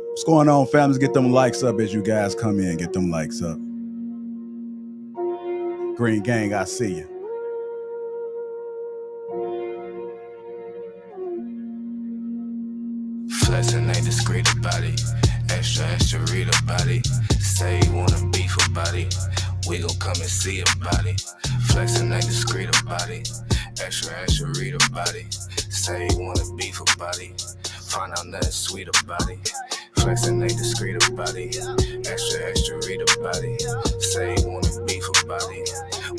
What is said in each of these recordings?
What's going on, families? Get them likes up as you guys come in. Get them likes up. Green Gang, I see you. Flexing ain't discreet about it. Extra read about it. Say you wanna beef about it. We gon' come and see about it. Flexing ain't discreet about it. Extra read about it. Say you wanna beef about it. Find out nothing sweet about it. Flexing ain't discreet about it. Extra read about it. Say you wanna beef about it.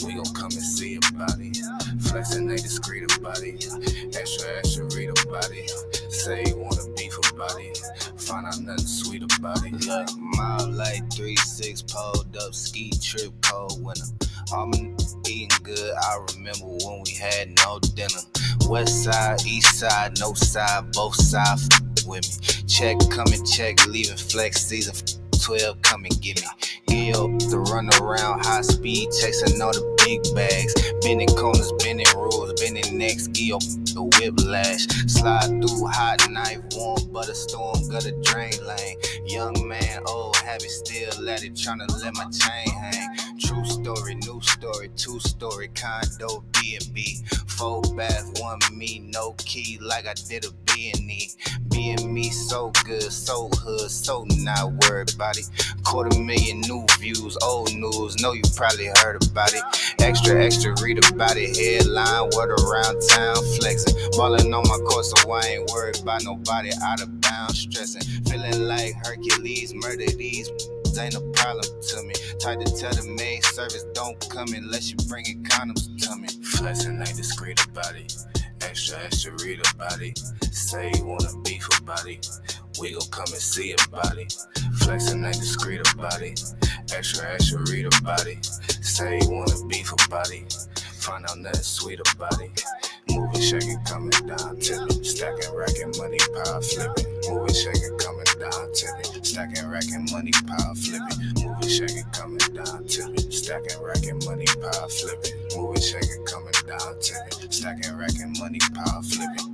We gon' come and see about it. Flexing ain't discreet about it. Extra read about it. Say you wanna beef about it. Find out nothing sweet about it. Look, mile like 3-6 pulled up, ski trip cold winter. All my eating good, I remember when we had no dinner. West side, east side, no side, both sides with me. Check, come and check, leaving flex season 12, come and get me. Gil, the run around, high speed, chasing all the big bags. Bending corners, bending rules, bending necks, Gil, the whiplash. Slide through hot knife, warm butter storm, gutter drain lane. Young man, old habit, still let it, tryna let my chain hang. True story, new story, 2-story condo, B&B. 4 bath, 1 me, no key, like I did a B&E. Being me so good, so hood, so not worried about it. 250,000 new views, old news, know you probably heard about it. Extra read about it. Headline, word around town, flexing. Ballin' on my course, so I ain't worried about nobody out of bounds, stressing. Feeling like Hercules, murder these ain't a problem to me. Tried to tell the main service don't come unless you bringin' condoms to me. Flexing ain't discreet about it. Extra read about it. Say you wanna beef about it. We gon' come and see about it. Flexing ain't discreet about it. Extra read about it. Say you wanna beef about it. Find out nothing sweet about it. Moving, shaking, coming down, tipping. Stacking, racking, money, power flipping. Moving, shaking, coming down, tipping. Stacking, racking, money, power flipping. Moving, shaking, coming down, tipping. Stacking, racking, money, power flipping. Moving, shaking, coming down, tipping. Stacking, racking, money, power flipping.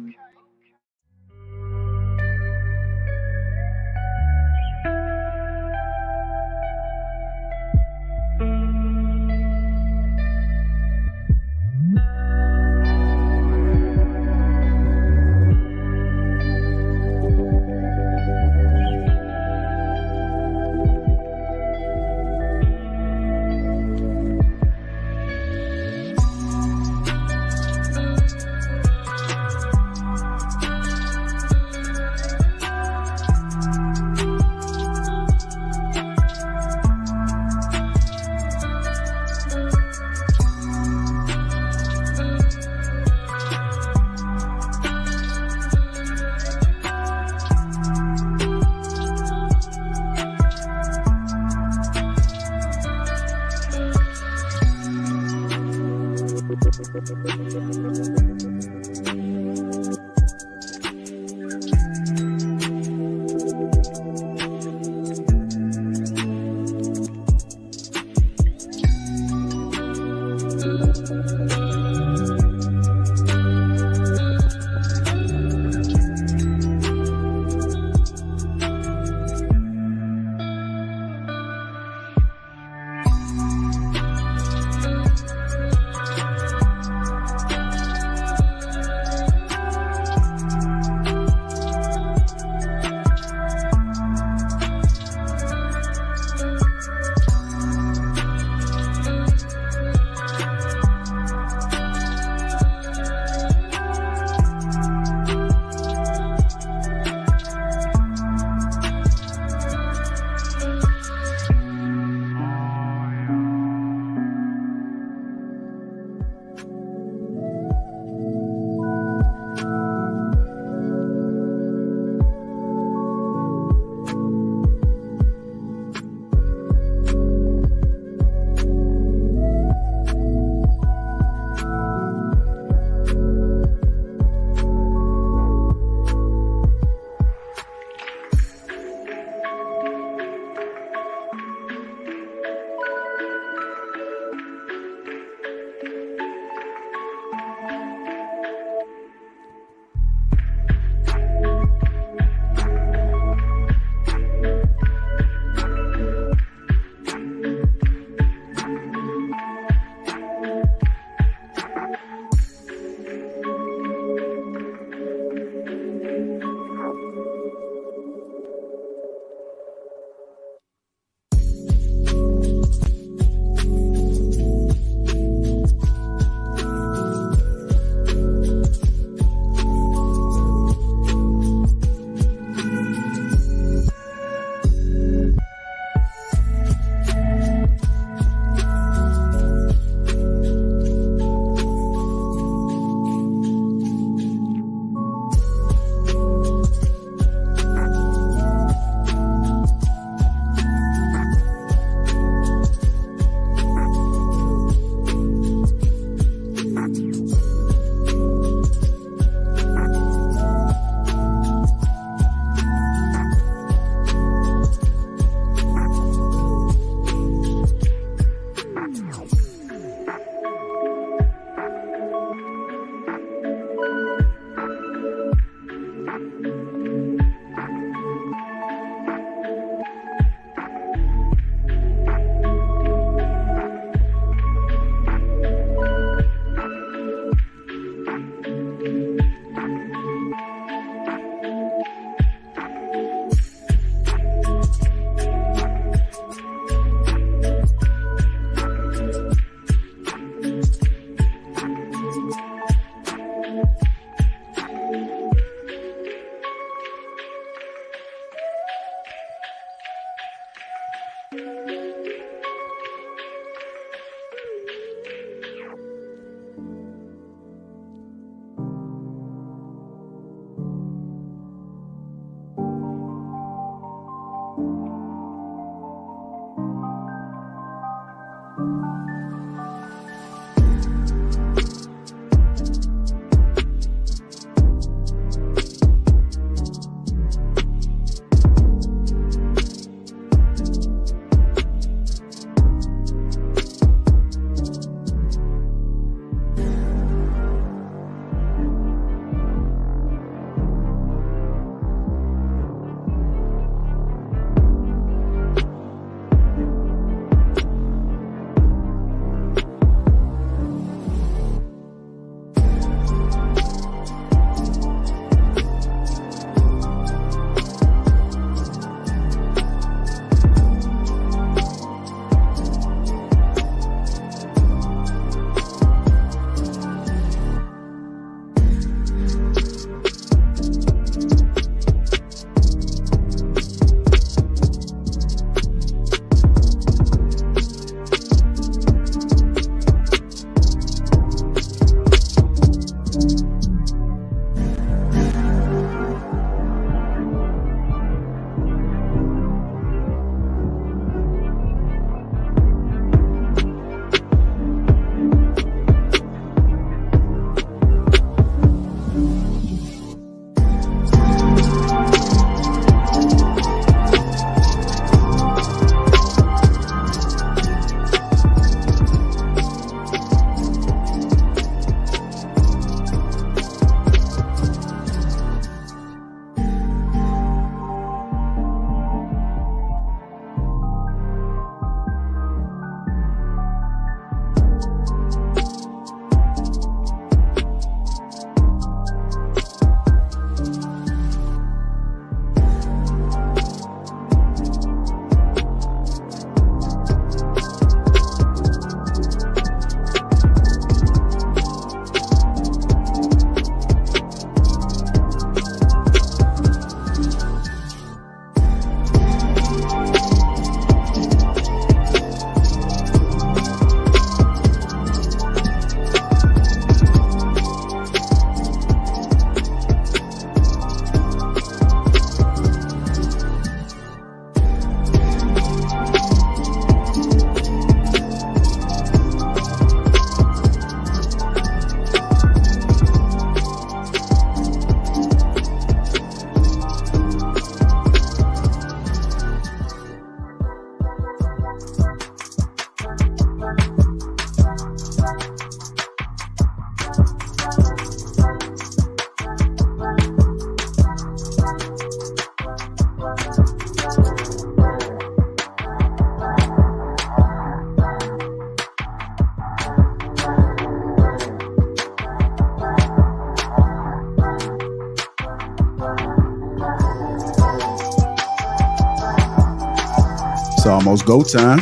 It's almost go time.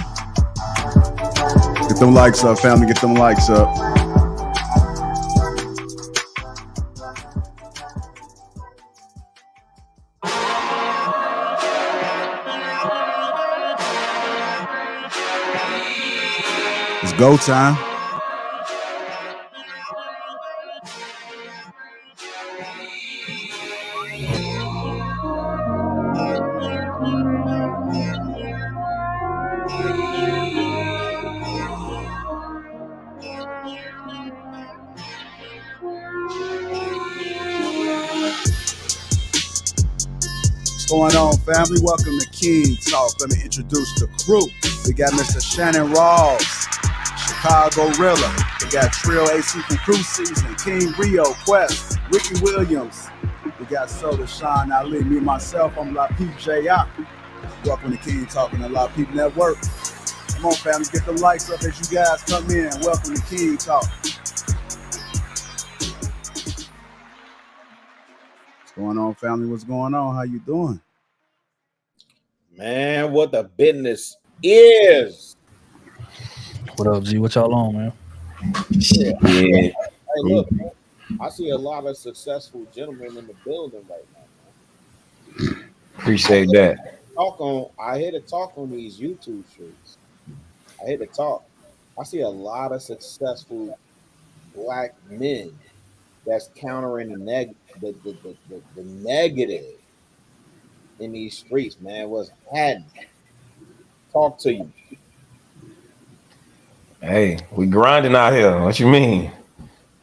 Get them likes up, family. Get them likes up. It's go time. What's going on, family? Welcome to King Talk. Let me introduce the crew. We got Mr. Shannon Rawls, Chicago Rilla. We got Trill AC from Cruise Season, King Rio, Quest, Ricky Williams. We got Soda, Sean Ali, me, myself. I'm Lapeef J.I. Welcome to King Talk and the Lapeef Network. Come on, family, get the lights up as you guys come in. Welcome to King Talk. What's going on, family? What's going on? How you doing? Man, what the business is. What up, G? What y'all on, man? Yeah. Hey, look, man, I see a lot of successful gentlemen in the building right now, man. Appreciate that. I hear the talk on these YouTube streams. I hear the talk. I see a lot of successful black men that's countering the negative in these streets, man. What's happening? Talk to you. Hey, we grinding out here. What you mean?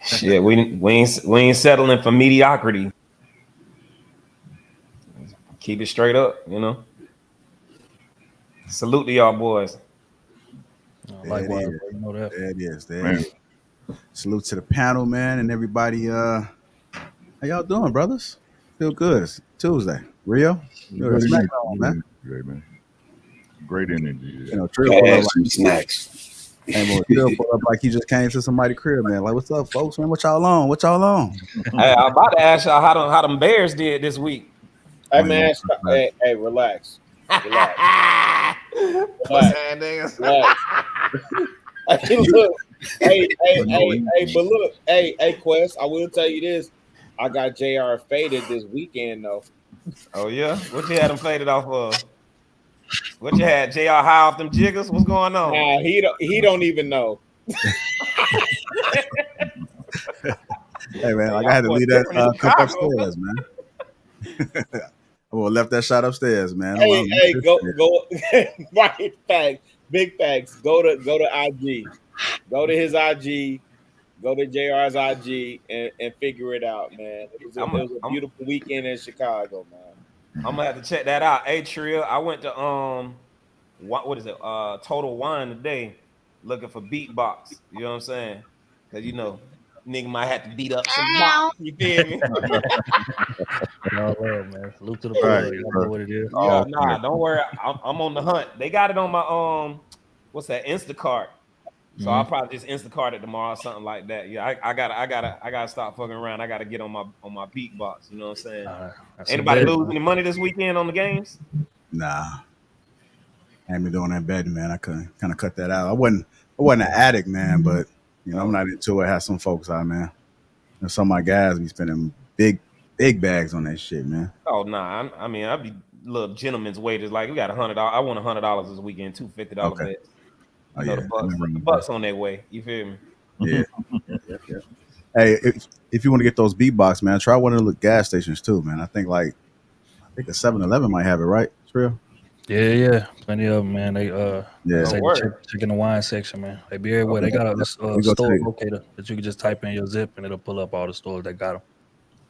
Shit, we ain't settling for mediocrity. Keep it straight up, you know. Salute to y'all boys. Likewise, you know that. There it is. There it is. Salute to the panel, man, and everybody. How y'all doing, brothers? Feel good. It's Tuesday. Rio? You're man. Great, man. Great energy. You know, Trill pulled up like snacks. Trill pulled up like he just came to somebody's crib, man. Like, what's up, folks, man? What y'all on? What y'all on? Hey, I'm about to ask y'all how them Bears did this week. Hey, man, hey, relax. Relax. Relax. Hey, look. But look, hey, Quest, I will tell you this. I got JR faded this weekend, though. Oh, yeah? What you had him faded off of? What you had, JR high off them jiggers? What's going on? Nah, he don't even know. Hey, man, like I had to leave that cup upstairs, man. I would have left that shot upstairs, man. Hey, go. Right, facts, big facts. Go to IG. Go to his IG. Go to JR's IG and figure it out, man. It was a beautiful weekend in Chicago, man. I'm gonna have to check that out. Hey, Trill, I went to what is it? Total Wine today, looking for beatbox. You know what I'm saying? Because you know, nigga might have to beat up some box. You feel me? Y'all love, man. Salute to the plug. You know what it is. Yeah, nah, don't worry. I'm on the hunt. They got it on my what's that? Instacart. So I'll probably just Instacart it tomorrow or something like that. Yeah, I gotta stop fucking around. I gotta get on my beatbox. You know what I'm saying? Anybody lose any money this weekend on the games? Nah, I ain't been doing that betting, man. I kind of cut that out. I wasn't an addict, man, but you know I'm not into it. Have some folks out, man. And some of my guys be spending big bags on that shit, man. Oh nah, I mean I'd be little gentleman's wages. Like we got $100. I won $100 this weekend. $2 $50 bets. Oh, yeah. The bucks on their way. You feel me? Yeah. Hey, if you want to get those beatbox, man, try one of the gas stations too, man. I think a 7-Eleven might have it, right? Trill? Yeah. Plenty of them, man. They check in the wine section, man. They be everywhere. They got a store locator that you can just type in your zip and it'll pull up all the stores that got them.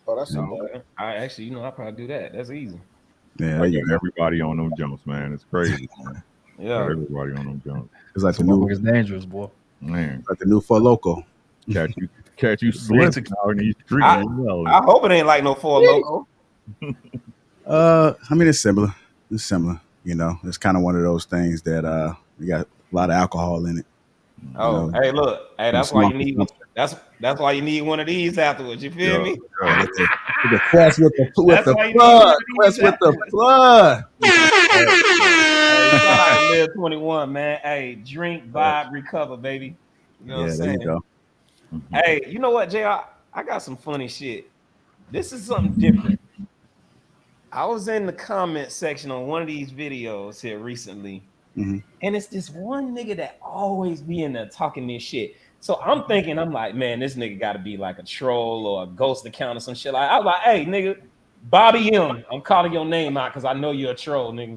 Oh, that's okay. I actually, I probably do that. That's easy. Yeah, everybody on them jumps, man. It's crazy, man. Yeah, everybody on them jumps. It's like the new. It's dangerous, boy. Man, like the new Four Loco. Catch you slipping out in these streets. I hope it ain't like no Four Loco. I mean, it's similar. You know, it's kind of one of those things that you got a lot of alcohol in it. Oh, hey, look, hey, that's why you need That's why you need one of these afterwards. You feel me? The quest with the plug. Quest with the plug. Hey, shout out to Live 21, man. Hey, drink, vibe, recover, baby. You know what I'm saying? There you go. Hey, you know what, JR? I got some funny shit. This is something different. I was in the comment section on one of these videos here recently, and it's this one nigga that always be in there talking this shit. So I'm thinking, I'm like, man, this nigga got to be like a troll or a ghost account or some shit. I was like, hey, nigga, Bobby M, I'm calling your name out because I know you're a troll, nigga.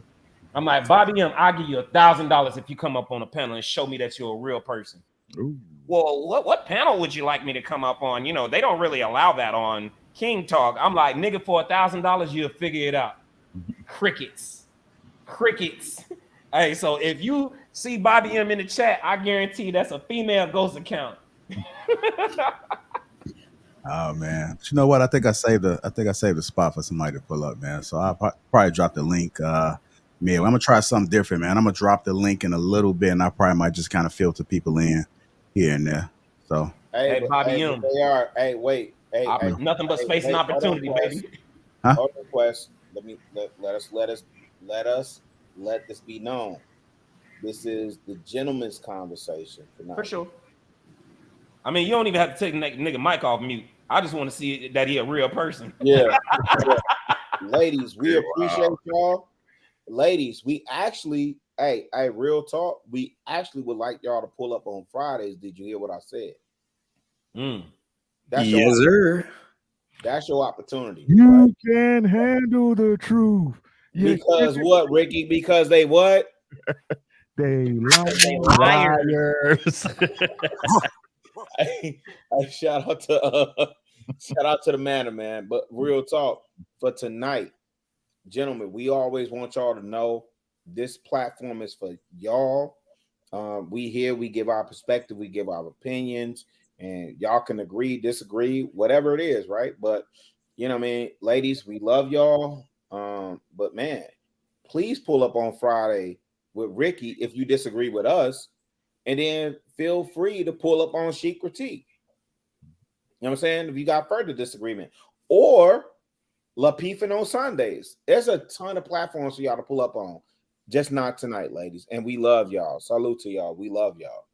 I'm like, Bobby M, I'll give you $1,000 if you come up on a panel and show me that you're a real person. Ooh. Well, what panel would you like me to come up on? You know, they don't really allow that on King Talk. I'm like, nigga, for $1,000, you'll figure it out. Crickets. Hey, so if you see Bobby M in the chat, I guarantee that's a female ghost account. Oh man, but you know what? I think I saved a spot for somebody to pull up, man. So I'll probably drop the link. I'm gonna try something different, man. I'm gonna drop the link in a little bit, and I probably might just kind of filter people in here and there. So hey Bobby M, they are. Hey, wait. Hey, nothing but space and opportunity, baby. Huh? Request. Let this be known. This is the gentleman's conversation tonight. For sure. I mean, you don't even have to take nigga mic off mute. I just want to see that he a real person. Yeah. Ladies, we appreciate y'all. Ladies, we actually, hey, real talk. We actually would like y'all to pull up on Fridays. Did you hear what I said? Yes, sir. That's your opportunity. You can handle the truth. Because what, Ricky? Because they what? They liars. Hey, shout out to the man. But real talk for tonight, gentlemen, we always want y'all to know this platform is for y'all. We give our perspective, we give our opinions, and y'all can agree, disagree, whatever it is, right? But you know what I mean, ladies, we love y'all. But man, please pull up on Friday with Ricky if you disagree with us, and then feel free to pull up on Chic Critique. You know what I'm saying? If you got further disagreement, or Lapeef on Sundays. There's a ton of platforms for y'all to pull up on. Just not tonight, ladies. And we love y'all. Salute to y'all. We love y'all.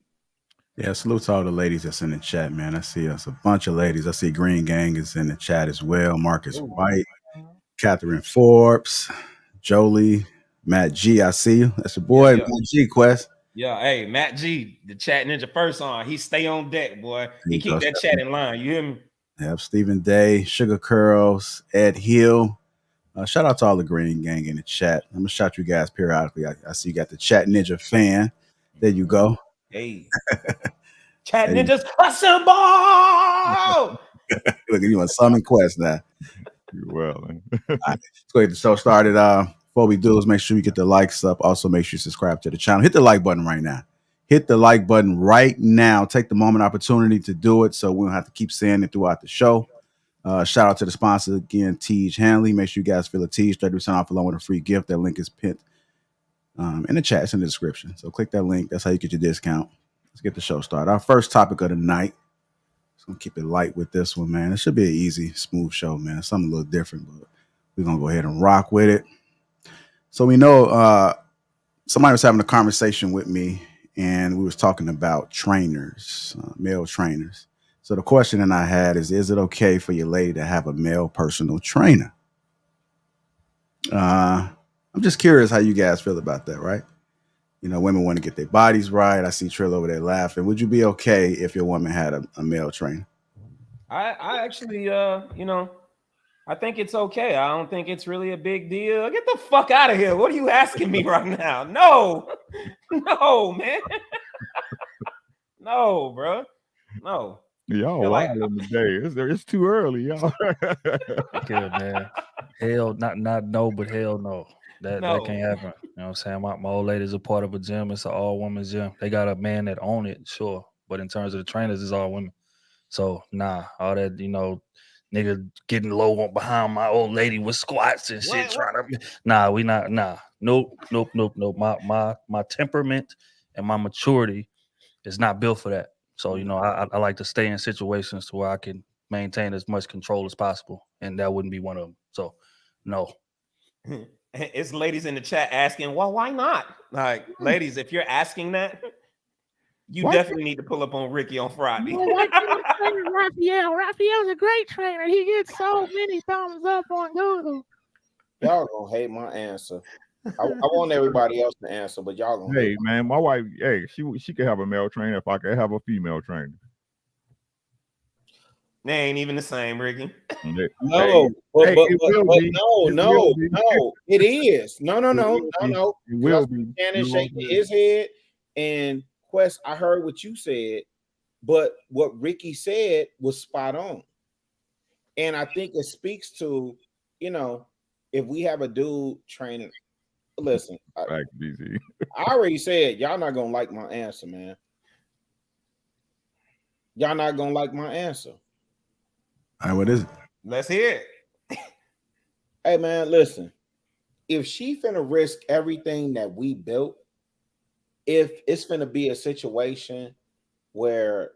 Yeah, salute to all the ladies that's in the chat, man. I see us a bunch of ladies. I see Green Gang is in the chat as well. Marcus White, Catherine Forbes, Jolie, Matt G. I see you. That's your boy, Matt G. Quest. Yeah, hey, Matt G, the chat ninja first on. He stay on deck, boy. He keep that chat in line. You hear me? Have Stephen Day, Sugar Curls, Ed Hill. Shout out to all the Green Gang in the chat. I'm gonna shout you guys periodically. I see you got the Chat Ninja fan. There you go. Hey, Chat Ninjas assemble! Look, you want summon Quest now. You're well. Right, let's go get the show started. Before we do is make sure you get the likes up. Also, make sure you subscribe to the channel. Hit the like button right now. Hit the like button right now. Take the moment opportunity to do it so we don't have to keep saying it throughout the show. Shout out to the sponsor again, Teej Hanley. Make sure you guys feel a Teej 30% off along with a free gift. That link is pinned in the chat. It's in the description. So click that link. That's how you get your discount. Let's get the show started. Our first topic of the night. Just gonna keep it light with this one, man. It should be an easy, smooth show, man. Something a little different, but we're gonna go ahead and rock with it. So we know somebody was having a conversation with me, and we was talking about trainers, male trainers. So the question that I had is it okay for your lady to have a male personal trainer? I'm just curious how you guys feel about that, right? You know, women want to get their bodies right. I see Trill over there laughing. Would you be okay if your woman had a male trainer? I actually, you know, I think it's okay. I don't think it's really a big deal. Get the fuck out of here. What are you asking me right now? No, man. No, bro. No. Y'all wild in the day. It's too early, y'all. Good, man. Hell, not no, but hell no. That can't happen. You know what I'm saying? My old lady's a part of a gym. It's an all-women's gym. They got a man that own it, sure. But in terms of the trainers, it's all women. So, nah, all that, you know, nigga getting low behind my old lady with squats and shit. Nah, we not, nah. Nope. My temperament and my maturity is not built for that. So, you know, I like to stay in situations to where I can maintain as much control as possible, and that wouldn't be one of them. So, no. It's ladies in the chat asking, well, why not? Like, ladies, if you're asking that, you definitely need to pull up on Ricky on Friday. Why can't you train Raphael? Raphael's a great trainer. He gets so many thumbs up on Google. Y'all gonna hate my answer. I want everybody else to answer, but y'all gonna hate. Hey man, my wife, hey, she could have a male trainer if I could have a female trainer. They ain't even the same, Ricky. No, but no, it is. No. It will be. Shannon shaking his head, and Quest, I heard what you said, but what Ricky said was spot on. And I think it speaks to, you know, if we have a dude training, listen, I already said y'all not gonna like my answer, man. Y'all not gonna like my answer. All right, what is it? Let's hear it. Hey man, listen. If she finna risk everything that we built, if it's finna be a situation where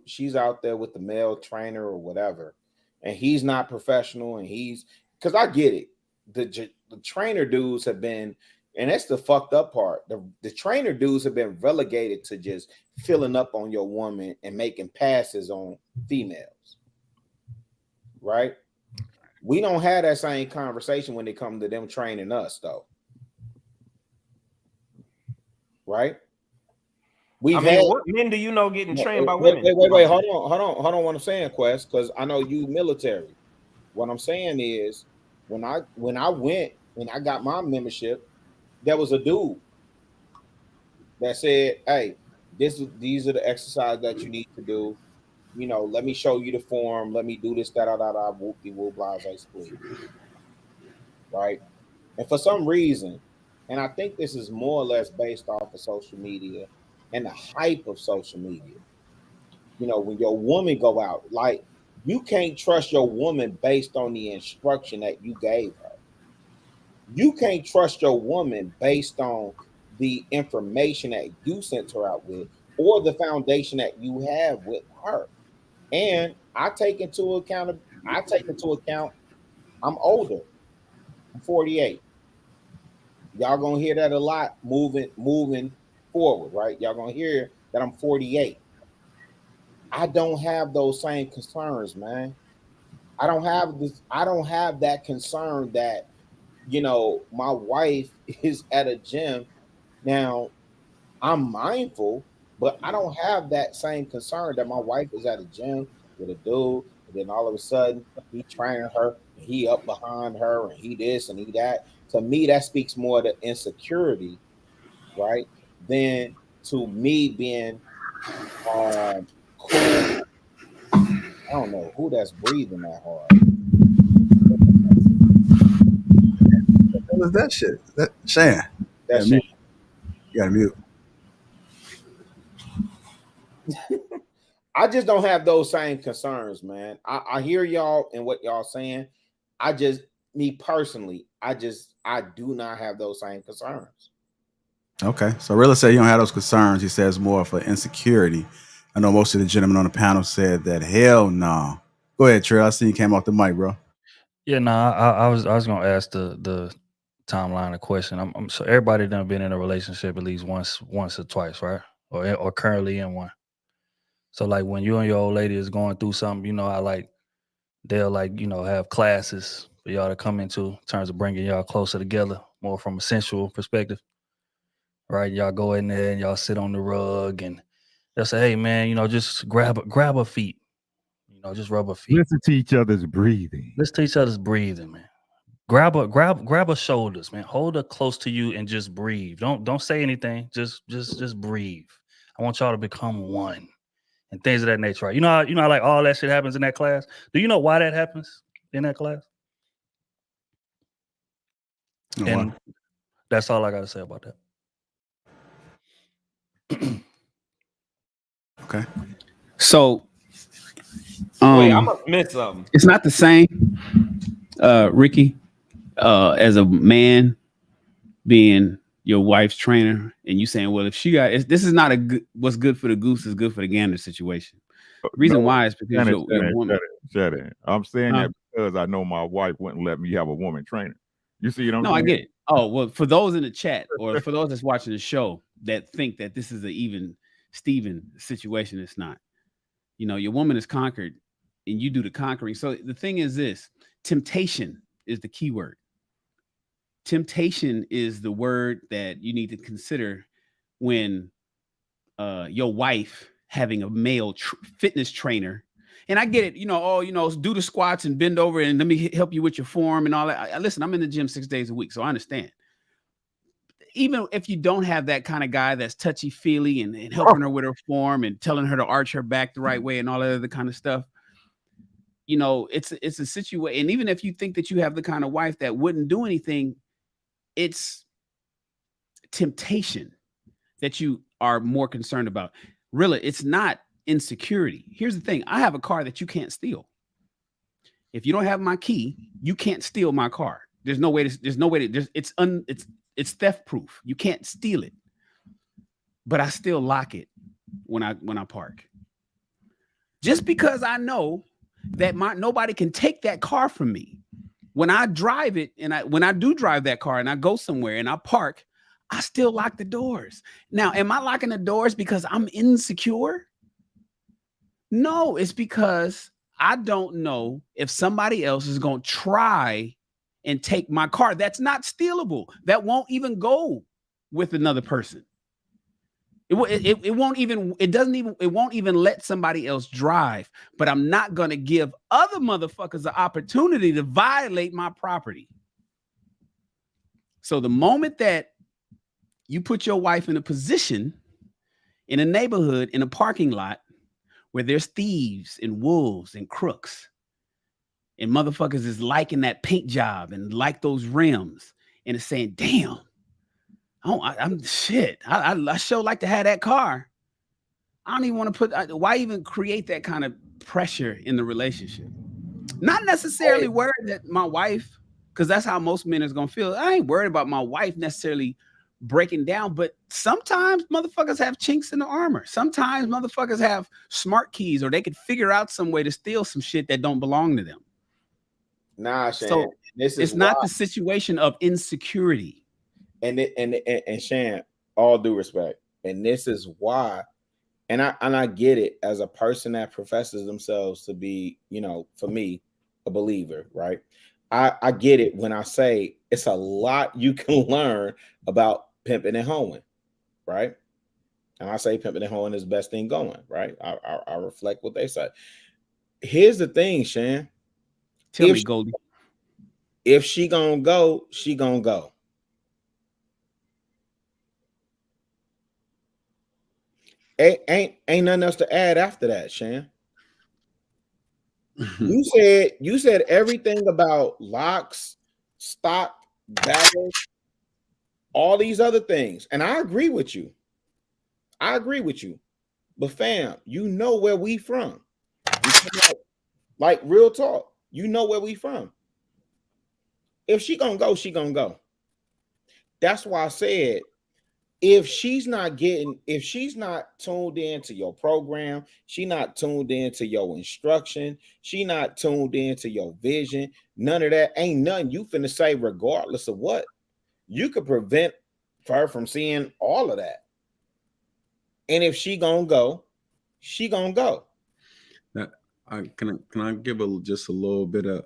she's out there with the male trainer or whatever, and he's not professional, and he's, because I get it, the trainer dudes have been, and that's the fucked up part. The trainer dudes have been relegated to just filling up on your woman and making passes on females, right? We don't have that same conversation when it comes to them training us, though. Right? What men do you know getting trained by women? Wait, hold on. What I'm saying, Quest, because I know you military. What I'm saying is, when I went and I got my membership, there was a dude that said, "Hey, these are the exercises that you need to do. You know, let me show you the form. Let me do this, whoop, blase, split." Right? And for some reason, and I think this is more or less based off of social media and the hype of social media. You know, when your woman go out, like, you can't trust your woman based on the instruction that you gave her. You can't trust your woman based on the information that you sent her out with or the foundation that you have with her. And I take into account I'm older. I'm 48. Y'all gonna hear that a lot moving forward, right? Y'all gonna hear that I'm 48. I don't have those same concerns, man. I don't have that concern that, you know, my wife is at a gym. Now, I'm mindful, but I don't have that same concern that my wife is at a gym with a dude, and then all of a sudden he training her, and he up behind her, and he this and he that. To me, that speaks more to insecurity, right, than to me being cool. I don't know who that's breathing that hard. What is that shit? That Shan. That's Shan. You gotta mute. I just don't have those same concerns, man. I hear y'all and what y'all saying. Me personally, I do not have those same concerns. Okay, so Rilla said you don't have those concerns. He says more for insecurity. I know most of the gentlemen on the panel said that hell no. Go ahead, Trey. I see you came off the mic, bro. Yeah, no, I was gonna ask the timeline of question. I'm so everybody done been in a relationship at least once or twice, right? Or currently in one. So like when you and your old lady is going through something, you know, they'll like, you know, have classes for y'all to come into in terms of bringing y'all closer together, more from a sensual perspective, right? Y'all go in there and y'all sit on the rug and they'll say, "Hey man, you know, just grab her feet, you know, just rub her feet. Listen to each other's breathing. Listen to each other's breathing, man. Grab her shoulders, man. Hold her close to you and just breathe. Don't say anything. Just breathe. I want y'all to become one." And things of that nature, right? You know how like all that shit happens in that class? Do you know why that happens in that class? And that's all I got to say about that. Okay. So, wait, I must miss something. It's not the same, Ricky, as a man being your wife's trainer, and you saying, well, if she got this is not a good, what's good for the goose is good for the gander situation. Reason why is because your woman. Shut it. I'm saying that because I know my wife wouldn't let me have a woman trainer. You see what I'm saying? No, I get it. Oh, well, for those in the chat or for those that's watching the show that think that this is an even Steven situation, it's not. You know, your woman is conquered and you do the conquering. So the thing is this, temptation is the key word. Temptation is the word that you need to consider when your wife having a male fitness trainer. And I get it, do the squats and bend over and let me help you with your form and all that. Listen, I'm in the gym 6 days a week, so I understand. Even if you don't have that kind of guy that's touchy-feely and helping her with her form and telling her to arch her back the right way and all that other kind of stuff, it's a situation. And even if you think that you have the kind of wife that wouldn't do anything, it's temptation that you are more concerned about. Really, it's not insecurity. Here's the thing. I have a car that you can't steal. If you don't have my key, you can't steal my car. It's theft proof. You can't steal it. But I still lock it when I park. Just because I know that nobody can take that car from me. When I drive it and when I do drive that car and I go somewhere and I park, I still lock the doors. Now, am I locking the doors because I'm insecure? No, it's because I don't know if somebody else is going to try and take my car. That's not stealable. That won't even go with another person. It won't even let somebody else drive, but I'm not going to give other motherfuckers the opportunity to violate my property. So the moment that you put your wife in a position in a neighborhood, in a parking lot, where there's thieves and wolves and crooks and motherfuckers is liking that paint job and like those rims and it's saying, damn, I'm shit. I sure like to have that car. I don't even want to why even create that kind of pressure in the relationship? Not necessarily worried that my wife, because that's how most men is going to feel. I ain't worried about my wife necessarily breaking down, but sometimes motherfuckers have chinks in the armor. Sometimes motherfuckers have smart keys, or they could figure out some way to steal some shit that don't belong to them. Nah, Shan, so it's not the situation of insecurity. And Shan, all due respect, and this is why, and I get it as a person that professes themselves to be, for me, a believer, right? I get it when I say it's a lot you can learn about pimping and hoeing, right? And I say pimping and hoeing is the best thing going, right? I reflect what they say. Here's the thing, Shan. Tell me, Goldie. If she gonna go, she gonna go. Ain't nothing else to add after that, Shan. You said everything about locks, stock, barrels, all these other things, and I agree with you. But fam, you know where we from. Like real talk, you know where we from. If she gonna go, she gonna go. That's why I said, if she's not tuned into your program, she not tuned into your instruction, she not tuned into your vision, none of that, ain't nothing you finna say regardless of what. You could prevent her from seeing all of that. And if she gonna go, she gonna go. Can I give just a little bit of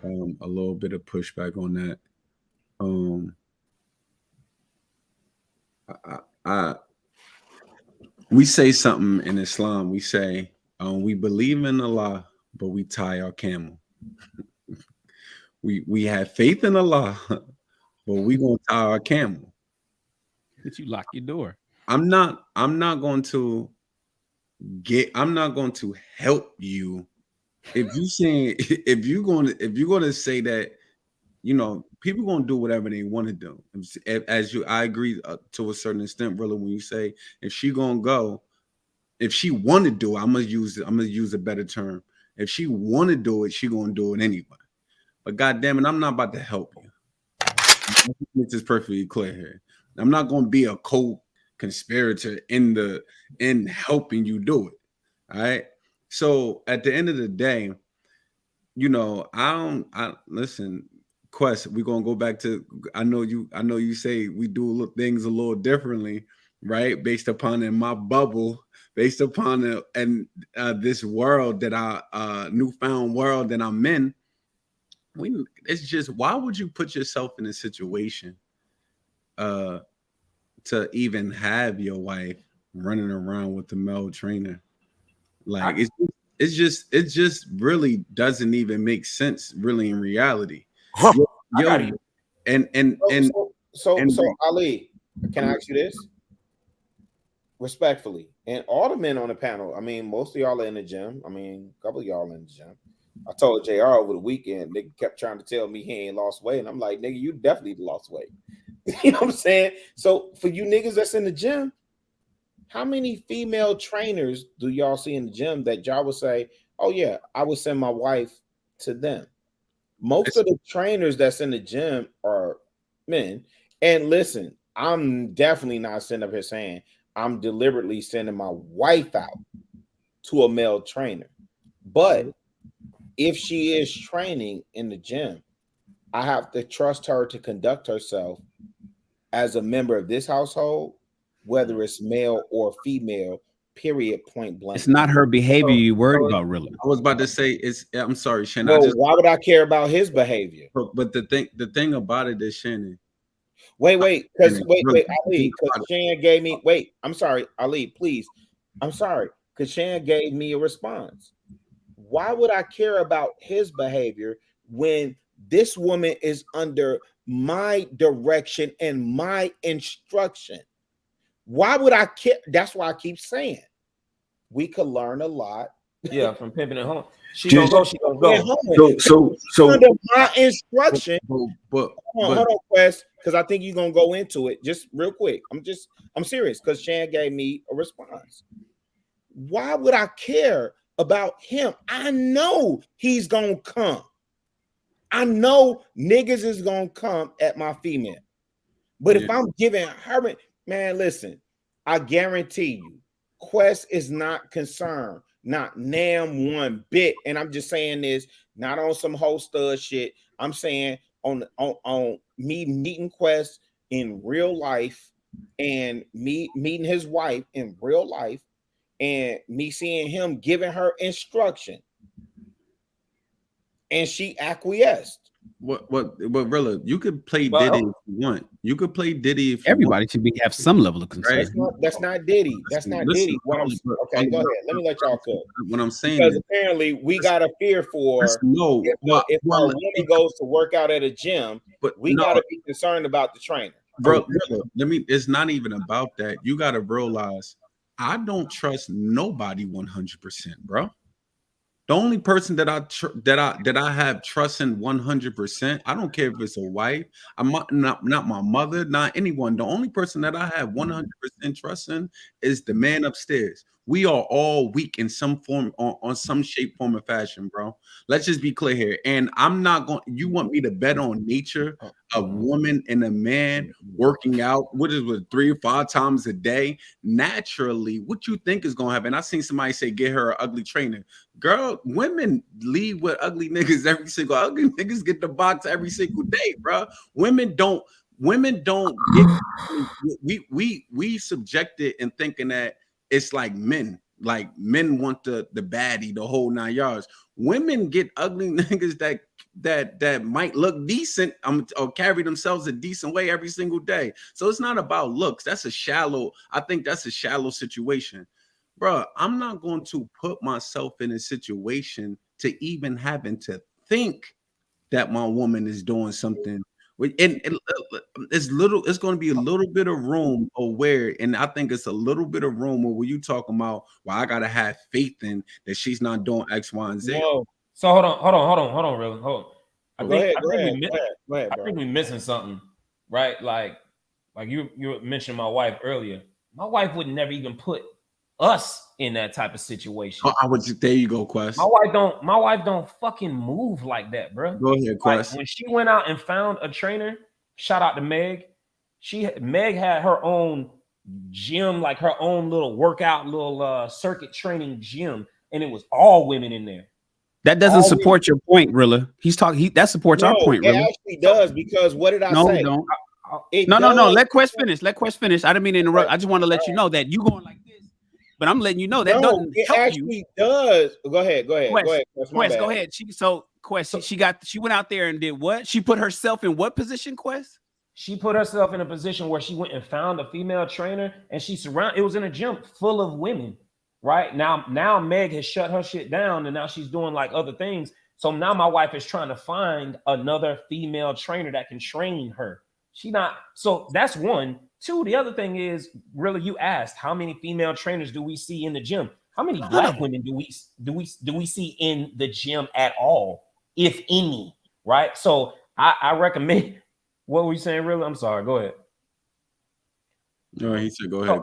a little bit of pushback on that? We say something in Islam. We say we believe in Allah, but we tie our camel. we have faith in Allah, but we gonna tie our camel. But you lock your door. I'm not going to help you if you're going to say that, people going to do whatever they want to do. I agree to a certain extent, really, when you say if she going to go, if she want to do it, I'm going to use a better term. If she want to do it, she going to do it anyway. But God damn it, I'm not about to help you. make this perfectly clear here. I'm not going to be a co-conspirator in helping you do it. All right. So at the end of the day, you know, I listen, Quest, we're gonna go back to I know you say we do things a little differently, right? Based upon in my bubble, based upon this world that I newfound world that I'm in. It's just, why would you put yourself in a situation to even have your wife running around with the male trainer? Like it just really doesn't even make sense, really, in reality. So Ali, can I ask you this respectfully? And all the men on the panel, I mean, most of y'all are in the gym. I mean, a couple of y'all in the gym. I told JR over the weekend, nigga kept trying to tell me he ain't lost weight. And I'm like, nigga, you definitely lost weight. You know what I'm saying? So for you niggas that's in the gym, how many female trainers do y'all see in the gym that y'all would say, oh yeah, I would send my wife to them? Most of the trainers that's in the gym are men. And listen, I'm definitely not sitting up here saying I'm deliberately sending my wife out to a male trainer. But if she is training in the gym, I have to trust her to conduct herself as a member of this household, whether it's male or female, period, point blank. It's not her behavior you worried about, really. I was about to say, I'm sorry, Shannon. Well, why would I care about his behavior? But the thing about it is, Shannon. Wait, because Ali, because Shan gave me. Wait, I'm sorry, Ali, please. I'm sorry, because Shan gave me a response. Why would I care about his behavior when this woman is under my direction and my instruction? Why would I care? That's why I keep saying we could learn a lot. Yeah, from pimping at home. She gonna go. So under my instruction. But hold on, Quest, because I think you're gonna go into it just real quick. I'm serious because Shan gave me a response. Why would I care about him? I know he's gonna come. I know niggas is gonna come at my female. But if I'm giving her, man, listen, I guarantee you, Quest is not concerned, not damn one bit. And I'm just saying this, not on some whole stud shit. I'm saying on me meeting Quest in real life and me meeting his wife in real life and me seeing him giving her instruction. And she acquiesced. What Rilla, you could play Diddy if you want. You could play Diddy if everybody should have some level of concern. Right? That's not Diddy. That's not Diddy. Okay, go ahead. Let me let y'all cook. What I'm saying because apparently we got a fear for if our woman goes to work out at a gym, but we gotta be concerned about the trainer. Bro, it's not even about that. You gotta realize I don't trust nobody 100%, bro. The only person that I have trust in 100%, I don't care if it's a wife, I'm not my mother, not anyone. The only person that I have 100% trust in is the man upstairs. We are all weak in some form, on some shape, form, or fashion, bro. Let's just be clear here. And I'm not going. You want me to bet on nature, a woman and a man working out, what is it, 3 or 5 times a day? Naturally, what you think is gonna happen? I seen somebody say, "Get her an ugly trainer." Girl, women lead with ugly niggas every single. Ugly niggas get the box every single day, bro. Women don't get. We subjected in thinking that it's like men. Like men want the baddie, the whole 9 yards. Women get ugly niggas that might look decent or carry themselves a decent way every single day. So it's not about looks. I think that's a shallow situation. Bro, I'm not going to put myself in a situation to even having to think that my woman is doing something. And it's going to be a little bit of room aware, and I think it's a little bit of room where you talking about, well, I gotta have faith in that she's not doing X, Y, and Z. Whoa. So hold on, really. Hold on. I think we're missing something, right? Like you mentioned my wife earlier. My wife would never even put us in that type of situation. There you go, Quest. My wife don't fucking move like that, bro. Go ahead, Quest. Like, when she went out and found a trainer, Shout out to Meg. Meg had her own gym, like her own little workout, little circuit training gym, and it was all women in there. That doesn't support your point, Rilla. That supports our point, Rilla. It actually does, because what did I say? Don't. No. Let Quest finish. Let Quest finish. I didn't mean to interrupt. I just want to let you know that you going like this, but I'm letting you know that doesn't help you. It actually does. Go ahead. Quest, go ahead. She went out there and did what? She put herself in what position, Quest? She put herself in a position where she went and found a female trainer, and it was in a gym full of women. Right now Meg has shut her shit down, and now she's doing like other things. So now my wife is trying to find another female trainer that can train her. So that's one. Two, the other thing is, really, you asked how many female trainers do we see in the gym? How many black women do we see in the gym at all, if any? Right. So I recommend. What were you saying, really? I'm sorry. Go ahead. No, he said, go ahead.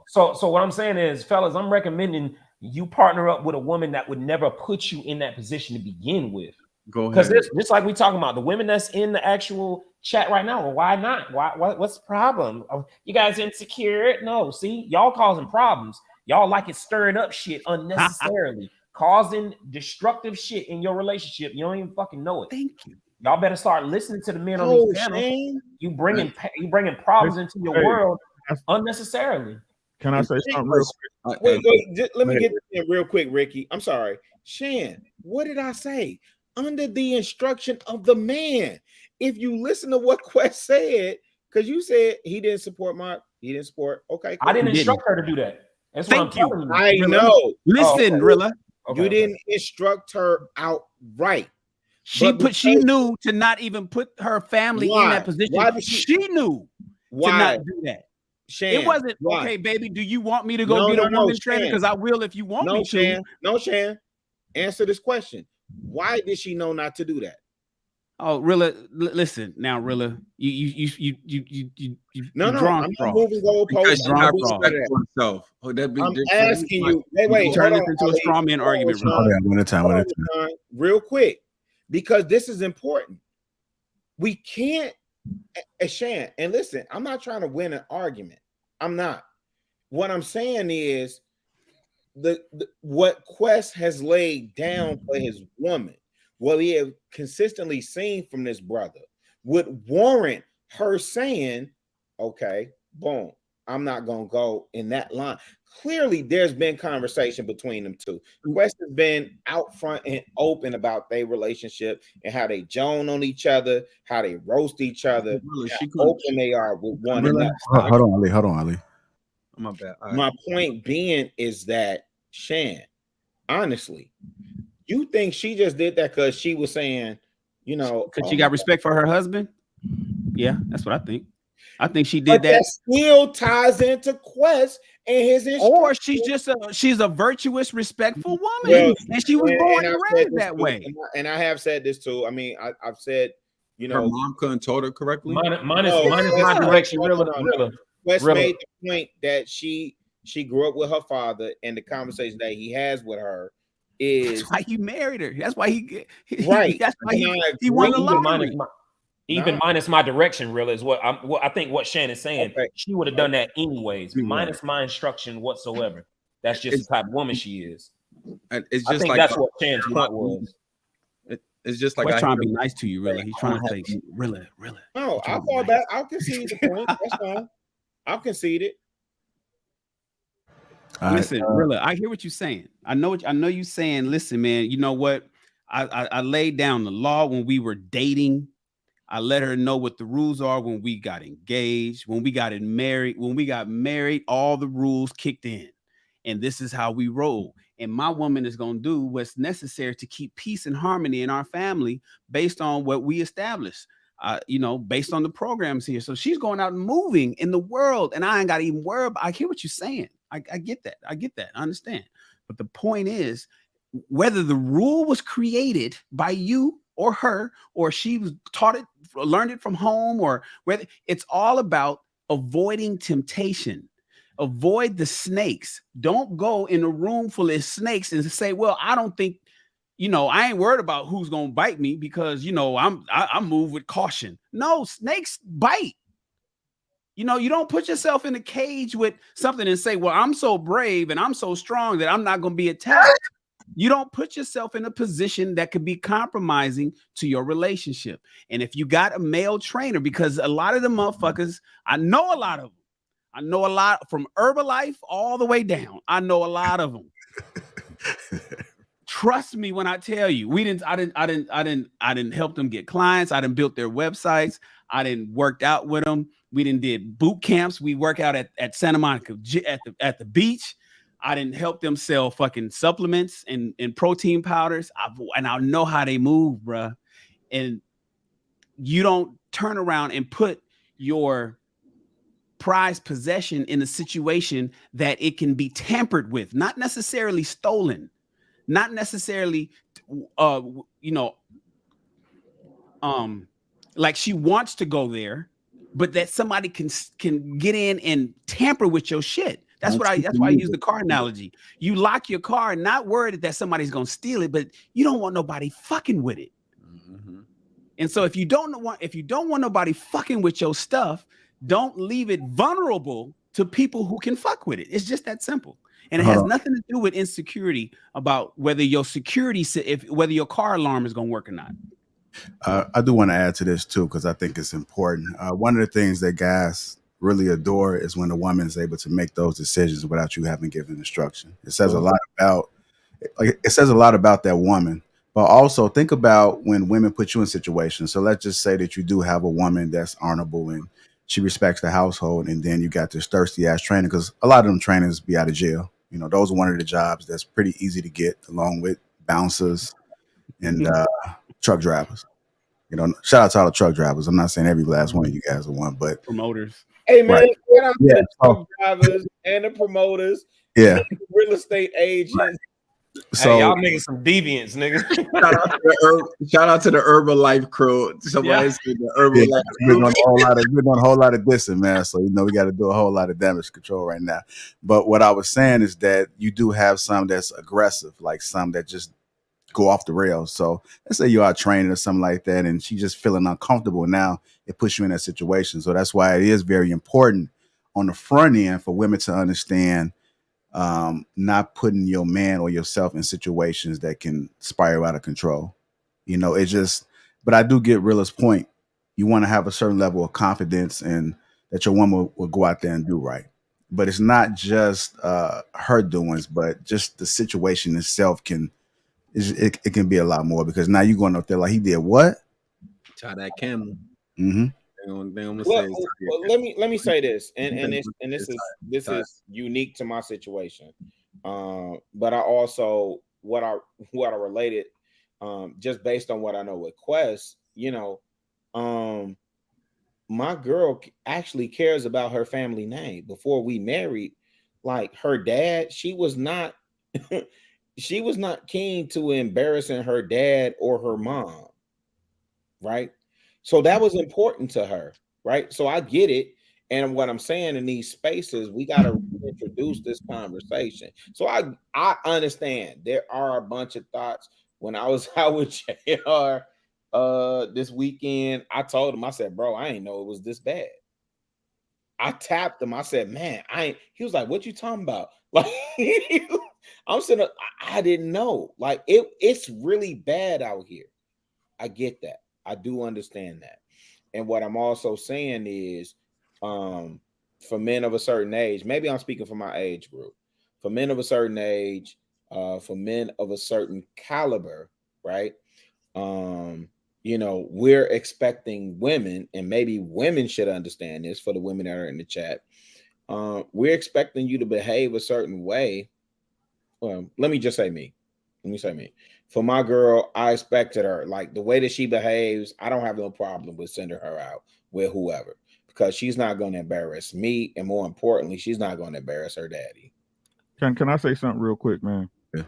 So what I'm saying is, fellas, I'm recommending you partner up with a woman that would never put you in that position to begin with. Go ahead. Because just like we talking about the women that's in the actual chat right now. Well, why not? What's the problem? You guys insecure? No, see, y'all causing problems. Y'all like it stirring up shit unnecessarily, causing destructive shit in your relationship. You don't even fucking know it. Thank you. Y'all better start listening to the men on these panels. You bringing problems into your world unnecessarily. Can I say something real quick? Wait, let me get this in real quick, Ricky. I'm sorry. Shan, what did I say? Under the instruction of the man. If you listen to what Quest said, because you said he didn't support. Okay, cool. I didn't instruct her to do that. That's what I'm telling you. I know. Listen, Rilla. You didn't instruct her outright. She knew to not even put her family in that position. She knew to not do that. Shan, it wasn't okay, baby. Do you want me to go get a woman trainer? Because I will if you want me to. No, Shan. Answer this question. Why did she know not to do that? Oh, Rilla, listen now, Rilla. You I'm not moving goalposts. I'm asking you. Wait. Turn this into a straw man argument. Real quick, because this is important. We can't. Shan, and listen, I'm not trying to win an argument. I'm not. What I'm saying is what Quest has laid down for his woman, what we have consistently seen from this brother, would warrant her saying, okay, boom, I'm not gonna go in that line. Clearly, there's been conversation between them two. Quest has been out front and open about their relationship and how they joan on each other, how they roast each other, how open they are with one another. Hold on, Ali. My bad. My point being is that, Shan, honestly, you think she just did that because she was saying, because she got respect for her husband? Yeah, that's what I think. I think she did that. That still ties into Quest and his or she's a virtuous, respectful woman, and she was born and raised that way. And I have said this too. I mean, I've said, her mom couldn't told her correctly. Minus my direction. Quest made the point that she grew up with her father, and the conversation that he has with her is that's why he married her. That's why he right. That's why he won the lottery. Minus my direction, really, is what I think what Shan is saying. Okay. She would have done that anyways, minus my instruction whatsoever. That's just the type of woman she is. It's just that's what Shan's point was. It's just like I'm trying to be nice to you, really. He's trying to say, really. No, I'll fall back. I'll concede the point. That's fine. I'll concede it. Listen, really, I hear what you're saying. I know you saying, listen, man, you know what? I laid down the law when we were dating. I let her know what the rules are when we got engaged, when we got married, all the rules kicked in. And this is how we roll. And my woman is going to do what's necessary to keep peace and harmony in our family based on what we established, based on the programs here. So she's going out and moving in the world, and I ain't got to even worry about. I hear what you're saying. I get that. I understand. But the point is, whether the rule was created by you or her, or she was learned it from home, or whether it's all about avoiding temptation. Avoid the snakes. Don't go in a room full of snakes and say, well, I don't think you know, I ain't worried about who's gonna bite me because you know I move with caution. No, snakes bite. You know, you don't put yourself in a cage with something and say, well, I'm so brave and I'm so strong that I'm not gonna be attacked. You don't put yourself in a position that could be compromising to your relationship. And if you got a male trainer, because a lot of the motherfuckers, I know a lot of them. I know a lot from Herbalife all the way down. I know a lot of them. Trust me when I tell you, I didn't help them get clients. I didn't built their websites. I didn't worked out with them. We didn't did boot camps. We work out at Santa Monica at the beach. I didn't help them sell fucking supplements and protein powders. And I know how they move, bruh. And you don't turn around and put your prized possession in a situation that it can be tampered with, not necessarily stolen, not necessarily, like she wants to go there, but that somebody can get in and tamper with your shit. That's why I use the car analogy. You lock your car, not worried that somebody's gonna steal it, but you don't want nobody fucking with it. Mm-hmm. And so if you don't want nobody fucking with your stuff, don't leave it vulnerable to people who can fuck with it. It's just that simple. And it has nothing to do with insecurity about whether your whether your car alarm is gonna work or not. I do want to add to this too, because I think it's important. One of the things that guys really adore is when a woman is able to make those decisions without you having given instruction. It says a lot about that woman. But also think about when women put you in situations. So let's just say that you do have a woman that's honorable and she respects the household, and then you got this thirsty ass trainer, because a lot of them trainers be out of jail. You know, those are one of the jobs that's pretty easy to get, along with bouncers and truck drivers. You know, shout out to all the truck drivers. I'm not saying every last one of you guys are one, but promoters. Hey man, right. shout out to the truck drivers and the promoters. Yeah, and the real estate agents. So hey, y'all niggas some deviants, nigga. Shout out to the Herbalife crew. Somebody said the Herbalife. We're doing a whole lot of dissing, man. So you know we got to do a whole lot of damage control right now. But what I was saying is that you do have some that's aggressive, like some that just go off the rails. So let's say you are training or something like that, and she's just feeling uncomfortable. Now it puts you in that situation. So that's why it is very important on the front end for women to understand not putting your man or yourself in situations that can spiral out of control. You know, it just, but I do get Rilla's point. You want to have a certain level of confidence and that your woman will go out there and do right. But it's not just her doings, but just the situation itself it can be a lot more, because now you're going up there like, he did what? Tie that camel. Mm-hmm. Let me say this, and this is unique to my situation. But I also what I related, just based on what I know with Quest, you know, my girl actually cares about her family name. Before we married, like her dad, she was not she was not keen to embarrassing her dad or her mom, right? So that was important to her, right? So I get it. And what I'm saying, in these spaces, we got to introduce this conversation. So I understand there are a bunch of thoughts. When I was out with JR this weekend, I told him, I said, bro, I ain't know it was this bad. I tapped him. I said, man, he was like, what you talking about? Like, I'm sitting up, I didn't know. Like, it's really bad out here. I get that. I do understand that. And what I'm also saying is, for men of a certain age, maybe I'm speaking for my age group, for men of a certain age, for men of a certain caliber, right? You know, we're expecting women, and maybe women should understand this, for the women that are in the chat. We're expecting you to behave a certain way. Let me say me. For my girl, I expected her, like the way that she behaves, I don't have no problem with sending her out with whoever, because she's not going to embarrass me, and more importantly, she's not going to embarrass her daddy. Can I say something real quick, man? Yeah.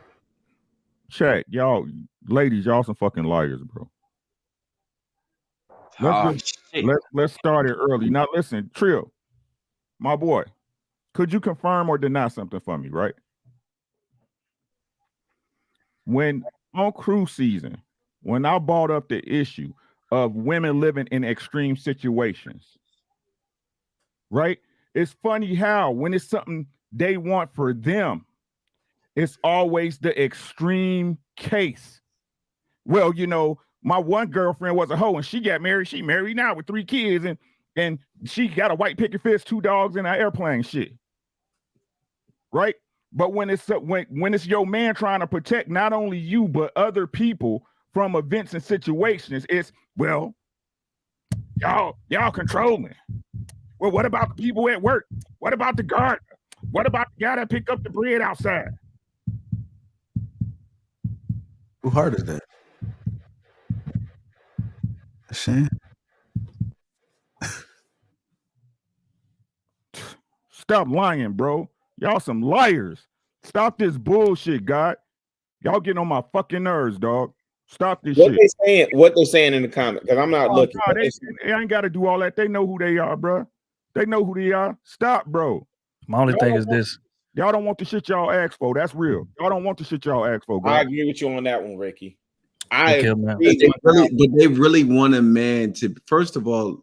Chat, y'all, ladies, y'all some fucking liars, bro. Let's start it early. Now listen, Trill, my boy, could you confirm or deny something for me, right? When on cruise season, when I brought up the issue of women living in extreme situations, right? It's funny how when it's something they want for them, it's always the extreme case. Well, my one girlfriend was a hoe and she got married. She married now with 3 kids and she got a white picket fence, 2 dogs, and an airplane shit. Right? But when it's your man trying to protect not only you but other people from events and situations, it's well, y'all controlling. Well, what about the people at work? What about the gardener? What about the guy that picked up the bread outside? Who hard is that? Shane? Stop lying, bro. Y'all some liars. Stop this bullshit, God. Y'all getting on my fucking nerves, dog. Stop this shit. What they saying in the comment? Because I'm not looking. No, they ain't got to do all that. They know who they are, bro. They know who they are. Stop, bro. My only thing is this. Y'all don't want the shit y'all ask for. That's real. Y'all don't want the shit y'all ask for, bro. I agree with you on that one, Ricky. But they really want a man to. First of all,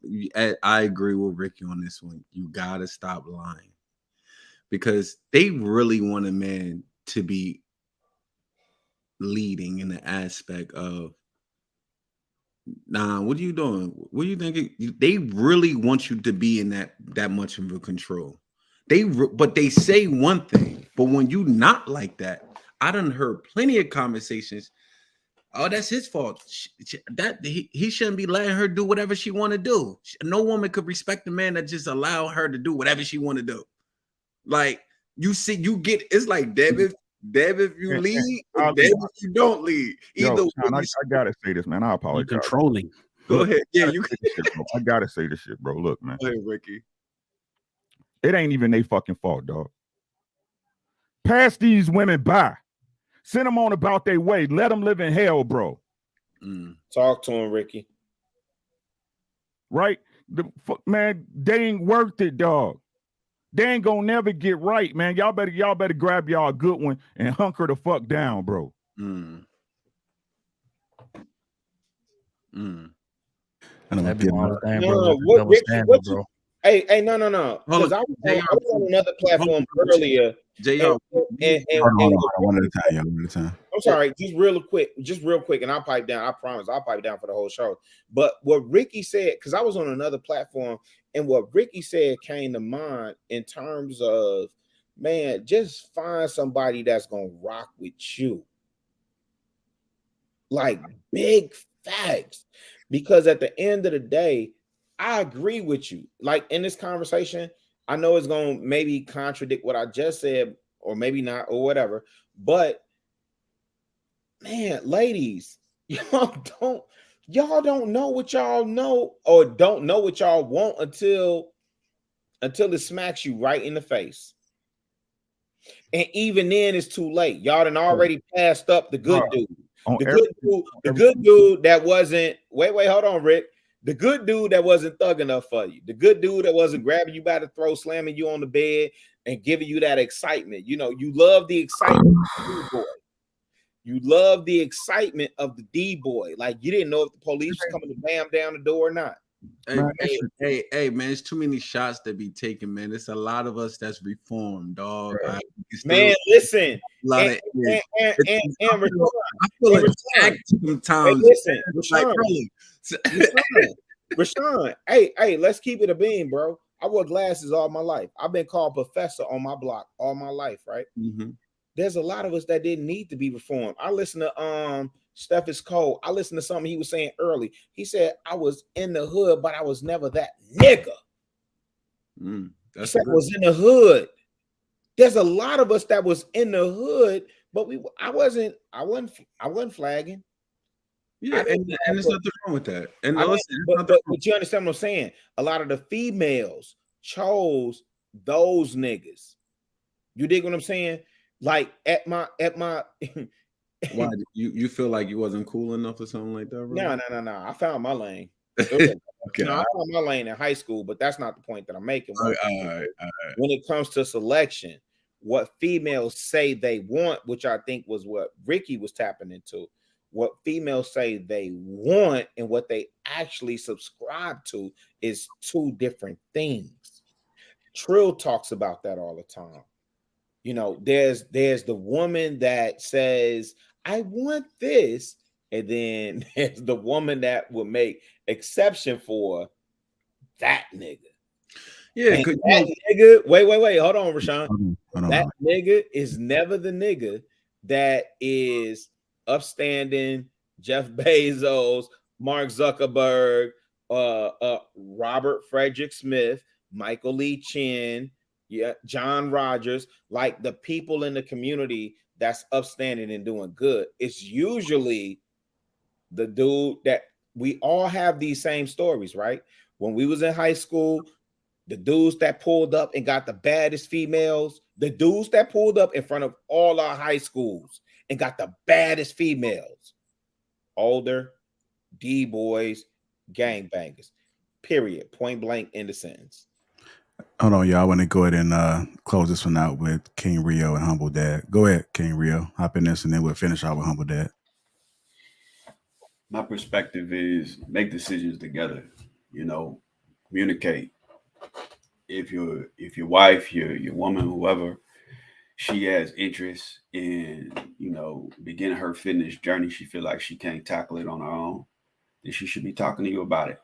I agree with Ricky on this one. You gotta stop lying, because they really want a man to be leading in the aspect of, nah, what are you doing? What are you thinking? They really want you to be in that much of a control. But they say one thing, but when you not like that, I done heard plenty of conversations. Oh, that's his fault. He shouldn't be letting her do whatever she want to do. No woman could respect a man that just allow her to do whatever she want to do. Like, you see, you get, it's like Deb if you lead, or Deb if you don't lead. Either Sean, I gotta say this, man. I apologize. You're controlling. Go ahead. Yeah, you can. I gotta say this shit, bro. Look, man. Go ahead, Ricky. It ain't even their fucking fault, dog. Pass these women by. Send them on about their way. Let them live in hell, bro. Talk to him, Ricky. Right? Man, they ain't worth it, dog. They ain't gonna never get right, man. Y'all better grab y'all a good one and hunker the fuck down, bro. That'd be my thing, bro. Hey, no. Because I was on another platform earlier. JR, one at a time. I'm sorry, just real quick, and I'll pipe down. I promise, I'll pipe down for the whole show. But what Ricky said, because I was on another platform, and what Ricky said came to mind in terms of, man, just find somebody that's gonna rock with you. Like, big facts. Because at the end of the day, I agree with you. Like, in this conversation, I know it's gonna maybe contradict what I just said, or maybe not, or whatever. But man, ladies, y'all don't know what y'all know, or don't know what y'all want until it smacks you right in the face. And even then, it's too late. Y'all done already passed up the good dude. The good dude that wasn't. Wait, hold on, Rick. The good dude that wasn't thug enough for you. The good dude that wasn't grabbing you by the throat, slamming you on the bed, and giving you that excitement. You know, you love the excitement of the D-boy. You love the excitement of the D-boy. Like, you didn't know if the police was coming to bam down the door or not. Hey, man, it's too many shots that be taken, man. It's a lot of us that's reformed, dog. Right. Man, listen. I feel attacked sometimes. Hey, listen, Rashawn, hey, let's keep it a beam, bro. I wore glasses all my life. I've been called professor on my block all my life, right? Mm-hmm. There's a lot of us that didn't need to be reformed. I listened to Steffes Cole. I listened to something he was saying early. He said, I was in the hood, but I was never that nigga. He said I was in the hood. There's a lot of us that was in the hood, but I wasn't flagging. Yeah, and there's nothing wrong with that. And but you understand what I'm saying? A lot of the females chose those niggas. You dig what I'm saying? Like at my why you feel like you wasn't cool enough or something like that, bro? No. I found my lane. Okay. No, I found my lane in high school, but that's not the point that I'm making. All right. When it comes to selection, what females say they want, which I think was what Ricky was tapping into. what females say they want and what they actually subscribe to is two different things. Trill talks about that all the time. You know, there's the woman that says, I want this, and then there's the woman that will make exception for that nigga. Yeah, And that nigga, wait, hold on, Rashawn. Hold on. That nigga is never the nigga that is upstanding Jeff Bezos, Mark Zuckerberg, Robert Frederick Smith, Michael Lee Chin, John Rogers, like the people in the community that's upstanding and doing good. It's usually the dude that we all have these same stories, right? When we was in high school, the dudes that pulled up and got the baddest females, the dudes that pulled up in front of all our high schools and got the baddest females, older, D-boys, gangbangers, period, point blank in the sentence. Hold on, y'all. I want to go ahead and close this one out with King Rio and Humble Dad. Go ahead, King Rio. Hop in this, and then we'll finish out with Humble Dad. My perspective is make decisions together. You know, communicate. If your wife, your woman, whoever, she has interest in, you know, beginning her fitness journey, she feel like she can't tackle it on her own, then she should be talking to you about it.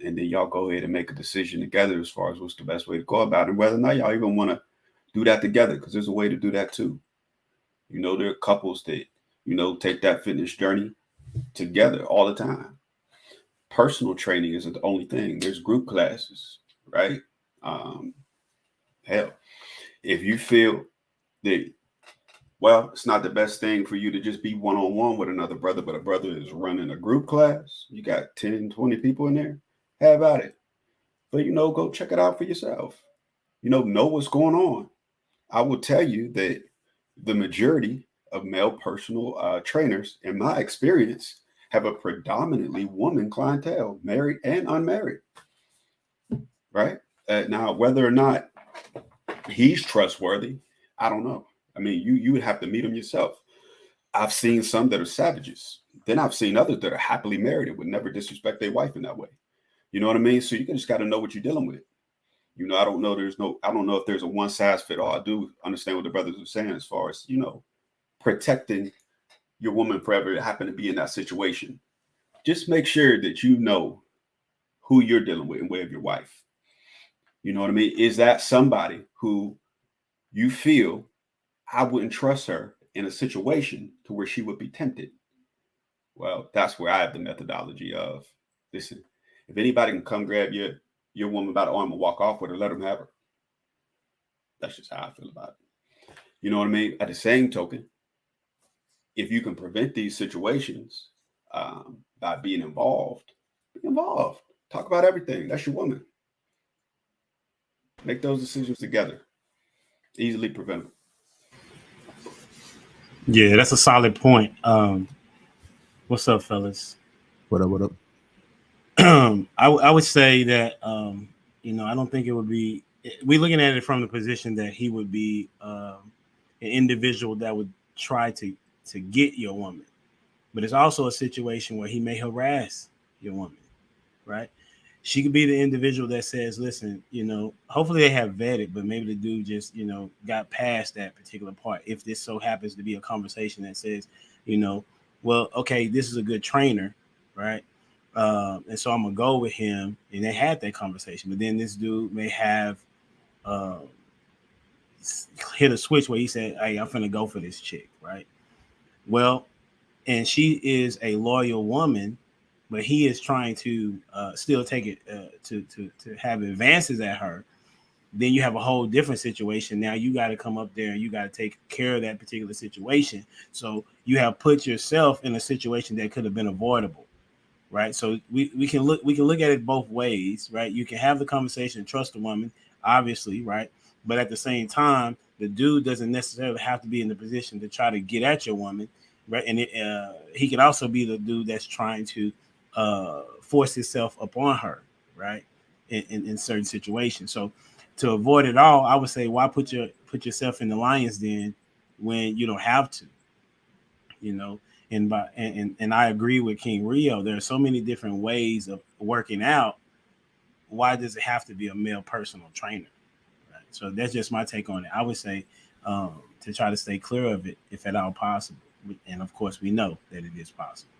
And then y'all go ahead and make a decision together as far as what's the best way to go about it, and whether or not y'all even want to do that together, because there's a way to do that too. You know, there are couples that, you know, take that fitness journey together all the time. Personal training isn't the only thing. There's group classes, right? Hell, if you feel that, well, it's not the best thing for you to just be one-on-one with another brother, but a brother is running a group class, you got 10, 20 people in there, have at it. But, you know, go check it out for yourself. You know what's going on. I will tell you that the majority of male personal trainers, in my experience, have a predominantly woman clientele, married and unmarried, right? Now, whether or not he's trustworthy, I don't know. I mean, you would have to meet him yourself. I've seen some that are savages. Then I've seen others that are happily married and would never disrespect their wife in that way. You know what I mean? So you just got to know what you're dealing with. You know, I don't know if there's a one size fit all. I do understand what the brothers are saying as far as, you know, protecting your woman forever happen to be in that situation. Just make sure that you know who you're dealing with and with your wife. You know what I mean? Is that somebody who you feel I wouldn't trust her in a situation to where she would be tempted? Well, that's where I have the methodology of, listen, if anybody can come grab your woman by the arm and walk off with her, let them have her. That's just how I feel about it. You know what I mean? At the same token, if you can prevent these situations by being involved, be involved. Talk about everything. That's your woman. Make those decisions together. Easily preventable. Yeah, that's a solid point. What's up, fellas? What up? I would say that you know, I don't think it would be. We're looking at it from the position that he would be an individual that would try to get your woman, but it's also a situation where he may harass your woman, right? She could be the individual that says, listen, you know, hopefully they have vetted, but maybe the dude just, you know, got past that particular part. If this so happens to be a conversation that says, you know, well, okay, this is a good trainer, right? And so I'm going to go with him. And they had that conversation. But then this dude may have hit a switch where he said, hey, I'm finna go for this chick, right? Well, and she is a loyal woman, but he is trying to still take it to have advances at her. Then you have a whole different situation. Now you got to come up there and you got to take care of that particular situation. So you have put yourself in a situation that could have been avoidable, right? So we can look at it both ways, right? You can have the conversation, trust the woman, obviously, right? But at the same time, the dude doesn't necessarily have to be in the position to try to get at your woman, right? And he could also be the dude that's trying to force himself upon her, right? In certain situations. So to avoid it all, I would say, why put yourself in the lion's den when you don't have to, you know? And I agree with King Rio. There are so many different ways of working out. Why does it have to be a male personal trainer? Right? So that's just my take on it. I would say to try to stay clear of it if at all possible. And of course, we know that it is possible.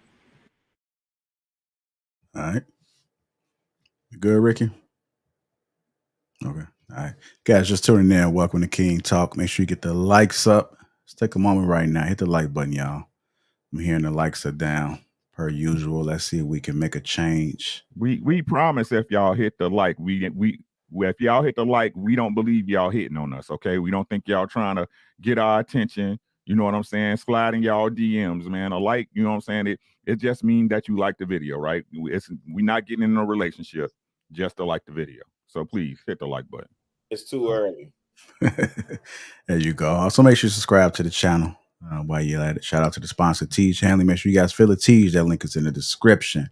All right. You good, Ricky? Okay. All right. Guys, just tuning in. Welcome to King Talk. Make sure you get the likes up. Let's take a moment right now. Hit the like button, y'all. I'm hearing the likes are down per usual. Let's see if we can make a change. We promise if y'all hit the like, if y'all hit the like, we don't believe y'all hitting on us. Okay, we don't think y'all trying to get our attention. You know what I'm saying? Sliding y'all DMs, man. A like, you know what I'm saying? It just means that you like the video, right? We're not getting in a relationship just to like the video. So please hit the like button. It's too early. There you go. Also, make sure you subscribe to the channel while you're at it. Shout out to the sponsor, Teej Hanley. Make sure you guys fill the Teej. That link is in the description.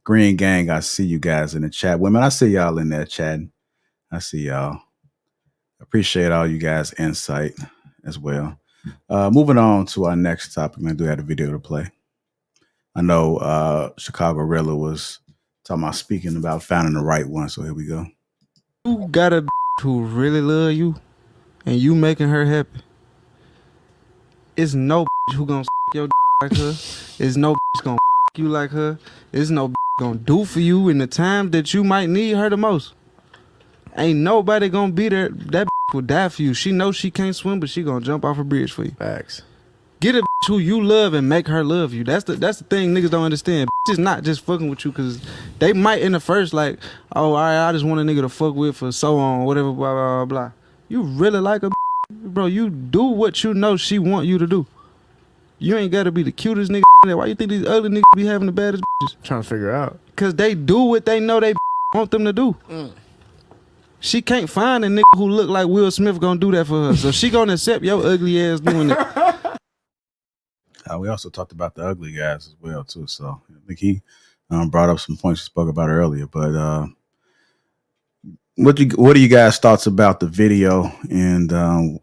Green Gang, I see you guys in the chat. Women, I see y'all in there chatting. I see y'all. Appreciate all you guys' insight as well. Moving on to our next topic. I do have a video to play. I know Chicago Rilla was talking about speaking about finding the right one. So here we go. You got a who really love you and you making her happy. It's no who gonna your like her. It's no gonna you like her. It's no gonna do for you in the time that you might need her the most. Ain't nobody gonna be there. That will die for you. She knows she can't swim, but she gonna jump off a bridge for you. Facts. Get a who you love and make her love you. That's the thing niggas don't understand. It's not just fucking with you because they might in the first like, oh, all right, I just want a nigga to fuck with for so on, whatever, blah, blah, blah, blah. You really like a bro, you do what you know she want you to do. You ain't gotta be the cutest nigga. Why you think these ugly niggas be having the baddest bitches? Trying to figure out. Cause they do what they know they want them to do. She can't find a nigga who look like Will Smith gonna do that for her. So she gonna accept your ugly ass doing it. We also talked about the ugly guys as well too. So I think he brought up some points we spoke about earlier. But what are you guys' thoughts about the video and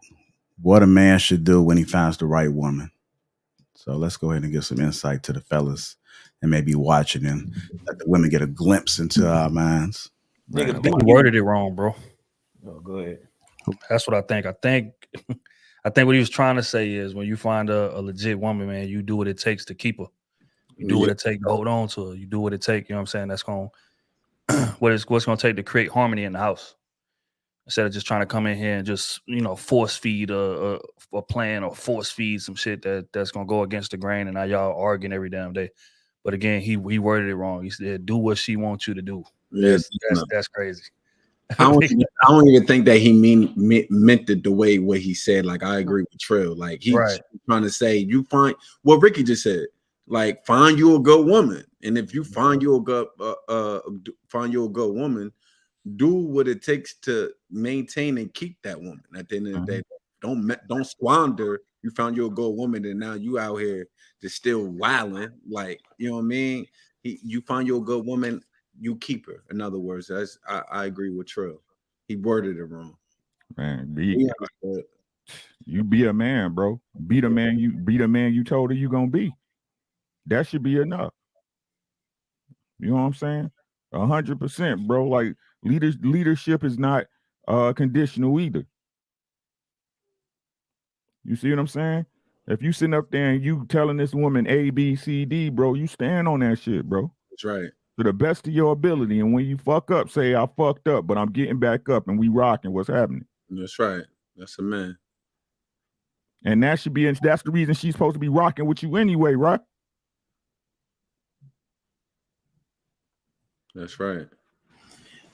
what a man should do when he finds the right woman? So let's go ahead and give some insight to the fellas and maybe watching and let the women get a glimpse into our minds. Nigga, you worded it wrong, bro. Oh, go ahead. That's what I think. I think what he was trying to say is when you find a legit woman, man, you do what it takes to keep her. You do what it takes to hold on to her. You do what it takes, you know what I'm saying? That's going what's going to take to create harmony in the house. Instead of just trying to come in here and just, force feed a plan or force feed some shit that's going to go against the grain and now y'all arguing every damn day. But again, he worded it wrong. He said, do what she wants you to do. Yes, that's crazy. I don't even think that he meant it the way what he said. Like, I agree with Trill. Like, he's trying to say, you find what Ricky just said. Like, find you a good woman, and if you find you a good woman, do what it takes to maintain and keep that woman. At the end of the day, don't squander. You found you a good woman, and now you out here just still wilding. Like, you know what I mean? You find you a good woman. You keep her. In other words, I agree with Trill. He worded it wrong. Man, you be a man, bro. Be the man you told her you gonna be. That should be enough. You know what I'm saying? 100%, bro. Like leadership is not conditional either. You see what I'm saying? If you sitting up there and you telling this woman A, B, C, D, bro, you stand on that shit, bro. That's right. To the best of your ability. And when you fuck up, say I fucked up, but I'm getting back up and we rocking. What's happening? That's right. That's a man. And that's the reason she's supposed to be rocking with you anyway, right? That's right.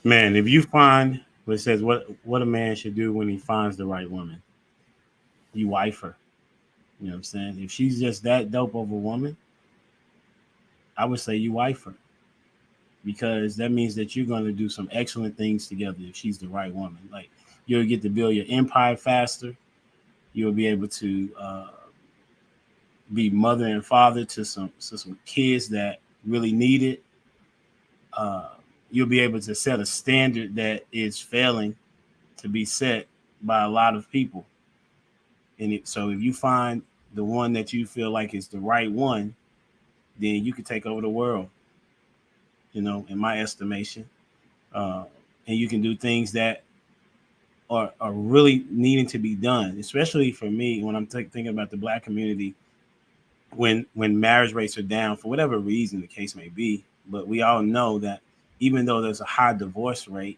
Man, if you find what it says what a man should do when he finds the right woman, you wife her. You know what I'm saying? If she's just that dope of a woman, I would say you wife her. Because that means that you're going to do some excellent things together if she's the right woman. Like, you'll get to build your empire faster. You'll be able to be mother and father to some kids that really need it. You'll be able to set a standard that is failing to be set by a lot of people. So if you find the one that you feel like is the right one, then you could take over the world. You know, in my estimation, and you can do things that are really needing to be done, especially for me when I'm thinking about the Black community. When marriage rates are down for whatever reason the case may be, but we all know that even though there's a high divorce rate,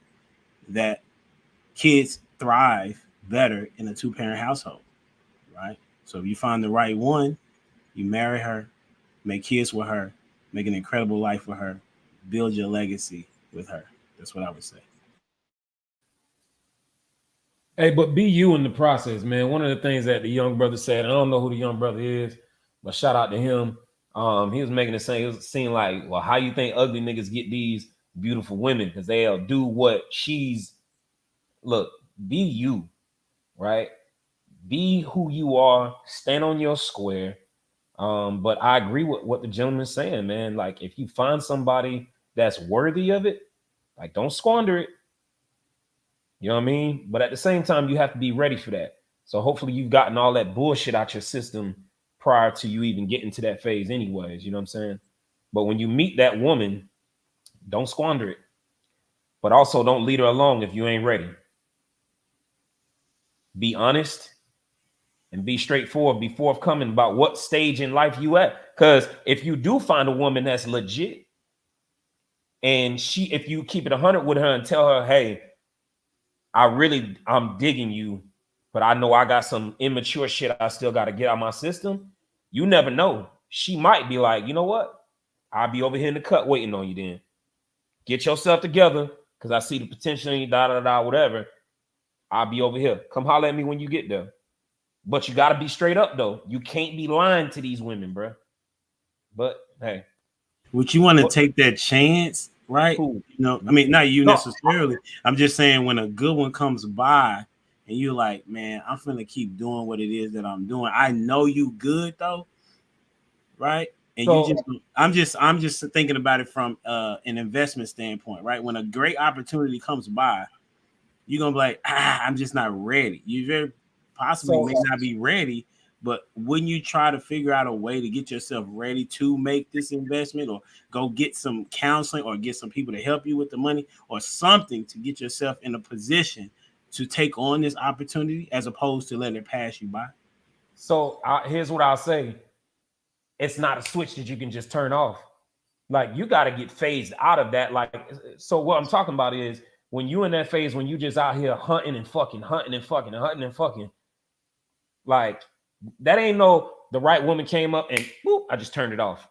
that kids thrive better in a 2-parent household, right? So if you find the right one, you marry her, make kids with her, make an incredible life with her, build your legacy with her. That's what I would say. Hey, but be you in the process, man. One of the things that the young brother said, I don't know who the young brother is, but shout out to him. He was making it seem like, well, how you think ugly niggas get these beautiful women? Because they'll do what she's. Look, be you, right? Be who you are. Stand on your square. But I agree with what the gentleman's saying, man. Like, if you find somebody that's worthy of it, like, don't squander it. You know what I mean? But at the same time, you have to be ready for that. So hopefully you've gotten all that bullshit out your system prior to you even getting to that phase anyways. You know what I'm saying? But when you meet that woman, don't squander it. But also don't lead her along if you ain't ready. Be honest and be straightforward. Be forthcoming about what stage in life you at. Because if you do find a woman that's legit, and if you keep it 100 with her and tell her, hey, I'm digging you, but I know I got some immature shit I still got to get out of my system. You never know. She might be like, you know what? I'll be over here in the cut waiting on you then. Get yourself together because I see the potential in you, whatever. I'll be over here. Come holler at me when you get there. But you got to be straight up, though. You can't be lying to these women, bro. But, hey. Would you want to take that chance, right? Who? You know, I mean, not you necessarily. I'm just saying when a good one comes by and you're like, man, I'm finna keep doing what it is that I'm doing. I know you good though, right? And so, I'm just thinking about it from an investment standpoint, right? When a great opportunity comes by, you're gonna be like, I'm just not ready. You very possibly may not be ready, but wouldn't you try to figure out a way to get yourself ready to make this investment, or go get some counseling, or get some people to help you with the money, or something to get yourself in a position to take on this opportunity as opposed to letting it pass you by? So here's what I'll say. It's not a switch that you can just turn off. Like, you got to get phased out of that. Like, so what I'm talking about is when you in that phase, when you just out here hunting and fucking, like, that ain't no, the right woman came up and whoop, I just turned it off.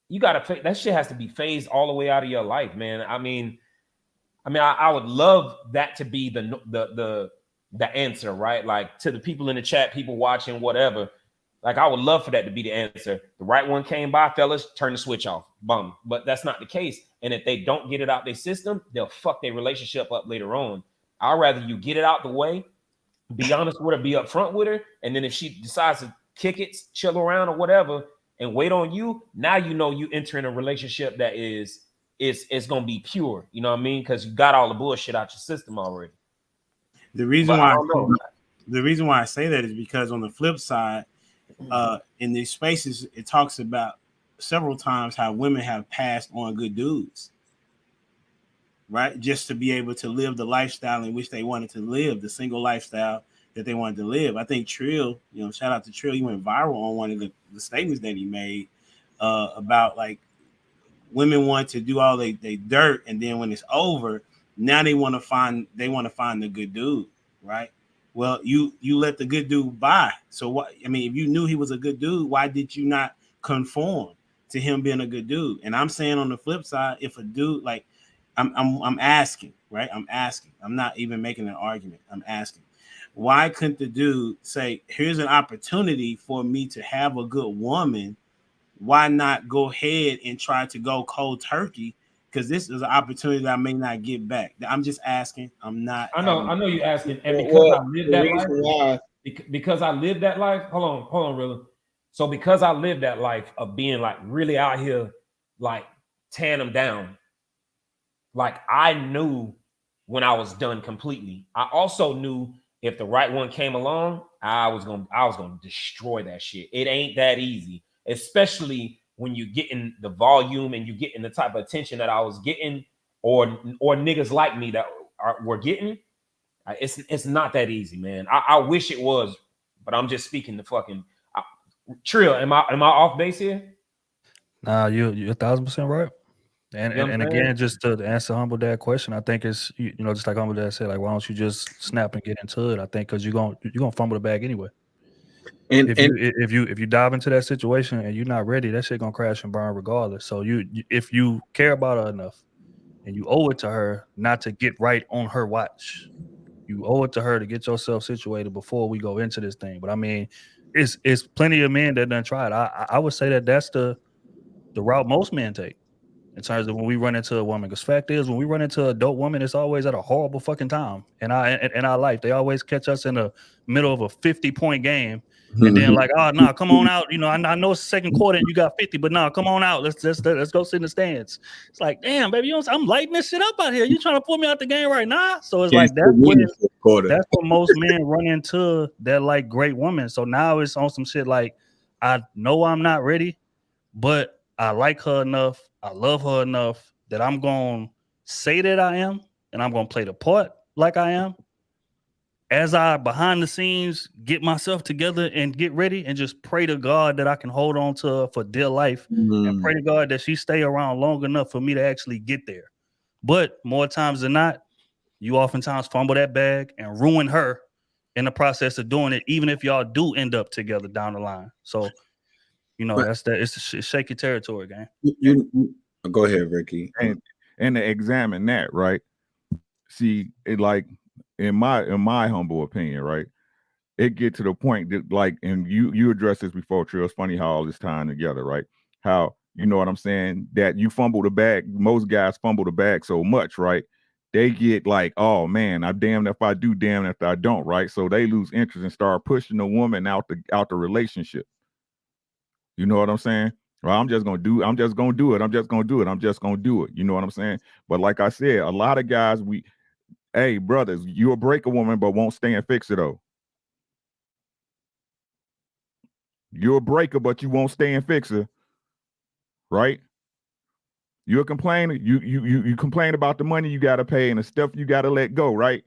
You got to, that shit has to be phased all the way out of your life, man. I mean, I would love that to be the answer, right? Like, to the people in the chat, people watching, whatever. Like, I would love for that to be the answer. The right one came by, fellas, turn the switch off. Bum. But that's not the case. And if they don't get it out their system, they'll fuck their relationship up later on. I'd rather you get it out the way, be honest with her, be upfront with her. And then if she decides to kick it, chill around or whatever, and wait on you, now you know you entering a relationship that is going to be pure. You know what I mean? Because you got all the bullshit out your system already. The reason why I say that is because on the flip side, in these spaces, it talks about several times how women have passed on good dudes, right? Just to be able to live the lifestyle in which they wanted to live, the single lifestyle that they wanted to live. I think Trill, shout out to Trill, he went viral on one of the statements that he made about, like, women want to do all they dirt, and then when it's over, now they want to find the good dude, right? Well, you let the good dude by. So what? I mean, if you knew he was a good dude, why did you not conform to him being a good dude? And I'm saying on the flip side, if a dude, like, I'm asking, right? I'm asking. I'm not even making an argument. I'm asking, why couldn't the dude say, here's an opportunity for me to have a good woman? Why not go ahead and try to go cold turkey? Because this is an opportunity that I may not get back. I'm just asking. I'm not. I know you're asking, and because I lived that life, because I lived that life. Hold on, really. So because I lived that life of being, like, really out here, like, tearing them down, like, I knew when I was done completely. I also knew if the right one came along, I was gonna destroy that shit. It ain't that easy, especially when you're getting the volume and you're getting the type of attention that I was getting, or niggas like me that were getting, it's not that easy, man. I wish it was, but I'm just speaking the fucking Trill. Am I off base here? Nah, you're 1,000% right. And You know and again, just to answer Humble Dad question, I think it's you know, just like Humble Dad said, like, why don't you just snap and get into it? I think because you're gonna fumble the bag anyway. And If you dive into that situation and you're not ready, that shit gonna crash and burn regardless. So if you care about her enough and you owe it to her not to get right on her watch, you owe it to her to get yourself situated before we go into this thing. But I mean, it's plenty of men that done tried. I would say that's the route most men take in terms of when we run into a woman. Because fact is, when we run into a dope woman, it's always at a horrible fucking time in our life. They always catch us in the middle of a 50-point game. And then like, oh no, come on out. You know, I know it's the second quarter and you got 50, but no, come on out. Let's go sit in the stands. It's like, damn, baby, I'm lighting this shit up out here. You trying to pull me out the game right now? So it's like that's when most men run into that like great woman. So now it's on some shit like, I know I'm not ready, but I like her enough, I love her enough that I'm gonna say that I am, and I'm gonna play the part like I am. As I behind the scenes get myself together and get ready and just pray to God that I can hold on to her for dear life and pray to God that she stay around long enough for me to actually get there. But more times than not, you oftentimes fumble that bag and ruin her in the process of doing it, even if y'all do end up together down the line. So, you know, it's shaky territory, gang. You go ahead, Ricky. And to examine that, right? See, it like in my humble opinion, right? It get to the point that like, and you addressed this before, Trill. It's funny how all this time together, right? How, you know what I'm saying, that you fumble the bag. Most guys fumble the bag so much, right? They get like, oh man, I'm damned if I do, damned if I don't, right? So they lose interest and start pushing the woman out the relationship. You know what I'm saying? Well, I'm just gonna do it. I'm just gonna do it. You know what I'm saying? But like I said, a lot of guys, hey, brothers, you'll break a woman, but won't stay and fix it though. You're a breaker, but you won't stay and fix her, right? You're a complainer. You complain about the money you gotta pay and the stuff you gotta let go, right?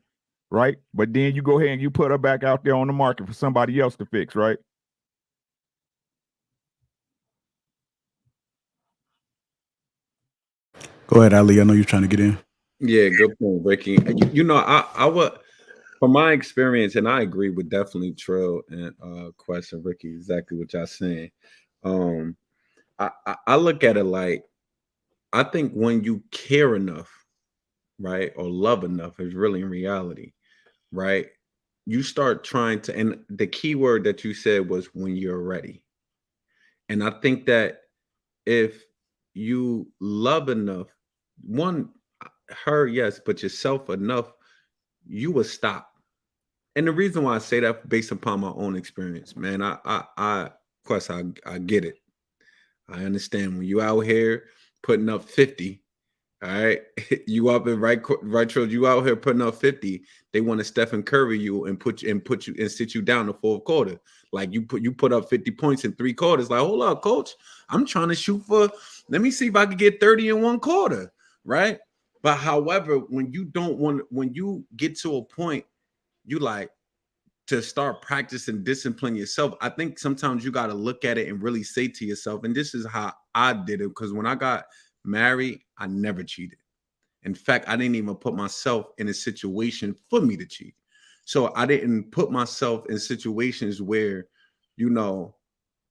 Right? But then you go ahead and you put her back out there on the market for somebody else to fix, right? Go ahead, Ali. I know you're trying to get in. Yeah, good point, Ricky. You know, I would, from my experience, and I agree with definitely Trill and Quest and Ricky, exactly what y'all saying. I look at it like, I think when you care enough, right, or love enough is really in reality, right? You start trying to, and the key word that you said was when you're ready. And I think that if you love enough, her, yes, but yourself enough, you will stop. And the reason why I say that based upon my own experience, man, of course, I get it. I understand when you out here putting up 50, all right, you up in right, you out here putting up 50. They want to Stephen Curry you and put you and sit you down the fourth quarter. Like you put up 50 points in 3 quarters. Like, hold up, coach, I'm trying to shoot for. Let me see if I can get 30 in 1 quarter, right? But however, when you get to a point, you like to start practicing discipline yourself. I think sometimes you got to look at it and really say to yourself, and this is how I did it, because when I got married, I never cheated. In fact, I didn't even put myself in a situation for me to cheat. So I didn't put myself in situations where, you know,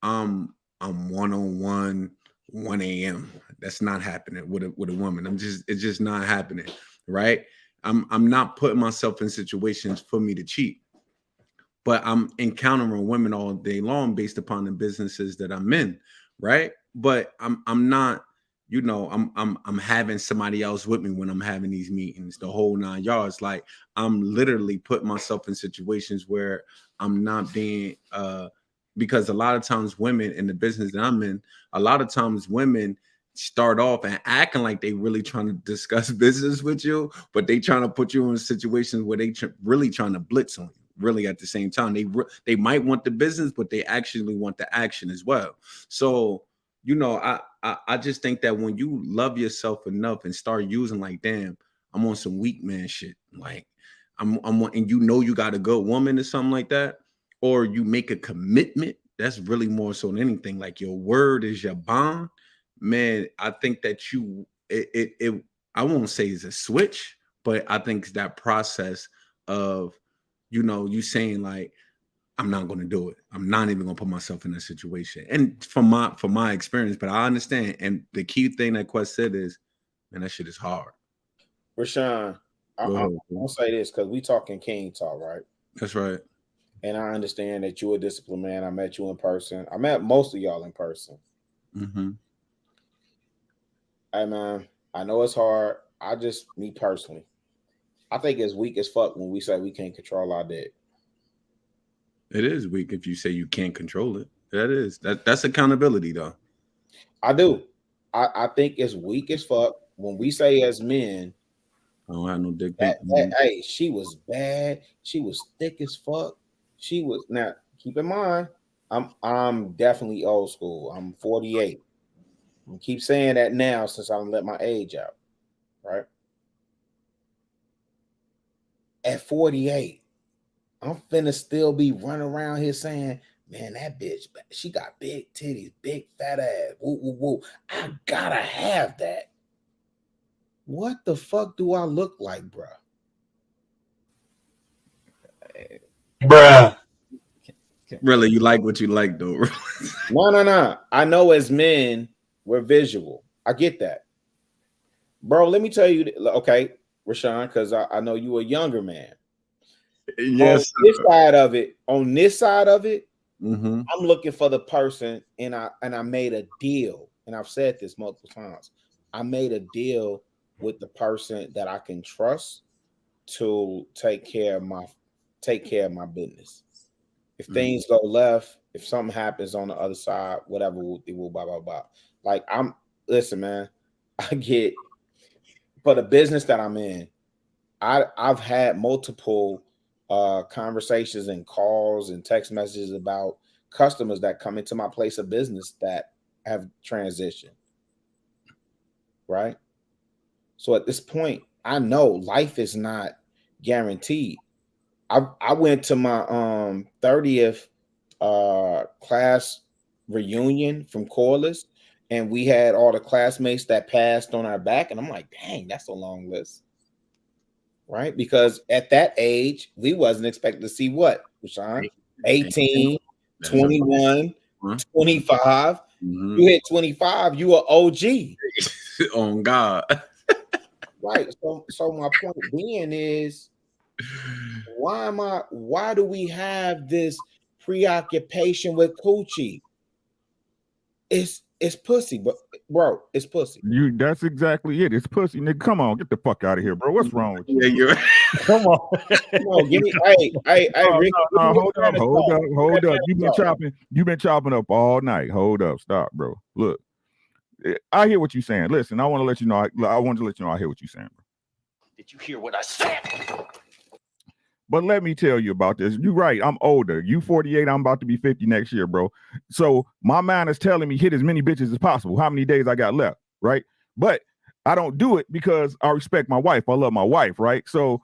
I'm one-on-one, 1 a.m. That's not happening with a woman. It's just not happening, right? I'm not putting myself in situations for me to cheat. But I'm encountering women all day long based upon the businesses that I'm in, right? But I'm not, you know, I'm having somebody else with me when I'm having these meetings, the whole 9 yards. Like I'm literally putting myself in situations where I'm not being because a lot of times women in the business that I'm in, a lot of times women start off and acting like they really trying to discuss business with you, but they trying to put you in situations where they really trying to blitz on you. Really at the same time, they might want the business, but they actually want the action as well. So you know, I just think that when you love yourself enough and start using like, damn, I'm on some weak man shit. Like I'm and you know you got a good woman or something like that, or you make a commitment. That's really more so than anything. Like your word is your bond, man. I think that it I won't say it's a switch, but I think it's that process of, you know, you saying like, I'm not going to do it. I'm not even going to put myself in that situation. And from my experience, but I understand. And the key thing that Quest said is, man, that shit is hard. Rashawn, I'm gonna say this because we talking king talk, right? That's right. And I understand that you're a disciplined man. I met you in person. I met most of y'all in person. Mm-hmm. Hey man, I know it's hard. Me personally, I think it's weak as fuck when we say we can't control our dick. It is weak if you say you can't control it. That's accountability though. I do. I think it's weak as fuck when we say as men, I don't have no dick. Hey, she was bad. She was thick as fuck. She was. Now keep in mind, I'm definitely old school. I'm 48. I keep saying that now since I let my age out. Right. At 48, I'm finna still be running around here saying, man, that bitch, she got big titties, big fat ass. Woo, woo, woo. I gotta have that. What the fuck do I look like, bruh? Bruh. Really, you like what you like, though. No. I know as men, we're visual. I get that. Bro, let me tell you, okay, Rashawn, because I know you a younger man. Yes. On this side of it, mm-hmm. I'm looking for the person, and I made a deal, and I've said this multiple times. I made a deal with the person that I can trust to take care of my business. If things go left, if something happens on the other side, whatever, it will blah blah blah. Like listen, man. I get for the business that I'm in. I've had multiple conversations and calls and text messages about customers that come into my place of business that have transitioned. Right. So at this point, I know life is not guaranteed. I went to my 30th class reunion from Corliss, and we had all the classmates that passed on our back, and I'm like, dang, that's a long list. Right? Because at that age, we wasn't expected to see what, Rashawn? 18, 21, 25. You hit 25, you are OG. On God. Right. So my point being is, why do we have this preoccupation with coochie? It's pussy, bro. It's pussy. That's exactly it. It's pussy, nigga. Come on, get the fuck out of here, bro. What's wrong with you? Yeah, you're right. Come on. Give me. Hey, Rick. Hold up. You've been chopping up all night. Hold up, stop, bro. Look, I hear what you're saying. Listen, I want to let you know. I wanted to let you know I hear what you're saying, bro. Did you hear what I said? But let me tell you about this. You're right. I'm older. You 48. I'm about to be 50 next year, bro. So my mind is telling me hit as many bitches as possible. How many days I got left, right? But I don't do it because I respect my wife. I love my wife, right? So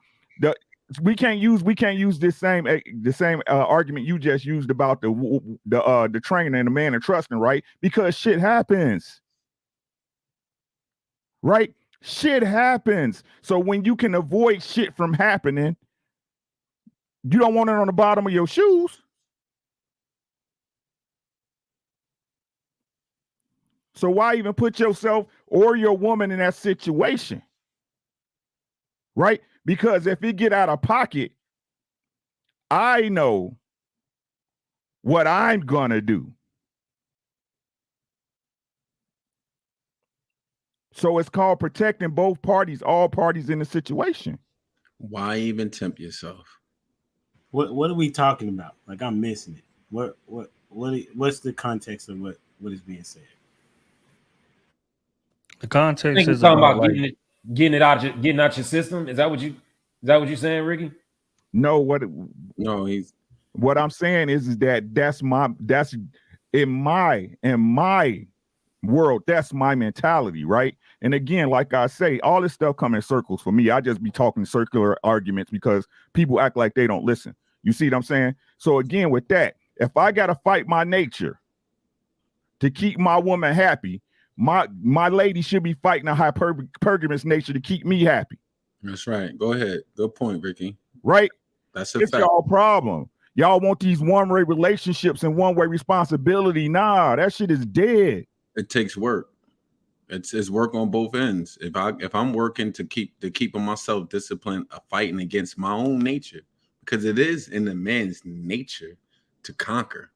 we can't use the same argument you just used about the trainer and the man and trusting, right? Because shit happens, right? Shit happens. So when you can avoid shit from happening, you don't want it on the bottom of your shoes. So why even put yourself or your woman in that situation? Right? Because if it get out of pocket, I know what I'm gonna do. So it's called protecting both parties, all parties in the situation. Why even tempt yourself? What are we talking about? Like, I'm missing it. What's the context of what is being said? The context is talking about like, getting out your system. Is that what you're saying, Ricky? No, what I'm saying is that that's in my world. That's my mentality, right? And again, like I say, all this stuff come in circles for me. I just be talking circular arguments because people act like they don't listen. You see what I'm saying? So again, with that, if I gotta fight my nature to keep my woman happy, my lady should be fighting a hypergamous nature to keep me happy. That's right. Go ahead. Good point, Ricky. Right? That's a it's fact. Y'all problem. Y'all want these one-way relationships and one-way responsibility. Nah, that shit is dead. It takes work. It's work on both ends. If I'm working to keep myself disciplined, fighting against my own nature, because it is in the man's nature to conquer,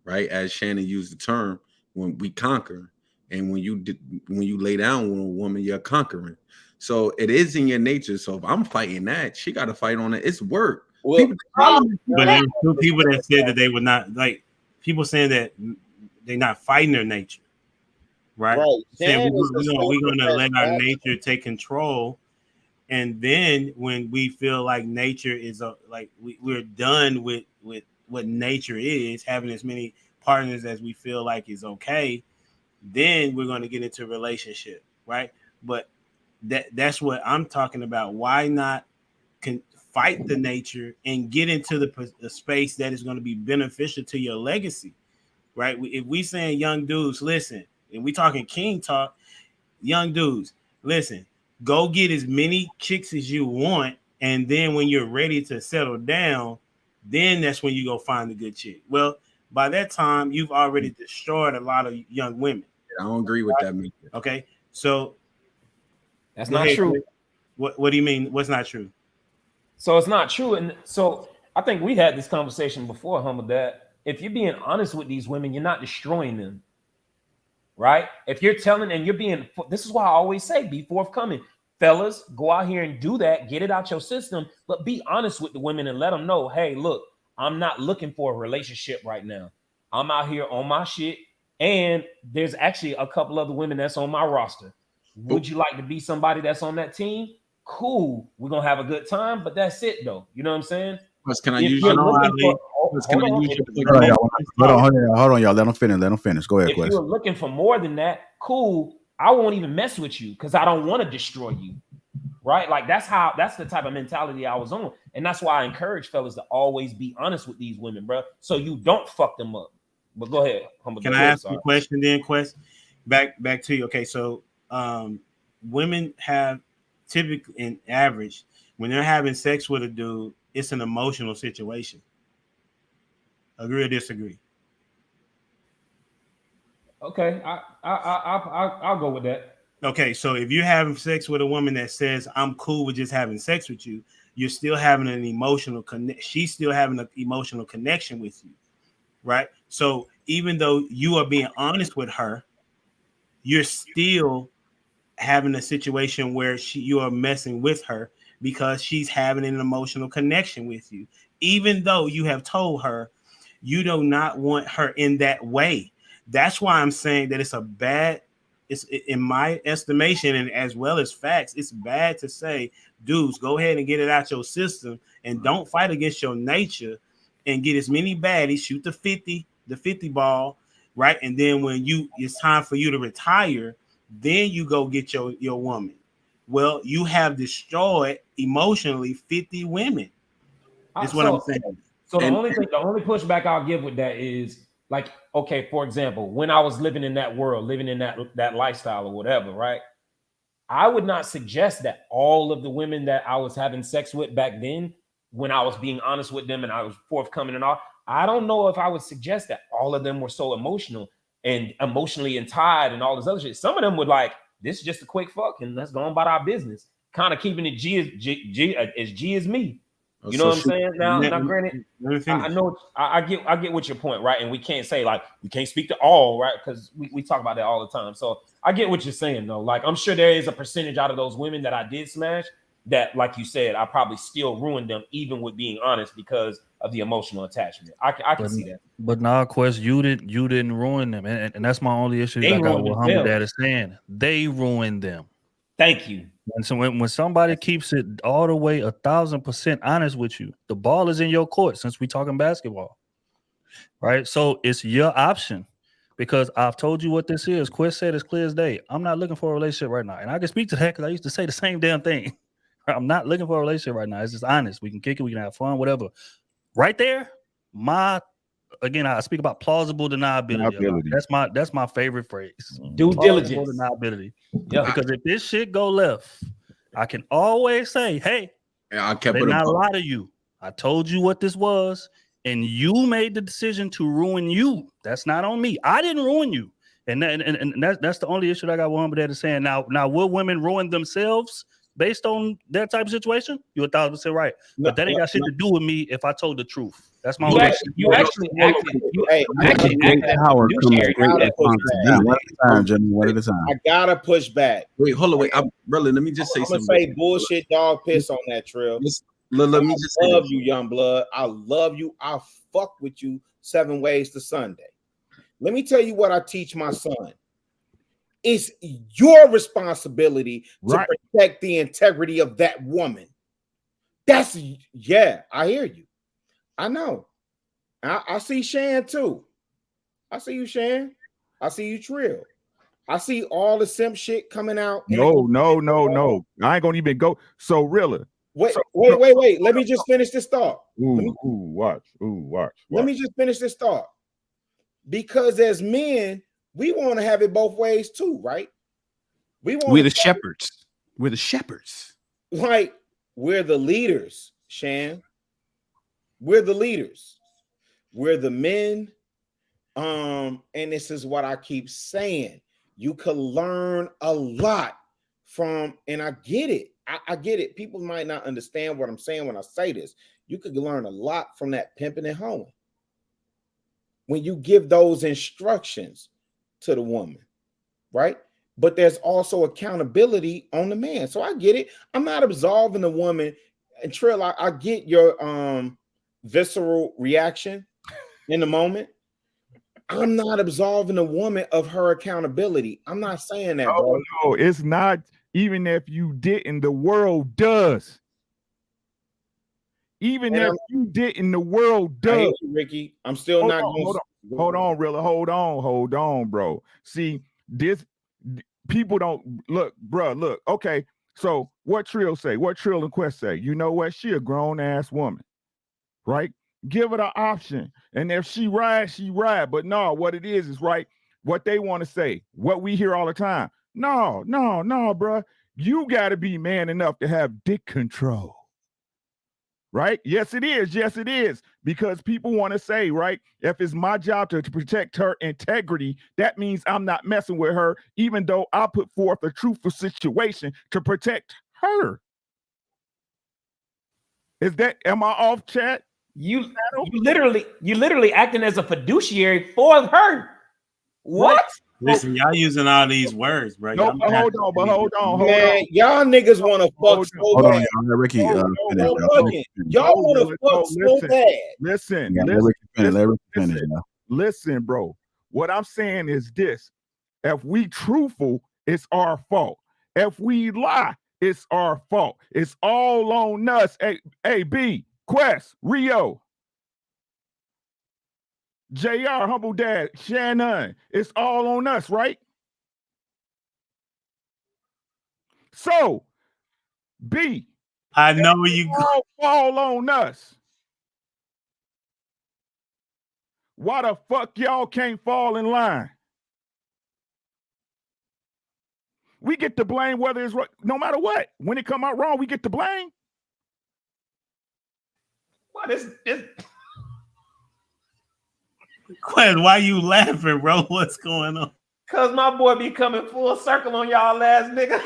right? As Shannon used the term, when we conquer, and when you lay down with a woman, you're conquering. So it is in your nature. So if I'm fighting that, she got to fight on it. It's work. Well, but there were two people that said that they would not, like, people saying that they're not fighting their nature, right? Saying we're gonna let our nature take control, and then when we feel like nature is like we're done with what nature is, having as many partners as we feel like is okay, then we're going to get into a relationship, right? But that's what I'm talking about. Why not fight the nature and get into the space that is going to be beneficial to your legacy, right? If we saying young dudes, listen, and we talking king talk, young dudes, listen, go get as many chicks as you want, and then when you're ready to settle down, then that's when you go find a good chick. Well, by that time, you've already destroyed a lot of young women. I don't agree with that. Okay, so that's not true. What do you mean? What's not true? So it's not true, and so I think we had this conversation before, Humble, that if you're being honest with these women, you're not destroying them, right? If you're telling and you're being, this is why I always say, be forthcoming. Fellas, go out here and do that, get it out your system, but be honest with the women and let them know, hey, look, I'm not looking for a relationship right now. I'm out here on my shit, and there's actually a couple other women that's on my roster. Would you like to be somebody that's on that team? Cool, we're gonna have a good time, but that's it though. You know what I'm saying? Can I use your Hold on, y'all. Let them finish. Go ahead, if Quest. you're looking for more than that, cool. I won't even mess with you because I don't want to destroy you. Right? Like that's the type of mentality I was on. And that's why I encourage fellas to always be honest with these women, bro. So you don't fuck them up. But go ahead. Can I ask you a question then, Quest? Back to you. Okay, so women have typically in average, when they're having sex with a dude, it's an emotional situation. Agree or disagree? Okay, I'll go with that. Okay, so if you're having sex with a woman that says I'm cool with just having sex with you, you're still having an emotional connect. She's still having an emotional connection with you, right? So even though you are being honest with her, you're still having a situation where you are messing with her because she's having an emotional connection with you, even though you have told her you do not want her in that way. That's why I'm saying that it's in my estimation, and as well as facts, it's bad to say, dudes, go ahead and get it out your system and don't fight against your nature and get as many baddies, shoot the 50 ball, right? And then when it's time for you to retire, then you go get your woman. Well, you have destroyed emotionally 50 women. That's what I'm saying. So the only pushback I'll give with that is, like, okay, for example, when I was living in that world, living in that lifestyle or whatever, right? I would not suggest that all of the women that I was having sex with back then, when I was being honest with them and I was forthcoming and all, I don't know if I would suggest that all of them were so emotionally and tied and all this other shit. Some of them would like, this is just a quick fuck and let's go on about our business. Kind of keeping it G as me. You know what I'm saying? Now, granted, I know I get what your point, right? And we can't say like we can't speak to all, right? Because we talk about that all the time. So I get what you're saying, though. Like I'm sure there is a percentage out of those women that I did smash that, like you said, I probably still ruined them, even with being honest, because of the emotional attachment. I can see that. But now, Quest, you didn't ruin them, and that's my only issue. I got what Humble Dad is saying. They ruined them. Thank you. And so when somebody keeps it all the way 1,000% honest with you, the ball is in your court. Since we're talking basketball, right? So it's your option, Because I've told you what this is. Quest said it's clear as day. I'm not looking for a relationship right now. And I can speak to that because I used to say the same damn thing. I'm not looking for a relationship right now. It's just honest. We can kick it. We can have fun, whatever. Right there, again, I speak about plausible deniability. That's my favorite phrase. Due diligence. Deniability. Yeah. Because if this shit go left, I can always say, hey, I kept did it not above. lie to you. I told you what this was, and you made the decision to ruin you. That's not on me. I didn't ruin you. And that's the only issue that I got with that is saying now will women ruin themselves based on that type of situation? You're 1,000% right. But that ain't got shit to do with me if I told the truth. That's my only issue. You actually acted Howard fiduciary. coming one at a time. I gotta push back. Wait, hold on, wait, brother. Let me just say I'm gonna something. say bullshit dog piss on that, Trill. Let me just I love you, young blood. I love you. I'll fuck with you 7 ways to Sunday. Let me tell you what I teach my son. It's your responsibility to protect the integrity of that woman. That's I hear you. I know. I see Shan too. I see you, Shan. I see you, Trill. I see all the simp shit coming out. No. I ain't gonna even go. So really. Wait. Let me just finish this thought. Watch. Let me just finish this thought. Because as men, we want to have it both ways too, right? We're the shepherds. We're the shepherds. Like, we're the leaders, Shan. We're the leaders. We're the men. And this is what I keep saying. You could learn a lot from, and I get it. I get it. People might not understand what I'm saying when I say this. You could learn a lot from that pimping and hoeing. When you give those instructions to the woman, right? But there's also accountability on the man. So I get it. I'm not absolving the woman. And Trill, I get your visceral reaction in the moment. I'm not absolving the woman of her accountability. I'm not saying that, bro. No, it's not. Even if you didn't, the world does. Even if you didn't, the world does. I hate you, Ricky. I'm still not going. Hold on, Rilla. Hold on, bro. See, this people don't look, bro. Look, okay. So what Trill say? What Trill and Quest say? You know what? She a grown ass woman, right? Give her the option, and if she ride, she ride. But no, what it is right. What they want to say, what we hear all the time. No, bro. You got to be man enough to have dick control. Right? Yes, it is. Because people want to say, right, if it's my job to protect her integrity, that means I'm not messing with her, even though I put forth a truthful situation to protect her. Am I off, chat? You literally acting as a fiduciary for her. What? Listen, y'all using all these words, bro. No, hold on. Man, y'all niggas want to fuck so bad. Hold on, y'all. Let Ricky finish. Y'all want to fuck so bad. Listen. Let Ricky finish. Listen, bro. What I'm saying is this. If we truthful, it's our fault. If we lie, it's our fault. It's all on us. A.B., Quest, Rio, JR, Humble Dad, Shannon. It's all on us, right? So, B. I know where you go. Fall on us. Why the fuck y'all can't fall in line? We get to blame whether it's right, no matter what. When it come out wrong, we get to blame. What is this? Quinn, why you laughing, bro? What's going on? Cause my boy be coming full circle on y'all ass nigga.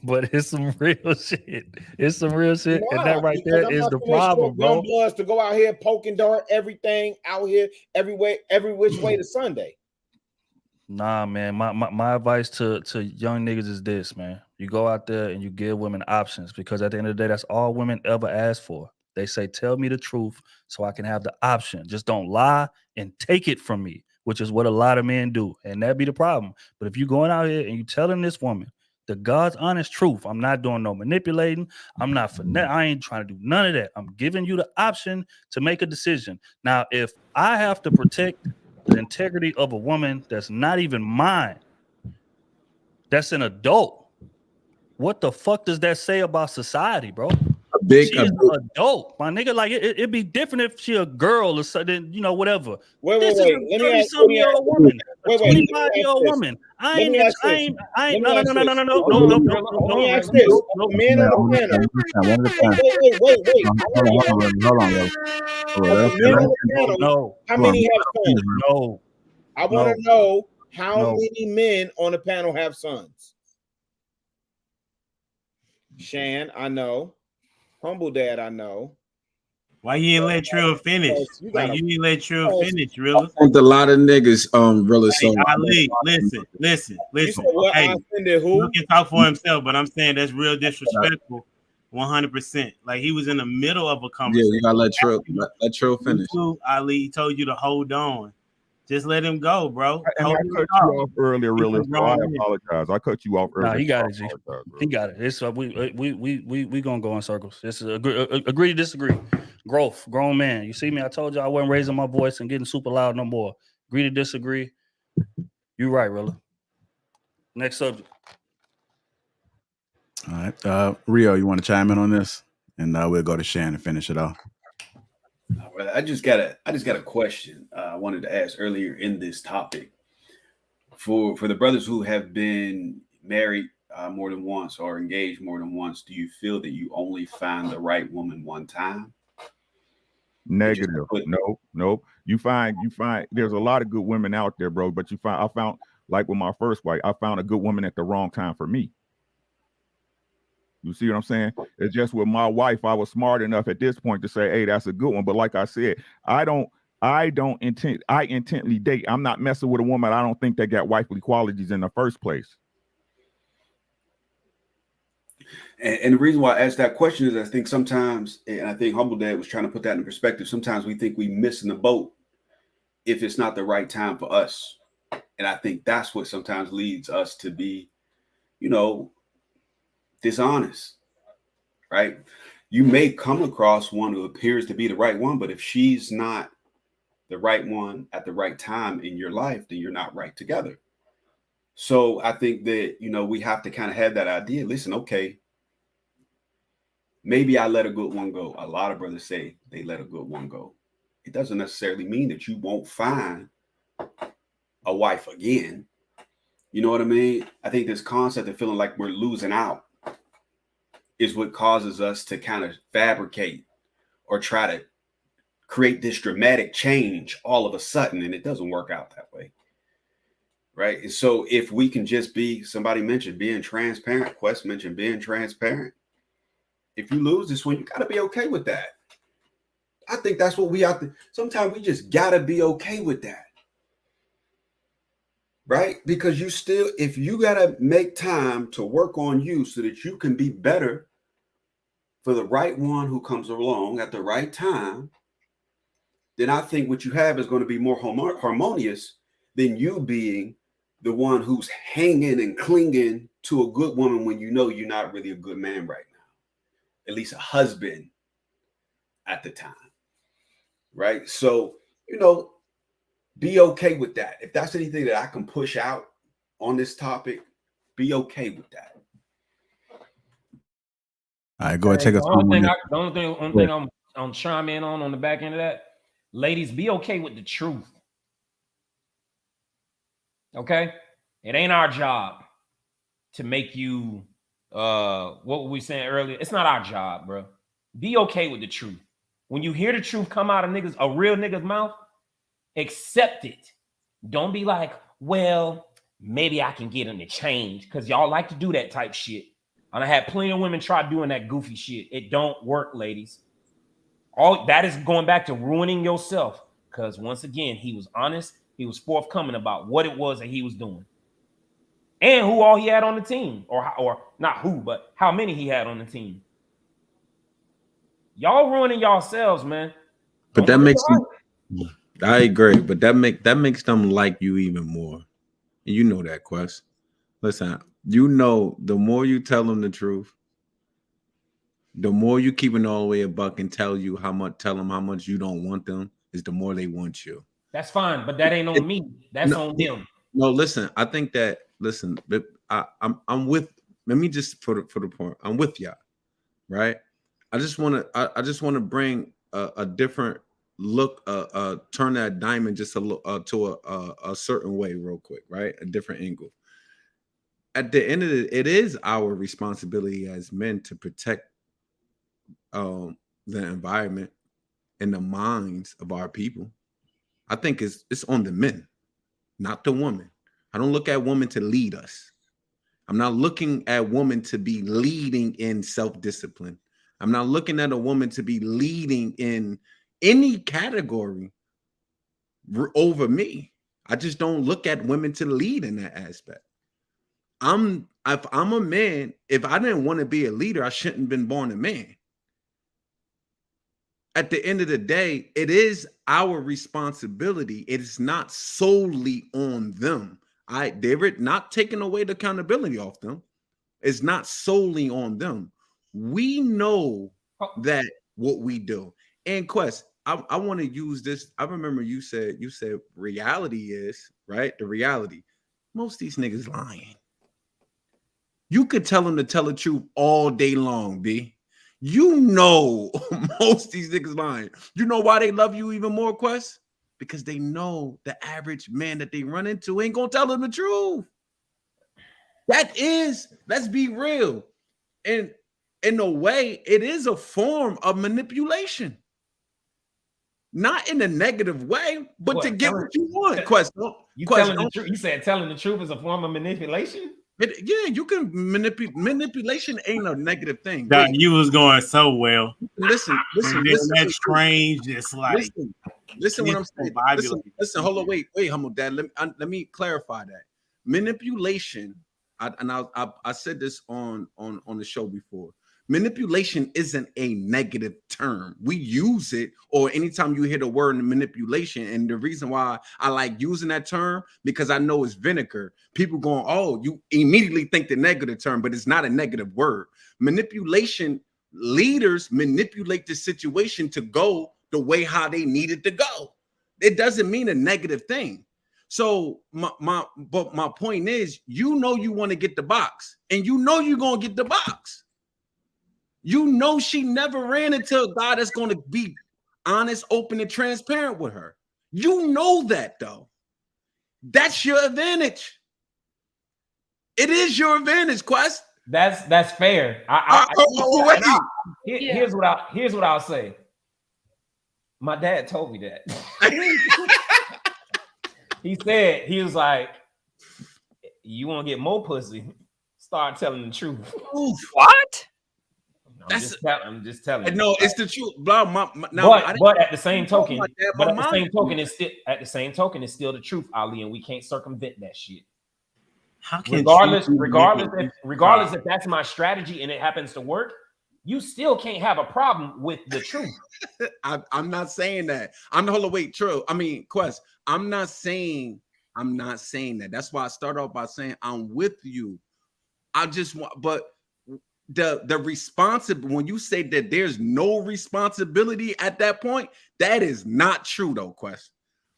But it's some real shit. It's some real shit. And that right there is the problem, bro. Bloods to go out here poking dart everything out here every which way to Sunday. Nah, man. My advice to young niggas is this, man. You go out there and you give women options, because at the end of the day, that's all women ever ask for. They say, tell me the truth so I can have the option. Just don't lie and take it from me, which is what a lot of men do. And that'd be the problem. But if you're going out here and you telling this woman The God's honest truth. I'm not doing no manipulating. I'm not I ain't trying to do none of that. I'm giving you the option to make a decision. Now, if I have to protect the integrity of a woman that's not even mine, that's an adult, what the fuck does that say about society, bro? She's an adult, my nigga. Like it'd be different if she a girl or something, you know, whatever. This is a 30-something-year-old woman, a 25-year-old woman. I ain't. No. Man on the panel. No. How many have sons? No. I want to know how many men on the panel have sons. Shan, I know. Humble Dad, I know. Why you ain't let Trill finish? Like you ain't let Trill finish, Rilla. I think a lot of niggas Rilla. Hey, Ali, listen. Hey, he can talk for himself, but I'm saying that's real disrespectful. 100%. Like he was in the middle of a conversation. Yeah, you gotta let Trill finish. Ali told you to hold on. Just let him go, bro. And I cut you off earlier, really. So I apologize. I cut you off earlier. Nah, he got it, G. He got it. It's we gonna go in circles. This is agree to disagree. Growth, grown man. You see me? I told you I wasn't raising my voice and getting super loud no more. Agree to disagree. You right, Rilla. Next subject. All right, Rio, you want to chime in on this, and we'll go to Shan and finish it off. I just got a question I wanted to ask earlier in this topic. For the brothers who have been married more than once or engaged more than once, do you feel that you only find the right woman one time? Negative. Nope. You find there's a lot of good women out there, bro. But I found like with my first wife, I found a good woman at the wrong time for me. You see what I'm saying? It's just with my wife, I was smart enough at this point to say, hey, that's a good one. But like I said, I intently date. I'm not messing with a woman I don't think that got wifely qualities in the first place. And the reason why I asked that question is I think sometimes, and I think Humble Dad was trying to put that in perspective, sometimes we think we missing the boat if it's not the right time for us. And I think that's what sometimes leads us to be, dishonest, right? You may come across one who appears to be the right one, but if she's not the right one at the right time in your life, then you're not right together. So I think that, we have to kind of have that idea. Listen, okay, maybe I let a good one go. A lot of brothers say they let a good one go. It doesn't necessarily mean that you won't find a wife again. You know what I mean? I think this concept of feeling like we're losing out is what causes us to kind of fabricate or try to create this dramatic change all of a sudden, and it doesn't work out that way, right? And so if we can just somebody mentioned being transparent, Quest mentioned being transparent. If you lose this one, you got to be okay with that. I think that's what we have to, sometimes we just got to be okay with that. Right? Because if you got to make time to work on you so that you can be better for the right one who comes along at the right time, then I think what you have is going to be more harmonious than you being the one who's hanging and clinging to a good woman when you know you're not really a good man right now, at least a husband at the time. Right? So, be okay with that. If that's anything that I can push out on this topic, be okay with that. All right, go ahead. Take us home. The only thing I'm chime in on the back end of that, ladies, be okay with the truth. Okay? It ain't our job to make you, what were we saying earlier? It's not our job, bro. Be okay with the truth. When you hear the truth come out of a real nigga's mouth, accept it. Don't be like, well, maybe I can get him to change, because y'all like to do that type shit. And I had plenty of women try doing that goofy shit. It don't work, ladies. All that is going back to ruining yourself, because once again, he was honest. He was forthcoming about what it was that he was doing and who all he had on the team, or not who, but how many he had on the team. Y'all ruining yourselves, man. But that makes them, I agree, but that makes them like you even more. And you know that, Quest. Listen, You know, the more you tell them the truth, the more you keep it all the way a buck and tell them how much you don't want them, is the more they want you. That's fine, but that ain't on me. That's on them. No, listen. I think that I'm with. Let me just put it for the point. I'm with y'all, right? I just want to bring a different look. Turn that diamond just to a certain way, real quick, right? A different angle. At the end of it is our responsibility as men to protect the environment and the minds of our people. I think it's on the men, not the woman. I don't look at women to lead us. I'm not looking at women to be leading in self-discipline. I'm not looking at a woman to be leading in any category over me. I just don't look at women to lead in that aspect. If I'm a man, if I didn't want to be a leader, I shouldn't have been born a man. At the end of the day, it is our responsibility. It is not solely on them. They're not taking away the accountability off them. It's not solely on them. We know that what we do. And Quest, I want to use this. I remember you said reality is, right? The reality. Most of these niggas lying. You could tell them to tell the truth all day long, B. You know most of these niggas lying. You know why they love you even more, Quest? Because they know the average man that they run into ain't gonna tell them the truth. Let's be real. And in a way, it is a form of manipulation. Not in a negative way, but to get what you want. Quest. You telling the truth? You said telling the truth is a form of manipulation? You can manipulation ain't a negative thing. Dog, you was going so well. Listen. That strange, just like listen what I'm saying. Listen, hold on, wait, humble dad. Let me clarify that. Manipulation, I said this on the show before. Manipulation isn't a negative term. We use it, or anytime you hear the word manipulation, and the reason why I like using that term, because I know it's vinegar. People going, oh, you immediately think the negative term, but it's not a negative word. Manipulation, leaders manipulate the situation to go the way how they need it to go. It doesn't mean a negative thing. So my point is, you know you want to get the box, and you know you're gonna get the box. You know she never ran into a guy that's going to be honest, open, and transparent with her. You know that, though. That's your advantage. It is your advantage, Quest. That's fair. Here's what I'll say. My dad told me that. He was like, you want to get more pussy? Start telling the truth. What? I'm just telling you. No, it's the truth. But at the same token, it's still the truth, Ali, and we can't circumvent that shit. Regardless if that's my strategy and it happens to work, you still can't have a problem with the truth. I'm not saying that. Quest. I'm not saying that. That's why I start off by saying I'm with you. I just want, but the responsibility, when you say that there's no responsibility at that point, that is not true though, Quest.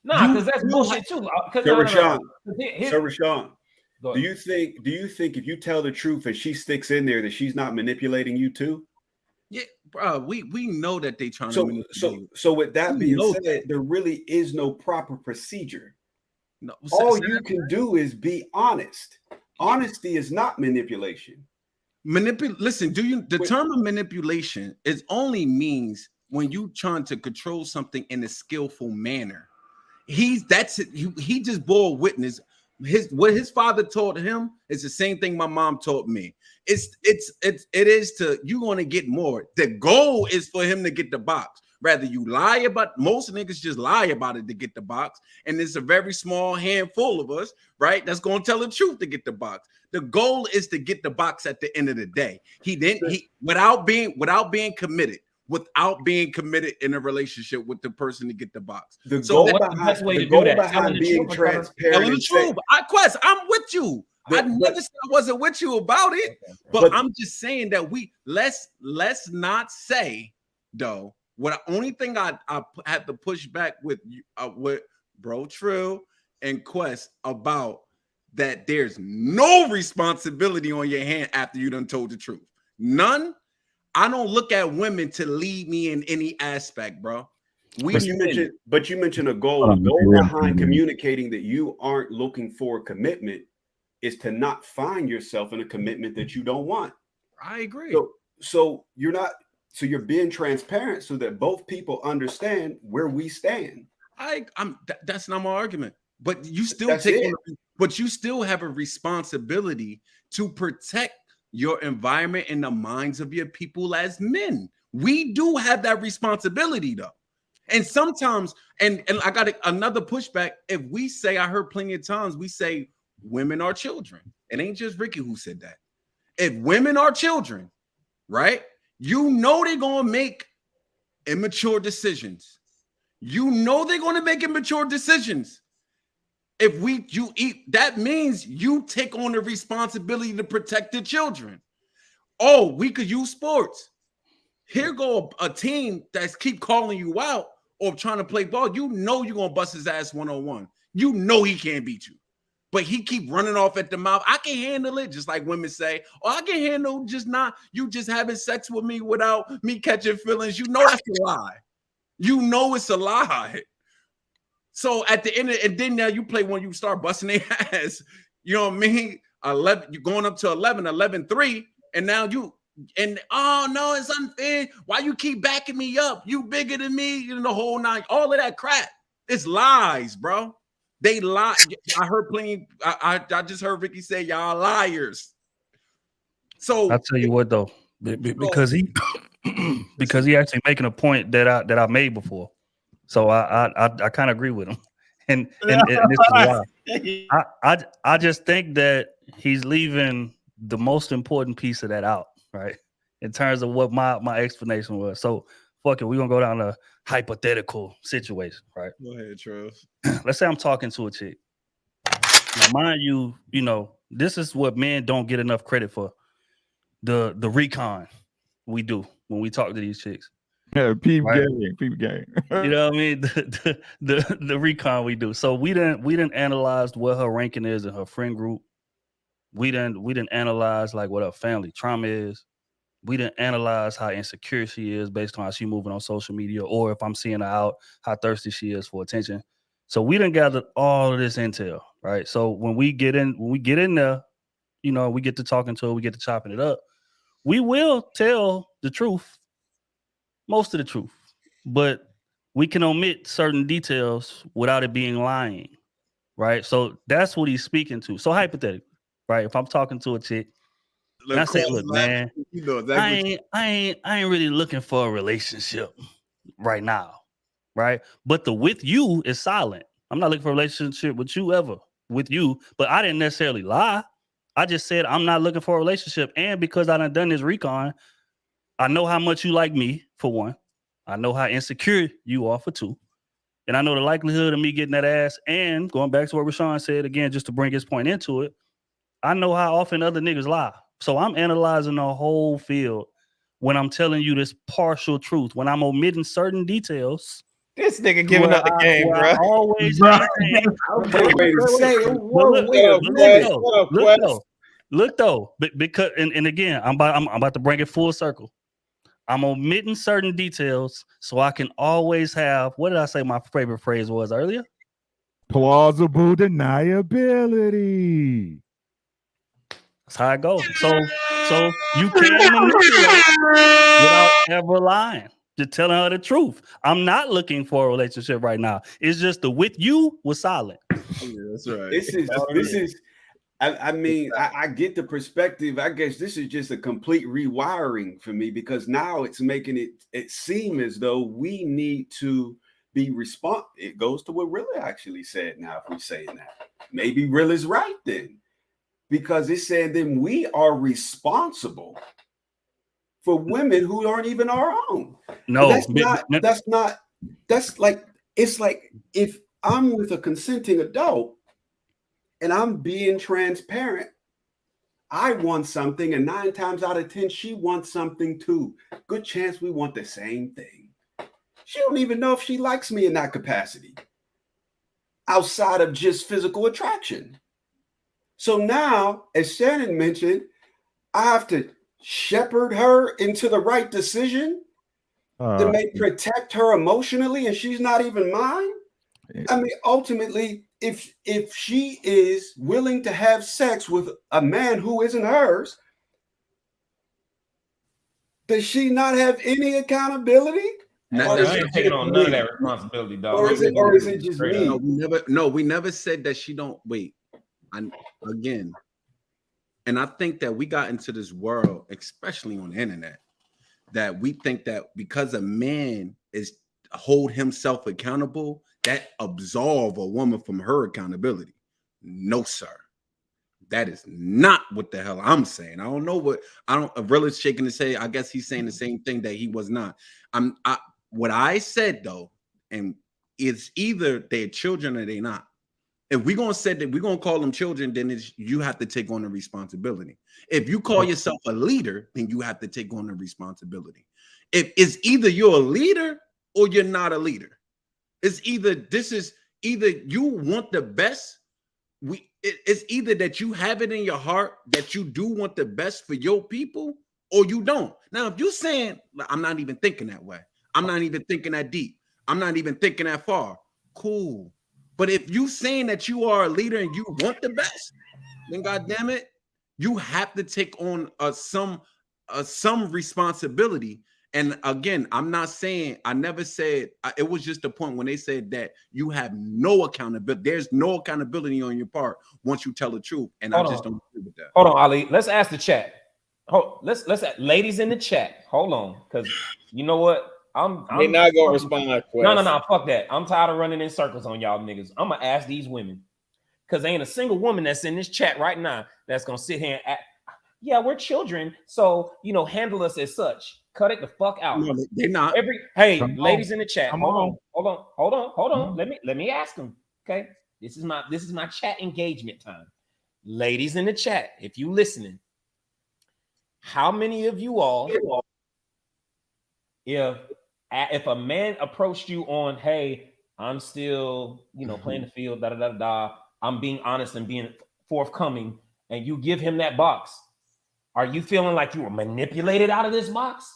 Nah, because that's bullshit too. Rashawn, do you think if you tell the truth and she sticks in there that she's not manipulating you too? Yeah, bro, we know that they trying to manipulate. So with that being said, there really is no proper procedure. No, all you can do is be honest. Honesty is not manipulation. Listen, the term of manipulation is only means when you trying to control something in a skillful manner. He just bore witness. What his father taught him is the same thing my mom taught me. It is to, you want to get more. The goal is for him to get the box. Rather you lie about, most niggas just lie about it to get the box, and it's a very small handful of us, right? That's going to tell the truth to get the box. The goal is to get the box at the end of the day. Without being committed in a relationship with the person to get the box. The goal behind being transparent. I'm with you. I never said I wasn't with you about it, but I'm just saying that let's not say though. What only thing I had to push back with Bro Trill and Quest about that there's no responsibility on your hand after you done told the truth. None. I don't look at women to lead me in any aspect, bro. But you mentioned a goal. The goal behind communicating that you aren't looking for a commitment is to not find yourself in a commitment that you don't want. I agree. So you're being transparent so that both people understand where we stand. That's not my argument. But you still have a responsibility to protect your environment and the minds of your people as men. We do have that responsibility though. And sometimes, and I got another pushback. If we say, I heard plenty of times, we say women are children. It ain't just Ricky who said that. If women are children, right? You know they're gonna make immature decisions. You know they're gonna make immature decisions. That means you take on the responsibility to protect the children. Oh, we could use sports. Here go a team that's keep calling you out or trying to play ball. You know you're gonna bust his ass 1-on-1. You know he can't beat you, but he keep running off at the mouth. I can handle it, just like women say. Oh, I can handle you just having sex with me without me catching feelings. You know that's a lie. You know it's a lie. So at the end, and then now you play when you start busting their ass. You know what I mean? 11, you're going up to 11-3, and now oh no, it's unfair. Why you keep backing me up? You bigger than me, the whole nine. All of that crap. It's lies, bro. They lie. I heard plenty. I just heard Ricky say y'all liars. So I'll tell you what though, because he actually making a point that I made before. So I kind of agree with him, and this is why I just think that he's leaving the most important piece of that out, right? In terms of what my explanation was. So fuck it, we're gonna go down a hypothetical situation, right? Go ahead, Charles. Let's say I'm talking to a chick. Now, mind you, this is what men don't get enough credit for. The recon we do when we talk to these chicks. Yeah, people right? game. You know what I mean? The recon we do. So we didn't analyze what her ranking is in her friend group. We didn't analyze like what her family trauma is. We didn't analyze how insecure she is based on how she moving on social media, or if I'm seeing her out, how thirsty she is for attention. So we didn't gather all of this intel, right? So when we get in there, we get to talking to her, we get to chopping it up. We will tell the truth, most of the truth, but we can omit certain details without it being lying, right? So that's what he's speaking to. So hypothetically, right? If I'm talking to a chick, and I say, look, man, I ain't really looking for a relationship right now, right? But the with you is silent. I'm not looking for a relationship with you ever, with you, but I didn't necessarily lie. I just said I'm not looking for a relationship. And because I done this recon, I know how much you like me, for one. I know how insecure you are, for two. And I know the likelihood of me getting that ass. And going back to what Rashawn said, again, just to bring his point into it, I know how often other niggas lie. So I'm analyzing the whole field when I'm telling you this partial truth, when I'm omitting certain details. This nigga giving up the game, bro. Always look though, because and again, I'm about to bring it full circle. I'm omitting certain details so I can always have, what did I say my favorite phrase was earlier? Plausible deniability. That's how it goes. So you can't manipulate without ever lying. Just telling her the truth. I'm not looking for a relationship right now. It's just the with you was silent. Yeah, that's right. This is. I mean, I get the perspective. I guess this is just a complete rewiring for me, because now it's making it seem as though we need to be responsible. It goes to what Rilla actually said. Now, if we're saying that, maybe Rilla's right then, because it's saying then we are responsible for women who aren't even our own. No, that's like, it's like if I'm with a consenting adult and I'm being transparent I want something, and 9 times out of 10, she wants something too. Good chance we want the same thing. She don't even know if she likes me in that capacity, outside of just physical attraction. So now, as Shannon mentioned, I have to shepherd her into the right decision that may protect her emotionally, and she's not even mine. I mean, ultimately, if she is willing to have sex with a man who isn't hers, does she not have any accountability? Or is it taking on none of that responsibility, dog? Or is it just me? We never said that she don't wait. Again, and I think that we got into this world, especially on the internet, that we think that because a man is hold himself accountable, that absolve a woman from her accountability. No, sir. That is not what the hell I'm saying. I don't know what Realist shaking his head. I guess he's saying the same thing that he was not. What I said though, and it's either they're children or they're not. If we're gonna say that we're gonna call them children, then you have to take on the responsibility. If you call yourself a leader, then you have to take on the responsibility. If it's either you're a leader or you're not a leader. It's either you want the best. It's either that you have it in your heart that you do want the best for your people, or you don't. Now, if you're saying I'm not even thinking that way, I'm not even thinking that deep, I'm not even thinking that far, cool. But if you saying that you are a leader and you want the best, then goddamn it, you have to take on some responsibility. And again, I'm not saying, I never said, it was just a point when they said that you have no accountability. There's no accountability on your part once you tell the truth. And I just don't agree with that. Hold on, Ali. Let's ask the chat. Let's ladies in the chat. Hold on, because you know what? They're not gonna respond. No, fuck that. I'm tired of running in circles on y'all niggas. I'm gonna ask these women, because ain't a single woman that's in this chat right now that's gonna sit here and act, yeah, we're children, so handle us as such. Cut it the fuck out. No, they're not. Ladies in the chat, hold on. Let me ask them. Okay, this is my chat engagement time. Ladies in the chat, if you listening, how many of you all, if a man approached you on, hey, I'm still, playing the field, I'm being honest and being forthcoming, and you give him that box, are you feeling like you were manipulated out of this box?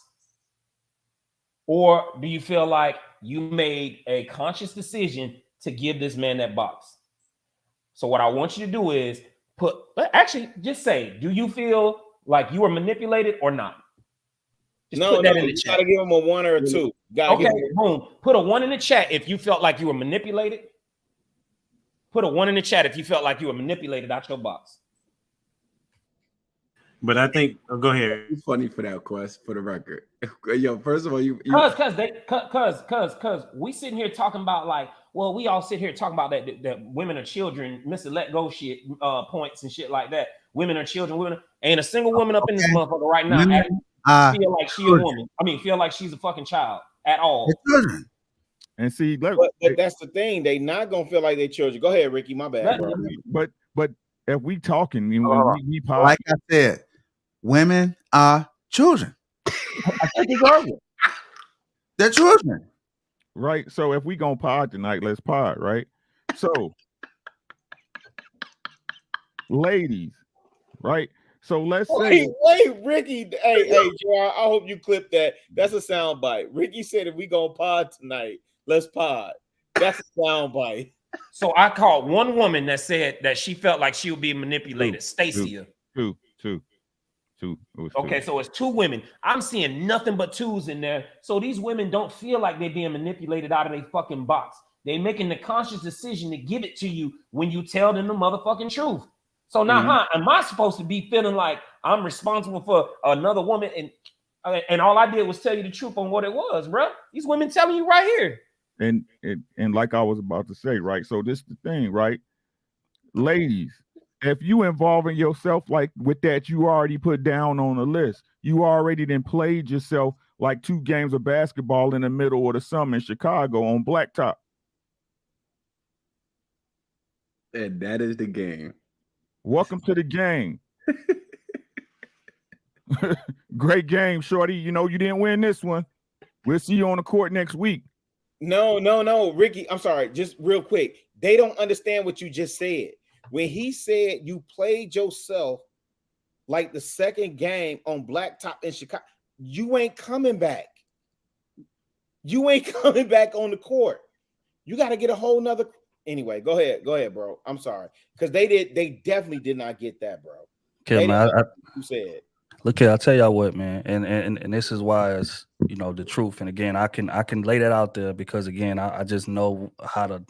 Or do you feel like you made a conscious decision to give this man that box? So what I want you to do is just say, do you feel like you were manipulated or not? Just put that in the chat. Gotta give him a 1 or a 2. Boom. Put a 1 in the chat if you felt like you were manipulated. Put a 1 in the chat if you felt like you were manipulated out your box. But I think, go ahead. It's funny for that quest, for the record. Yo, first of all, because we sitting here talking about we all sit here talking about that women are children, Mr. Let Go shit, points and shit like that. Women are children. Ain't a single woman up in this motherfucker right now feel like she a woman. I mean, feel like she's a fucking child at all. And see, but that's the thing. They not gonna feel like they children. Go ahead, Ricky. My bad, bro. But if we talking, like I said, women are children. They're children. Right. So if we gonna pod tonight, let's pod, right? So ladies, right? So let's say wait, Ricky. Hey, JR, I hope you clip that. That's a sound bite. Ricky said if we gonna pod tonight, let's pod. That's a sound bite. So I called one woman that said that she felt like she would be manipulated. Stacia. Two. Okay, so it's 2 women. I'm seeing nothing but 2s in there. So these women don't feel like they're being manipulated out of their fucking box. They're making the conscious decision to give it to you when you tell them the motherfucking truth. So now, how am I supposed to be feeling like I'm responsible for another woman and all I did was tell you the truth on what it was, bro? These women telling you right here. And like I was about to say, right? So this is the thing, right? Ladies, if you involving yourself like with that, you already put down on the list. You already then played yourself like 2 games of basketball in the middle of the summer in Chicago on blacktop. And that is the game. Welcome to the game. Great game, Shorty. You know you didn't win this one. We'll see you on the court next week. No, Ricky. I'm sorry. Just real quick. They don't understand what you just said. When he said you played yourself like the second game on Blacktop in Chicago, you ain't coming back. You ain't coming back on the court. You got to get a whole nother. Anyway, go ahead, bro. I'm sorry. Because they definitely did not get that, bro. Okay, man. You said. Look here, I'll tell y'all what, man, and this is why it's the truth. And again, I can lay that out there because again, I just know how the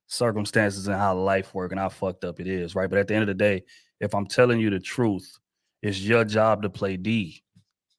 circumstances and how life work and how fucked up it is, right? But at the end of the day, if I'm telling you the truth, it's your job to play D.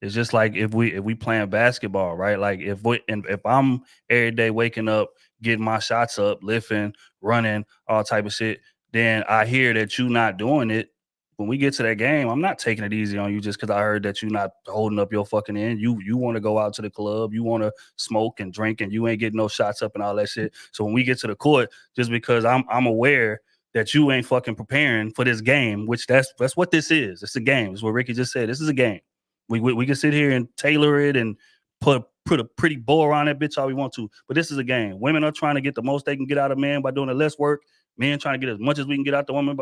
It's just like if we playing basketball, right? Like if I'm every day waking up, getting my shots up, lifting, running, all type of shit, then I hear that you not doing it. When we get to that game, I'm not taking it easy on you just because I heard that you're not holding up your fucking end. You want to go out to the club, you want to smoke and drink, and you ain't getting no shots up and all that shit. So when we get to the court, just because I'm aware that you ain't fucking preparing for this game, which that's what this is. It's a game. It's what Ricky just said. This is a game. We can sit here and tailor it and put a pretty bow around that bitch all we want to, but this is a game. Women are trying to get the most they can get out of men by doing the less work. Men trying to get as much as we can get out the woman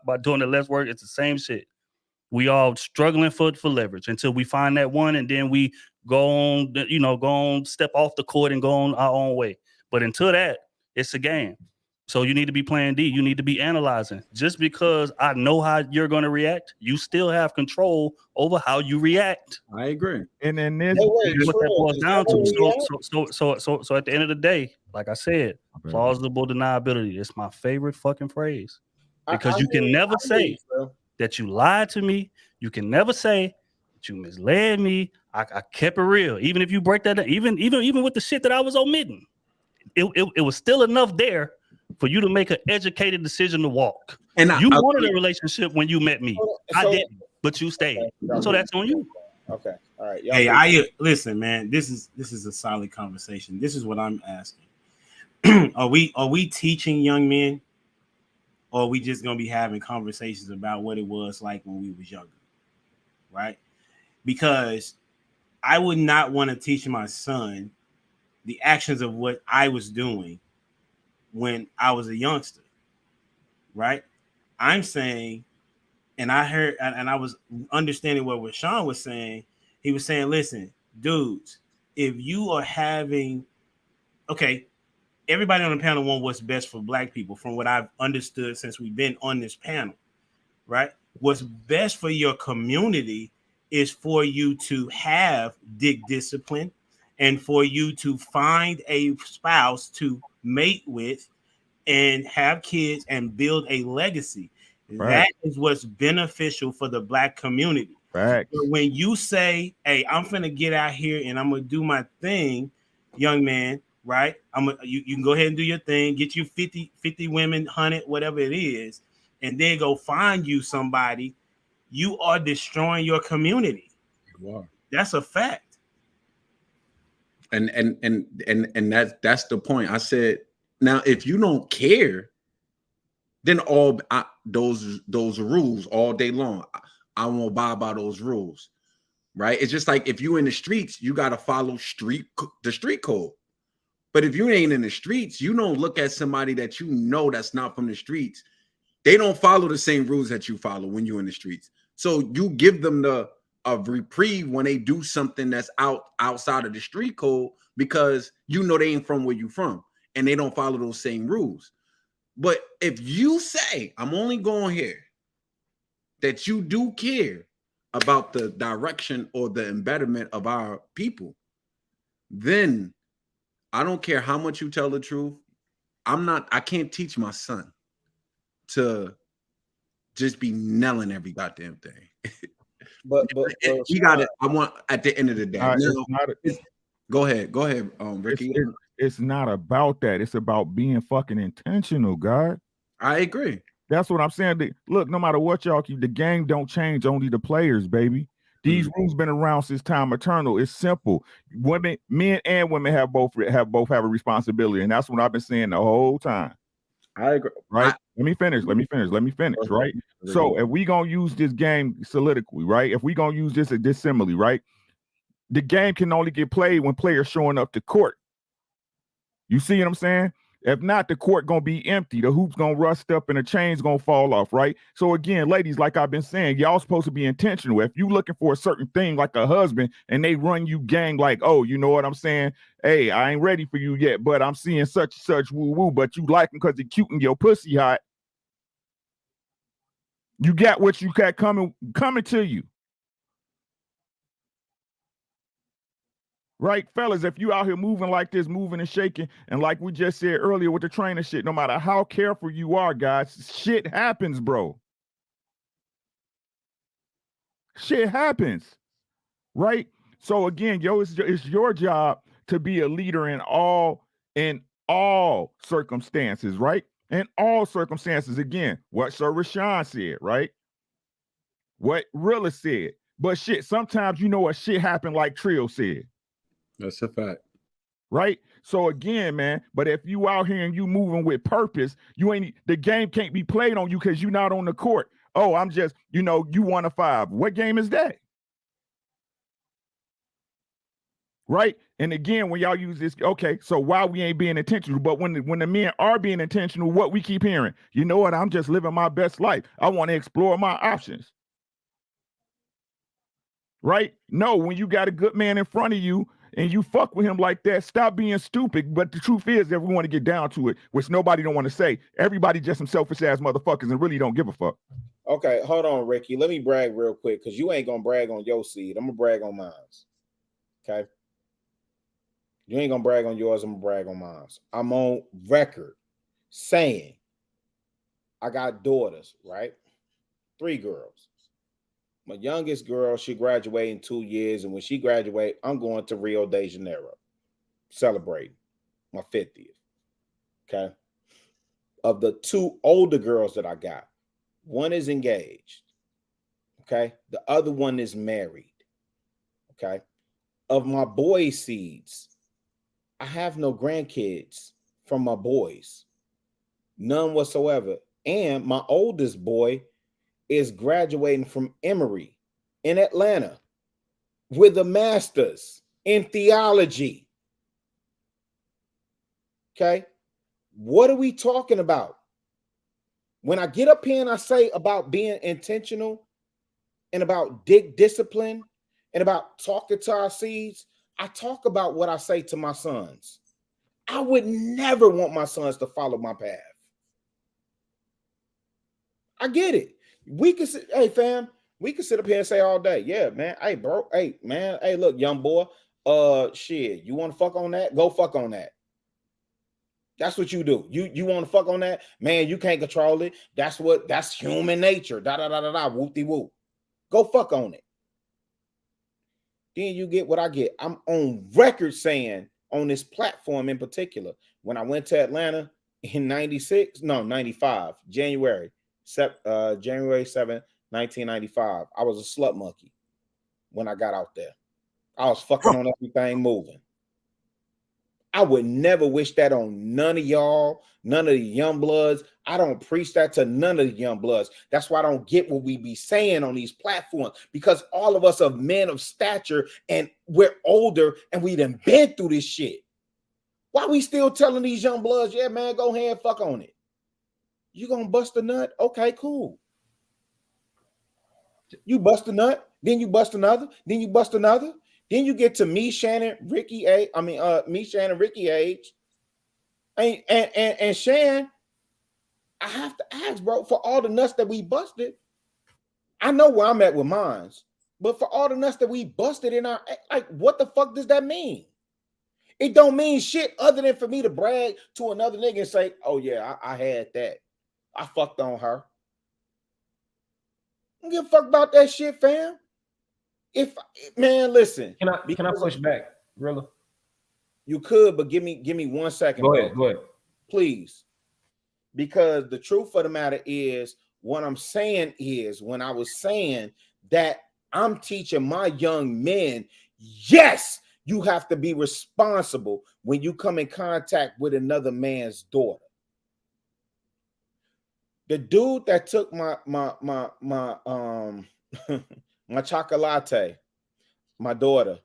by doing the less work. It's the same shit. We all struggling for leverage until we find that one, and then we go on, step off the court and go on our own way. But until that, it's a game. So you need to be playing D. You need to be analyzing. Just because I know how you're going to react, you still have control over how you react. I agree. And then this is what that boils down to. So at the end of the day, like I said, plausible deniability. It's my favorite fucking phrase. Because you can never say that you lied to me. You can never say that you misled me. I kept it real. Even if you break that down, even with the shit that I was omitting, it was still enough there for you to make an educated decision to walk. And you wanted a relationship when you met me. I didn't, but you stayed. So that's on you. Okay. All right. Hey, listen, man. This is a solid conversation. This is what I'm asking. Are we teaching young men, or are we just gonna be having conversations about what it was like when we was younger? Right? Because I would not want to teach my son the actions of what I was doing when I was a youngster, right? I'm saying, and I heard, and I was understanding what Rashawn was saying. He was saying, listen, dudes, if you are having, okay, everybody on the panel want what's best for Black people, from what I've understood since we've been on this panel, right? What's best for your community is for you to have dick discipline and for you to find a spouse to mate with and have kids and build a legacy. Right. That is what's beneficial for the Black community. Right. So when you say, hey, I'm finna get out here and I'm gonna do my thing, young man, right? You can go ahead and do your thing, get you 50 women, 100, whatever it is, and then go find you somebody. You are destroying your community. You are. That's a fact. And that's the point. I said, now if you don't care, then those rules all day long, I won't abide by those rules, right? It's just like if you in the streets, you got to follow the street code. But if you ain't in the streets, you don't look at somebody that you know that's not from the streets. They don't follow the same rules that you follow when you're in the streets. So you give them a reprieve when they do something that's outside of the street code, because you know they ain't from where you from and they don't follow those same rules. But if you say, I'm only going here, that you do care about the direction or the embedment of our people, then I don't care how much you tell the truth. I can't teach my son to just be nailing every goddamn thing. But you got it. I want at the end of the day. Go ahead, Ricky. It's not about that. It's about being fucking intentional, God. I agree. That's what I'm saying. Look, no matter what y'all keep, the game don't change, only the players, baby. These rules been around since time eternal. It's simple. Women, men and women have both have a responsibility, and that's what I've been saying the whole time. I agree. Right? Let me finish, right? So if we gonna use this game soliloquy, right? If we gonna use this simile, right? The game can only get played when players showing up to court. You see what I'm saying? If not, the court gonna be empty. The hoop's gonna rust up and the chain's gonna fall off, right? So again, ladies, like I've been saying, y'all supposed to be intentional. If you looking for a certain thing like a husband and they run you gang like, oh, you know what I'm saying? Hey, I ain't ready for you yet, but I'm seeing such and such woo-woo, but you like him because he cute and your pussy hot. You got what you got coming to you. Right, fellas, if you out here moving like this, moving and shaking, and like we just said earlier with the trainer shit, no matter how careful you are, guys, shit happens, bro. Shit happens, right? So again, yo, it's your job to be a leader in all circumstances, right? In all circumstances, again, what Sir Rashawn said, right? What Rilla said. But shit, sometimes you know what shit happened like Trill said. That's a fact. Right? So again, man, but if you out here and you moving with purpose, the game can't be played on you because you're not on the court. Oh, I'm just, you 1 of 5. What game is that? Right? And again, when y'all use this, okay, so why we ain't being intentional? But when the men are being intentional, what we keep hearing, you know what? I'm just living my best life. I want to explore my options. Right? No, when you got a good man in front of you, and you fuck with him like that, stop being stupid. But the truth is that we want to get down to it, which nobody don't want to say. Everybody just some selfish ass motherfuckers and really don't give a fuck. Okay, hold on, Ricky. Let me brag real quick because you ain't gonna brag on your seed. I'm gonna brag on mine. Okay. You ain't gonna brag on yours, I'm gonna brag on mine. I'm on record saying I got daughters, right? 3 girls. My youngest girl, she graduated in 2 years, and when she graduates, I'm going to Rio de Janeiro, celebrating my 50th. Okay. Of the 2 older girls that I got, one is engaged. Okay. The other one is married. Okay. Of my boy seeds, I have no grandkids from my boys, none whatsoever. And my oldest boy is graduating from Emory in Atlanta with a master's in theology. Okay. What are we talking about? When I get up here and I say about being intentional and about discipline and about talking to our seeds, I talk about what I say to my sons. I would never want my sons to follow my path. I get it. We can sit, hey fam, we can sit up here and say all day, yeah, man. Hey, bro, hey, man, hey, look, young boy, shit, you want to fuck on that? Go fuck on that. That's what you do. You want to fuck on that? Man, you can't control it. That's human nature. Da da da da da. Whoop-de-whoop. Go fuck on it. Then you get what I get. I'm on record saying on this platform in particular, when I went to Atlanta in 95, January 7, 1995, I was a slut monkey when I got out there. I was fucking on everything moving. I would never wish that on none of y'all, none of the young bloods. I don't preach that to none of the young bloods. That's why I don't get what we be saying on these platforms, because all of us are men of stature and we're older and we done been through this shit. Why we still telling these young bloods, yeah, man, go ahead and fuck on it? You gonna bust a nut? Okay, cool. You bust a nut, then you bust another, then you bust another. Then you get to me, Shannon, Ricky age. Me, Shannon, Ricky age. And Shan, I have to ask, bro, for all the nuts that we busted. I know where I'm at with mines, but for all the nuts that we busted in our, like, what the fuck does that mean? It don't mean shit other than for me to brag to another nigga and say, oh yeah, I had that. I fucked on her. I don't give a fuck about that shit, fam. If man, listen. Can I push back, Rilla? You could, but give me 1 second. Go ahead. Please. Because the truth of the matter is, what I'm saying is, when I was saying that I'm teaching my young men, yes, you have to be responsible when you come in contact with another man's daughter. The dude that took my my chocolate, my daughter,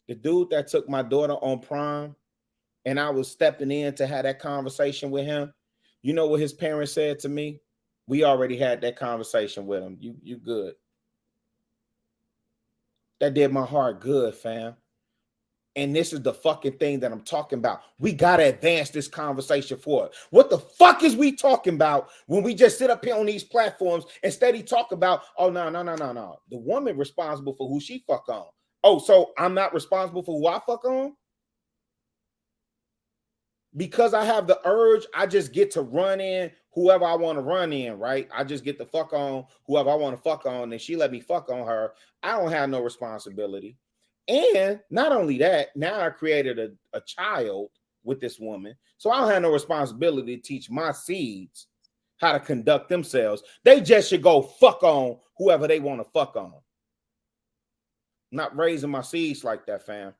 the dude that took my daughter on prom, and I was stepping in to have that conversation with him. You know what his parents said to me? We already had that conversation with him. You good. That did my heart good, fam. And this is the fucking thing that I'm talking about. We got to advance this conversation forward. What the fuck is we talking about when we just sit up here on these platforms and steady talk about, oh, no. The woman responsible for who she fuck on. Oh, so I'm not responsible for who I fuck on? Because I have the urge, I just get to run in whoever I want to run in, right? I just get to fuck on whoever I want to fuck on, and she let me fuck on her. I don't have no responsibility. And not only that, now I created a child with this woman, so I don't have no responsibility to teach my seeds how to conduct themselves. They just should go fuck on whoever they want to fuck on. I'm not raising my seeds like that, fam.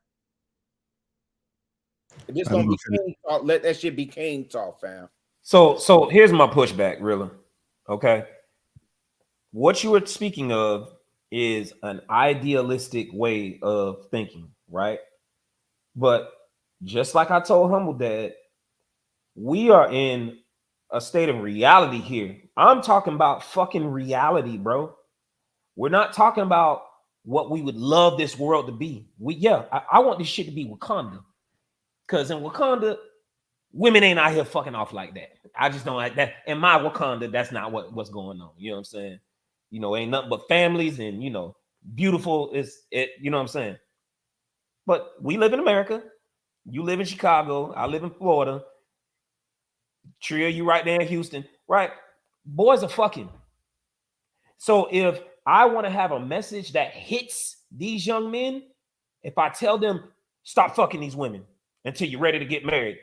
If this gonna be king talk, let that shit be king talk, fam. So here's my pushback, really. Okay. What you were speaking of is an idealistic way of thinking, right? But just like I told Humble Dad, we are in a state of reality here. I'm talking about fucking reality, bro. We're not talking about what we would love this world to be. I want this shit to be Wakanda. Because in Wakanda, women ain't out here fucking off like that. I just don't like that. In my Wakanda, that's not what's going on. You know what I'm saying? You know, ain't nothing but families and, you know, beautiful is it, you know what I'm saying? But we live in America. You live in Chicago. I live in Florida. Tria, you right there in Houston, right? Boys are fucking. So if I want to have a message that hits these young men, if I tell them, stop fucking these women until you're ready to get married,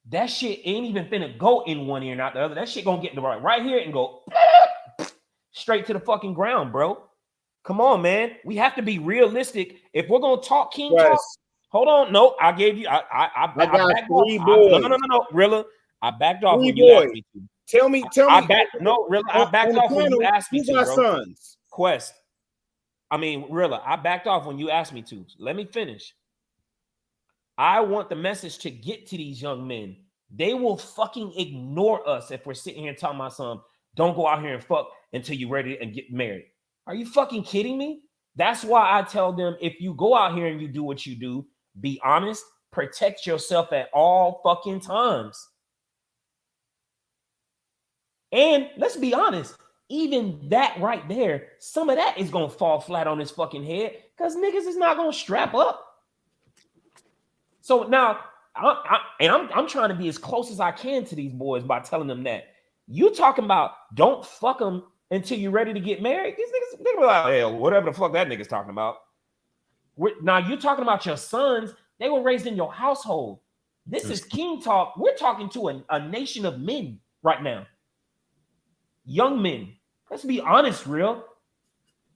that shit ain't even finna go in one ear and out the other. That shit gonna get the right here and go straight to the fucking ground, bro. Come on, man. We have to be realistic. If we're gonna talk king talk, hold on. No, I gave you. I got backed three off. boys. No, Rilla. I backed off Three when you asked boys. me to. Tell me. Rilla. I backed off when you asked me to, bro. Sons? Quest. Rilla. I backed off when you asked me to. Let me finish. I want the message to get to these young men. They will fucking ignore us if we're sitting here telling my son, don't go out here and fuck until you're ready and get married. Are you fucking kidding me? That's why I tell them, if you go out here and you do what you do, be honest, protect yourself at all fucking times. And let's be honest, even that right there, some of that is going to fall flat on his fucking head because niggas is not going to strap up. So now, I'm trying to be as close as I can to these boys by telling them that. You talking about don't fuck them until you're ready to get married? These niggas, they be like, hell, whatever the fuck that nigga's talking about. Now you're talking about your sons. They were raised in your household. This is king talk. We're talking to a nation of men right now. Young men. Let's be honest, real.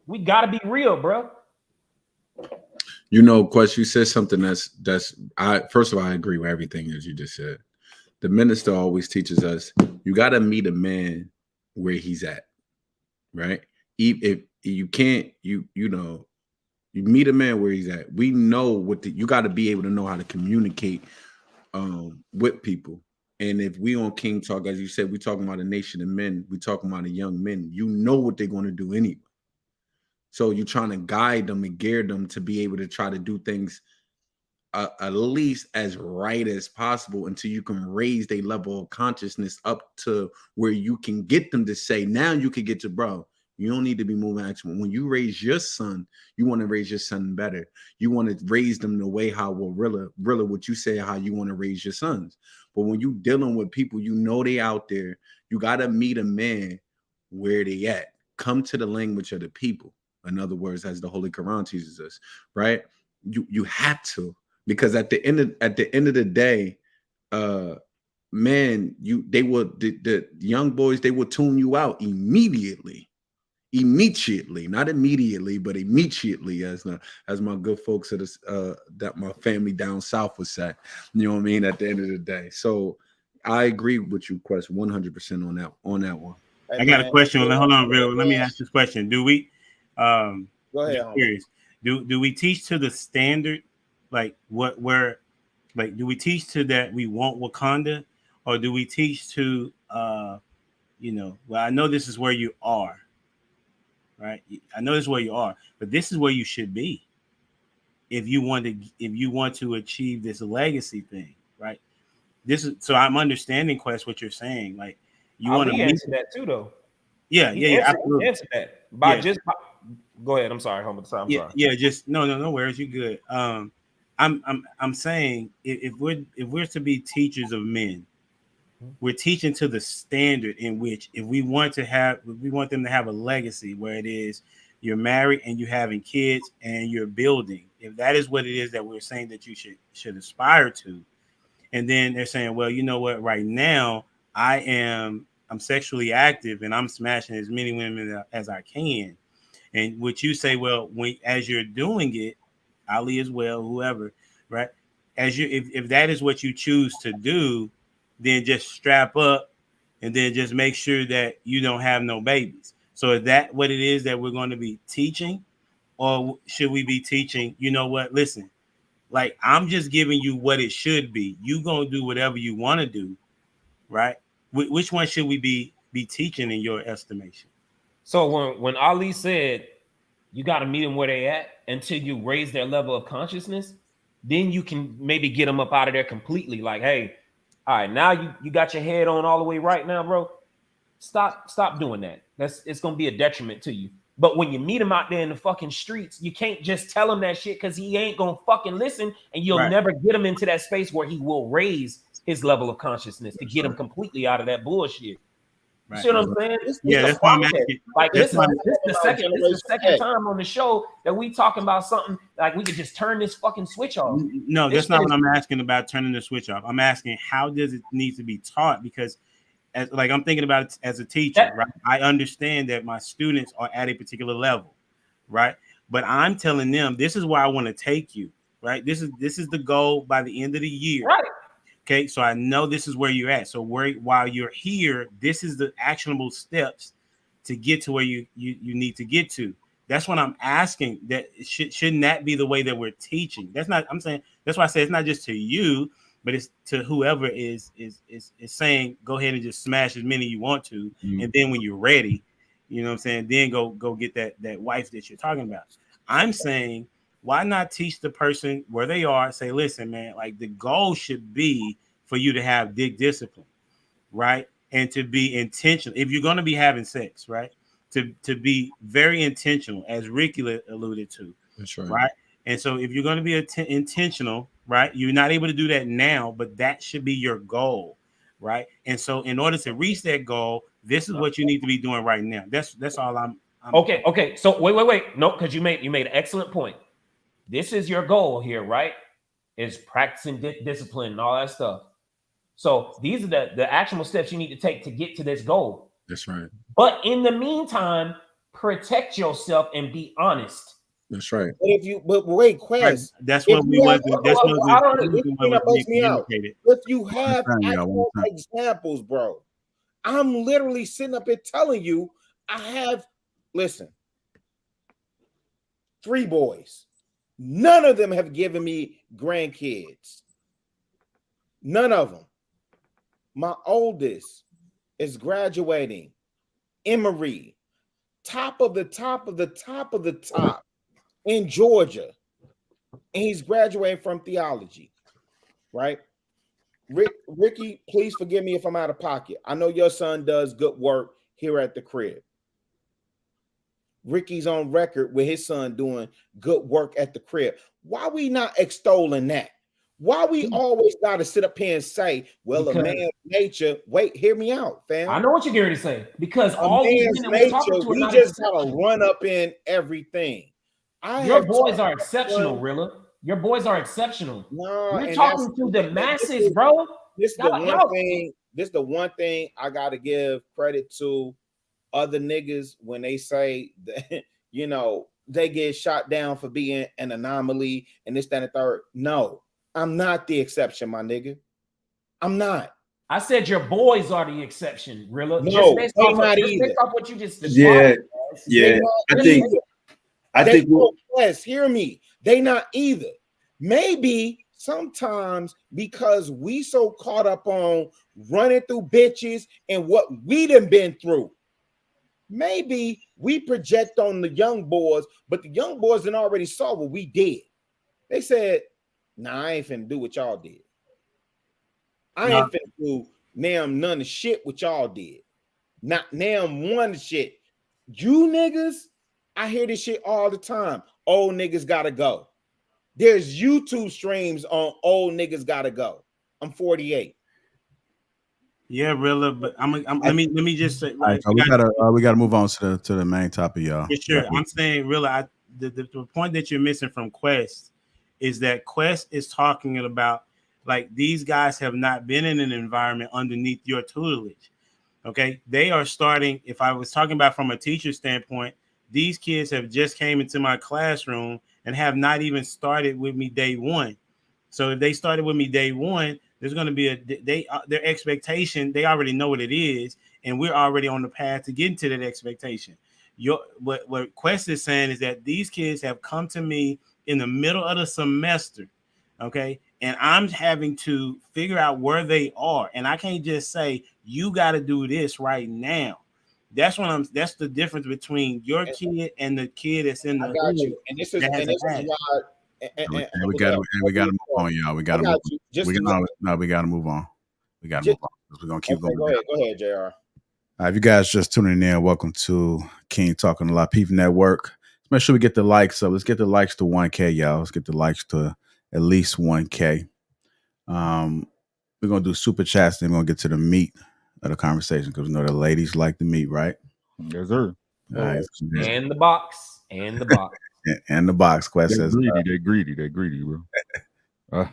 We got to be real, bro. You know, Quest, you said something that's first of all, I agree with everything that you just said. The minister always teaches us you got to meet a man where he's at, right? If you can't, you meet a man where he's at. We know you got to be able to know how to communicate with people. And if we on King Talk, as you said, we talking about a nation of men, we talking about the young men. You know what they're going to do anyway. So you're trying to guide them and gear them to be able to try to do things at least as right as possible until you can raise their level of consciousness up to where you can get them to say, now you can get to, bro, you don't need to be moving action. When you raise your son, you want to raise your son better. You want to raise them the way how, well, really what you say, how you want to raise your sons. But when you dealing with people, you know they out there, you got to meet a man where they at. Come to the language of the people. In other words, as the Holy Quran teaches us, right? You have to, because at the end of the day, man, the young boys, they will tune you out immediately, not immediately, but immediately, as my good folks that my family down south would say. You know what I mean? At the end of the day, so I agree with you, Quest, 100% on that one. I got a question. Hold on, real. Let me man. ask this question. Do we Go ahead, just homie. curious, do we teach to the standard, like where like do we teach to that we want Wakanda, or do we teach to well, I know this is where you are, right? I know this is where you are, but this is where you should be if you want to achieve this legacy thing, right? This is so I'm understanding, Quest, what you're saying. Like you want to Ali meet answered that too, though. Yeah, He absolutely. answered that by just. Go ahead. I'm sorry, homie. I'm sorry. Just no worries. You're good. I'm saying if we're to be teachers of men, we're teaching to the standard in which if we want them to have a legacy where it is you're married and you're having kids and you're building. If that is what it is that we're saying that you should aspire to, and then they're saying, well, you know what? Right now, I'm sexually active and I'm smashing as many women as I can. And would you say, well, as you're doing it, Ali as well, whoever, right? If that is what you choose to do, then just strap up and then just make sure that you don't have no babies. So is that what it is that we're going to be teaching? Or should we be teaching, you know what, listen, like I'm just giving you what it should be. You gonna do whatever you want to do, right? Which one should we be teaching in your estimation? So when Ali said you got to meet them where they at until you raise their level of consciousness, then you can maybe get them up out of there completely. Like, hey, all right, now you got your head on all the way right now, bro. Stop doing that. It's gonna be a detriment to you. But when you meet him out there in the fucking streets, you can't just tell him that shit because he ain't gonna fucking listen, and you'll never get him into that space where he will raise his level of consciousness to get him completely out of that bullshit. You see what I'm saying? That's why I'm asking. Like this is the second time on the show that we talking about something like we could just turn this fucking switch off. No, that's not what I'm asking about turning the switch off. I'm asking how does it need to be taught? Because I'm thinking about it as a teacher, right? I understand that my students are at a particular level, right? But I'm telling them this is where I want to take you, right? This is the goal by the end of the year. Right. Okay, so I know this is where you're at. So while you're here, this is the actionable steps to get to where you need to get to. That's what I'm asking. That shouldn't that be the way that we're teaching? That's not. I'm saying that's why I say it's not just to you, but it's to whoever is saying go ahead and just smash as many you want to, and then when you're ready, you know what I'm saying, then go get that wife that you're talking about. I'm saying, why not teach the person where they are? Say, listen, man, like the goal should be for you to have dick discipline, right? And to be intentional. If you're going to be having sex, right? To be very intentional, as Ricky alluded to. That's right. Right. And so if you're going to be intentional, right? You're not able to do that now, but that should be your goal, right? And so in order to reach that goal, this is what you need to be doing right now. That's all I'm Okay. So wait. No, because you made an excellent point. This is your goal here, right? Is practicing discipline and all that stuff. So these are the actionable steps you need to take to get to this goal. That's right. But in the meantime, protect yourself and be honest. That's right. But wait, Quest. That's what we want. That's what we communicated. If you have actual examples, bro, I'm literally sitting up here telling you, listen, 3 boys. None of them have given me grandkids. None of them. My oldest is graduating. Emory, top of the top in Georgia. And he's graduating from theology, right? Ricky, please forgive me if I'm out of pocket. I know your son does good work here at the crib. Ricky's on record with his son doing good work at the crib. Why we not extolling that? Why we always got to sit up here and say, well, because a man's nature, wait, hear me out, fam. I know what you're going to say. Because all man's nature, we just got to run up in everything. Your boys are exceptional, Rilla. Your boys are exceptional. No, you're talking to the masses, bro. This is the one thing I got to give credit to other niggas when they say that, you know, they get shot down for being an anomaly and this, that, and the third. No, I'm not the exception, my nigga. I'm not. I said your boys are the exception, Rilla. No, Just based they off not just either. based off what you just Yeah, described. yeah. I think Wes, hear me. They not either. Maybe sometimes because we so caught up on running through bitches and what we done been through. Maybe we project on the young boys, but the young boys done already saw what we did. They said, nah, I ain't finna do what y'all did. I ain't finna do none of shit what y'all did. Not one shit. You niggas, I hear this shit all the time. Old niggas gotta go. There's YouTube streams on old niggas gotta go. I'm 48. Yeah, Rilla, but let me just say, All right, so we gotta move on to the main topic, y'all. Yeah, sure. I'm saying, Rilla, the point that you're missing from Quest is that Quest is talking about like these guys have not been in an environment underneath your tutelage. Okay, they are starting. If I was talking about from a teacher standpoint, these kids have just came into my classroom and have not even started with me day one. So if they started with me day one, there's going to be their expectation. They already know what it is, and we're already on the path to getting to that expectation. What Quest is saying is that these kids have come to me in the middle of the semester, okay, and I'm having to figure out where they are, and I can't just say you got to do this right now. That's the difference between your kid and the kid that's in the I got you, and this is why. We got to move on, y'all. We got to move on. We got to move on. We got to move on. We're gonna keep going. Go ahead, JR. All right, if you guys just tuning in, welcome to King Talking to Lapeef Network. Let's make sure we get the likes up. Let's get the likes to 1K, y'all. Let's get the likes to at least 1K. We're gonna do super chats, then we're gonna get to the meat of the conversation because we know the ladies like the meat, right? Yes, sir. All right. And the box. And the box. and the box. Quest says They're greedy, bro.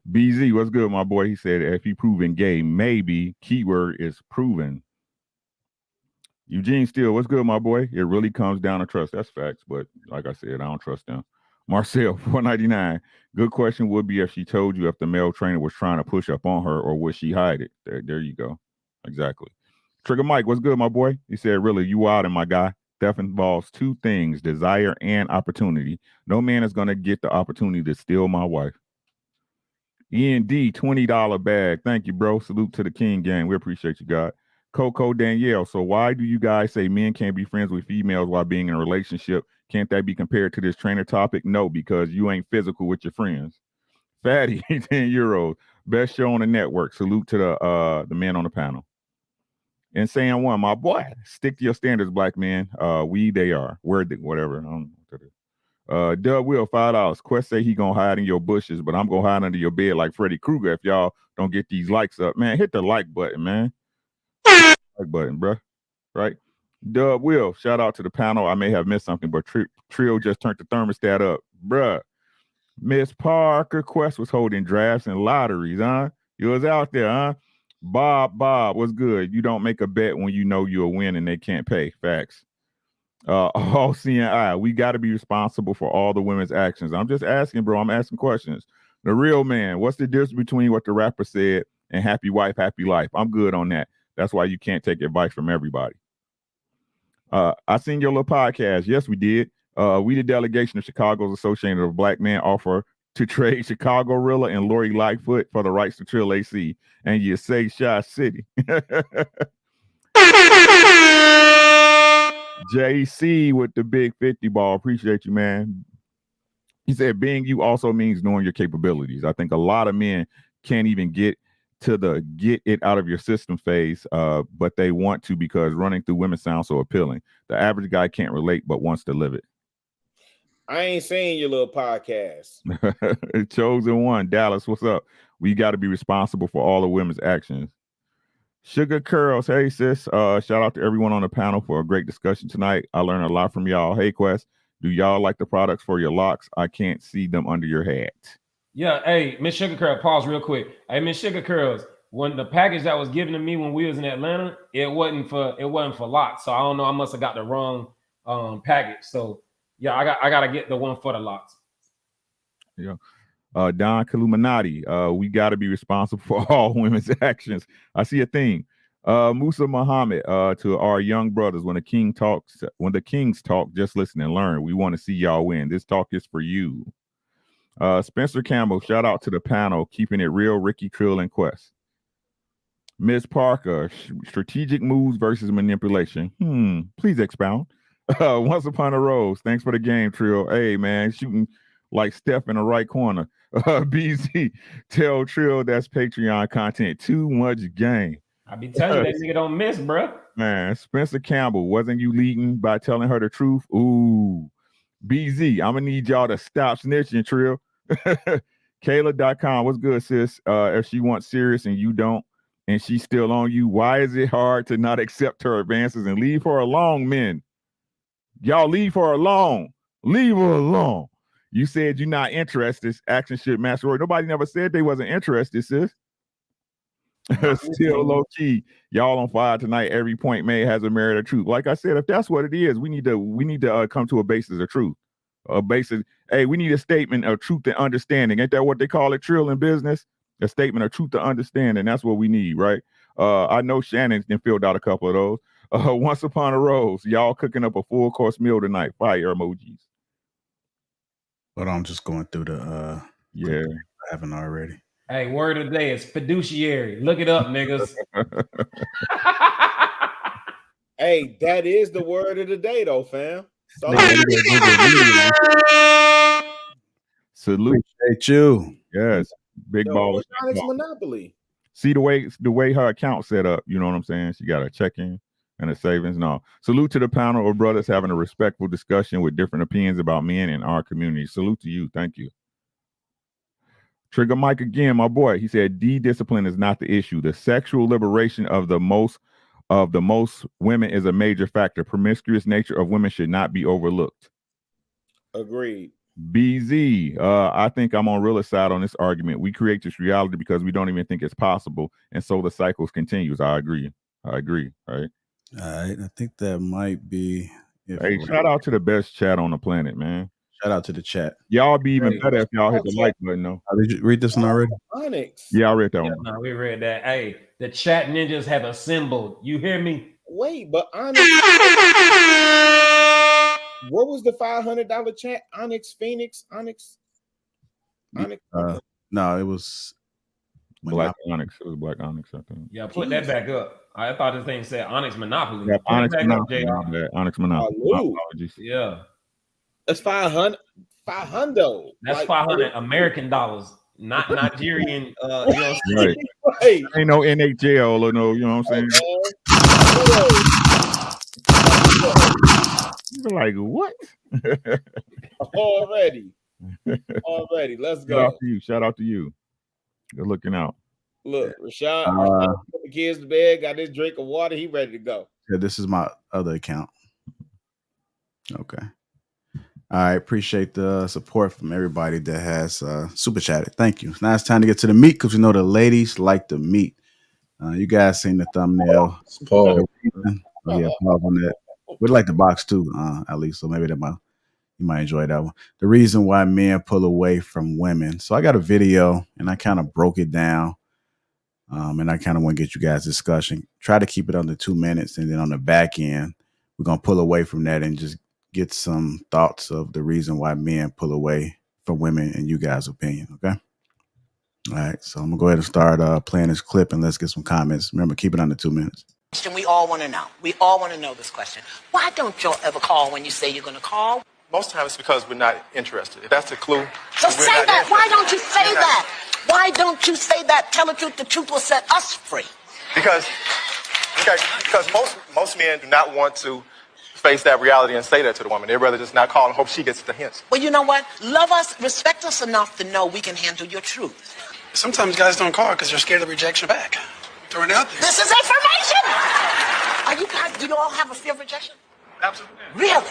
BZ, what's good, my boy? He said if he proven gay, maybe keyword is proven. Eugene Steele, what's good, my boy? It really comes down to trust. That's facts, but like I said, I don't trust them. Marcel, 499. Good question would be if she told you if the male trainer was trying to push up on her, or would she hide it? There you go. Exactly. Trigger Mike, what's good, my boy? He said, really, you out and my guy. Theft involves two things, desire and opportunity. No man is going to get the opportunity to steal my wife. END, $20 bag. Thank you, bro. Salute to the King gang. We appreciate you, God. Coco Danielle. So why do you guys say men can't be friends with females while being in a relationship? Can't that be compared to this trainer topic? No, because you ain't physical with your friends. Fatty, 10 euros. Best show on the network. Salute to the men on the panel. And saying one, my boy, stick to your standards, black men. They are. Whatever. I don't know what that is. Doug Will, $5. Quest say he gonna hide in your bushes, but I'm gonna hide under your bed like Freddy Krueger if y'all don't get these likes up. Man, hit the like button, man. Like button, bro. Right? Doug Will, shout out to the panel. I may have missed something, but Trio just turned the thermostat up. Bruh. Miss Parker, Quest was holding drafts and lotteries, huh? You was out there, huh? Bob, what's good? You don't make a bet when you know you'll win and they can't pay. Facts. All seeing eye. We got to be responsible for all the women's actions. I'm just asking, bro. I'm asking questions. The real man, what's the difference between what the rapper said and happy wife, happy life? I'm good on that. That's why you can't take advice from everybody. I seen your little podcast. Yes, we did. We, the delegation of Chicago's Association of Black Men, offer to trade Chicago Rilla and Lori Lightfoot for the rights to Trill AC, and you say Shy City. JC with the big 50 ball. Appreciate you, man. He said being you also means knowing your capabilities. I think a lot of men can't even get to the get it out of your system phase, but they want to because running through women sounds so appealing. The average guy can't relate but wants to live it. I ain't saying your little podcast. Chosen one. Dallas, what's up? We got to be responsible for all the women's actions. Sugar Curls, hey sis. Shout out to everyone on the panel for a great discussion tonight. I learned a lot from y'all. Hey Quest, do y'all like the products for your locks? I can't see them under your hat. Yeah, hey, Miss Sugar Curls, pause real quick. Hey, Miss Sugar Curls, when the package that was given to me when we was in Atlanta, it wasn't for locks. So I don't know. I must have got the wrong package. So yeah, I gotta get the one for the locks. Yeah. Don Illuminati, we got to be responsible for all women's actions. I see a theme. Musa Muhammad, to our young brothers, when the kings talk, just listen and learn. We want to see y'all win. This talk is for you. Spencer Campbell, shout out to the panel, keeping it real. Ricky, Trill, and Quest. Ms. Parker, strategic moves versus manipulation. Please expound. Once Upon a Rose, thanks for the game, Trill. Hey, man, shooting like Steph in the right corner. BZ, tell Trill that's Patreon content. Too much game. I be telling you that nigga don't miss, bro. Man, Spencer Campbell, wasn't you leading by telling her the truth? Ooh. BZ, I'm gonna need y'all to stop snitching, Trill. Kayla.com, what's good, sis? If she wants serious and you don't, and she's still on you, why is it hard to not accept her advances and leave her alone, men? Y'all leave her alone. Leave her alone. You said you're not interested. Action shit, Master Roy. Nobody never said they wasn't interested, sis. Still low key. Y'all on fire tonight. Every point made has a merit of truth. Like I said, if that's what it is, we need to come to a basis of truth. Hey, we need a statement of truth and understanding. Ain't that what they call it, Trill, in business? A statement of truth and understanding. That's what we need, right? I know Shannon filled out a couple of those. Once Upon a Rose, y'all cooking up a full course meal tonight. Fire emojis. But I'm just going through the yeah. I haven't already. Hey, word of the day is fiduciary. Look it up, niggas. Hey, that is the word of the day, though, fam. Salute. Appreciate you. Yes. Big baller. Onyx Monopoly. See the way her account set up, you know what I'm saying? She got a checking and a savings. No. Salute to the panel of brothers having a respectful discussion with different opinions about men in our community. Salute to you. Thank you. Trigger Mike again, my boy. He said discipline is not the issue. The sexual liberation of the most women is a major factor. Promiscuous nature of women should not be overlooked. Agreed. BZ, I think I'm on realist side on this argument. We create this reality because we don't even think it's possible, and so the cycles continues. I agree. Right? All right. I think that might be it. Hey, shout out to the best chat on the planet, man. Shout out to the chat. Y'all be even better if y'all hit the like button, though. Did you read this one already? Onyx. Yeah, I read that one. No, we read that. Hey, the chat ninjas have assembled. You hear me? Wait, but Onyx. What was the $500 chat? Onyx Phoenix? Onyx? No, it was Black Onyx. It was Black Onyx, I think. Yeah, put that back up. I thought this thing said Onyx Monopoly. Yeah, Onyx Monopoly. Onyx Monopoly. Apologies. Yeah. That's 500. 500. That's like, 500 American dollars, not Nigerian. You know what I'm saying? Right. Ain't no NHL or no, you know what I'm saying? You're like, what? Already. Let's go. Shout out to you. Good looking out. Look, Rashad put the kids to bed, got this drink of water. He ready to go. Yeah, this is my other account. Okay. All right, appreciate the support from everybody that has super chatted. Thank you. Now it's time to get to the meat because we know the ladies like the meat. You guys seen the thumbnail. Pause. Oh, yeah, pause on that. We'd like the box too, at least. So maybe you might enjoy that one. The reason why men pull away from women. So I got a video and I kind of broke it down. And I kind of want to get you guys discussion. Try to keep it under 2 minutes. And then on the back end, we're going to pull away from that and just get some thoughts of the reason why men pull away from women in you guys' opinion. Okay. All right. So I'm gonna go ahead and start playing this clip and let's get some comments. Remember, keep it under 2 minutes. We all want to know. We all want to know this question. Why don't y'all ever call when you say you're going to call? Most times it's because we're not interested. If that's the clue. So say that. Why don't you say that? Why don't you say that? Tell the truth. The truth will set us free. Because most men do not want to face that reality and say that to the woman. They'd rather just not call and hope she gets the hints. Well, you know what? Love us, respect us enough to know we can handle your truth. Sometimes guys don't call because they're scared of rejection back. Throwing out there. This is information. Are you guys? Do you all have a fear of rejection? Absolutely. Really?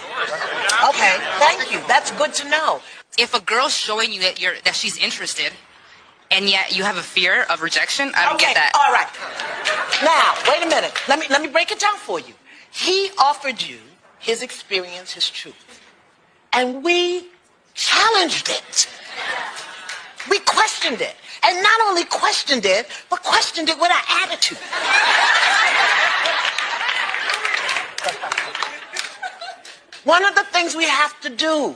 Okay. Thank you. That's good to know. If a girl's showing you that she's interested, and yet you have a fear of rejection, I don't get that. All right. Now, wait a minute. Let me break it down for you. He offered you his experience, his truth. And we challenged it. We questioned it. And not only questioned it, but questioned it with our attitude. One of the things we have to do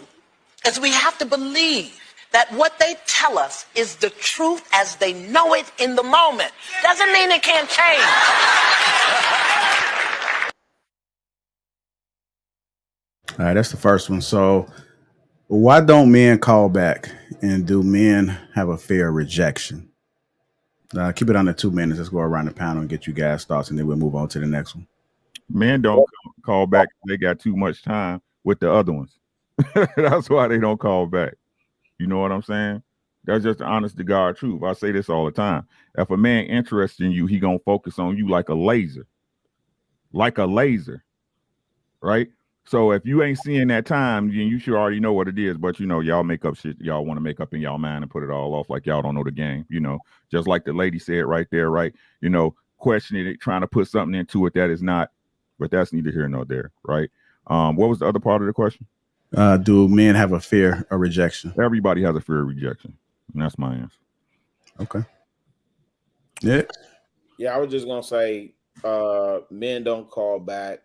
is we have to believe that what they tell us is the truth as they know it in the moment. Doesn't mean it can't change. All right, that's the first one. So, why don't men call back, and do men have a fear of rejection? Keep it under 2 minutes. Let's go around the panel and get you guys' thoughts, and then we'll move on to the next one. Men don't call back. They got too much time with the other ones. That's why they don't call back. You know what I'm saying? That's just the honest to God truth. I say this all the time. If a man interested in you, he gonna focus on you like a laser. Like a laser. Right? So if you ain't seeing that time, then you should already know what it is. But you know, y'all make up shit y'all want to make up in y'all mind and put it all off like y'all don't know the game. You know, just like the lady said right there, right? You know, questioning it, trying to put something into it that is not, but that's neither here nor there, right? What was the other part of the question? Do men have a fear of rejection? Everybody has a fear of rejection. And that's my answer. Okay. Yeah. Yeah, I was just gonna say men don't call back.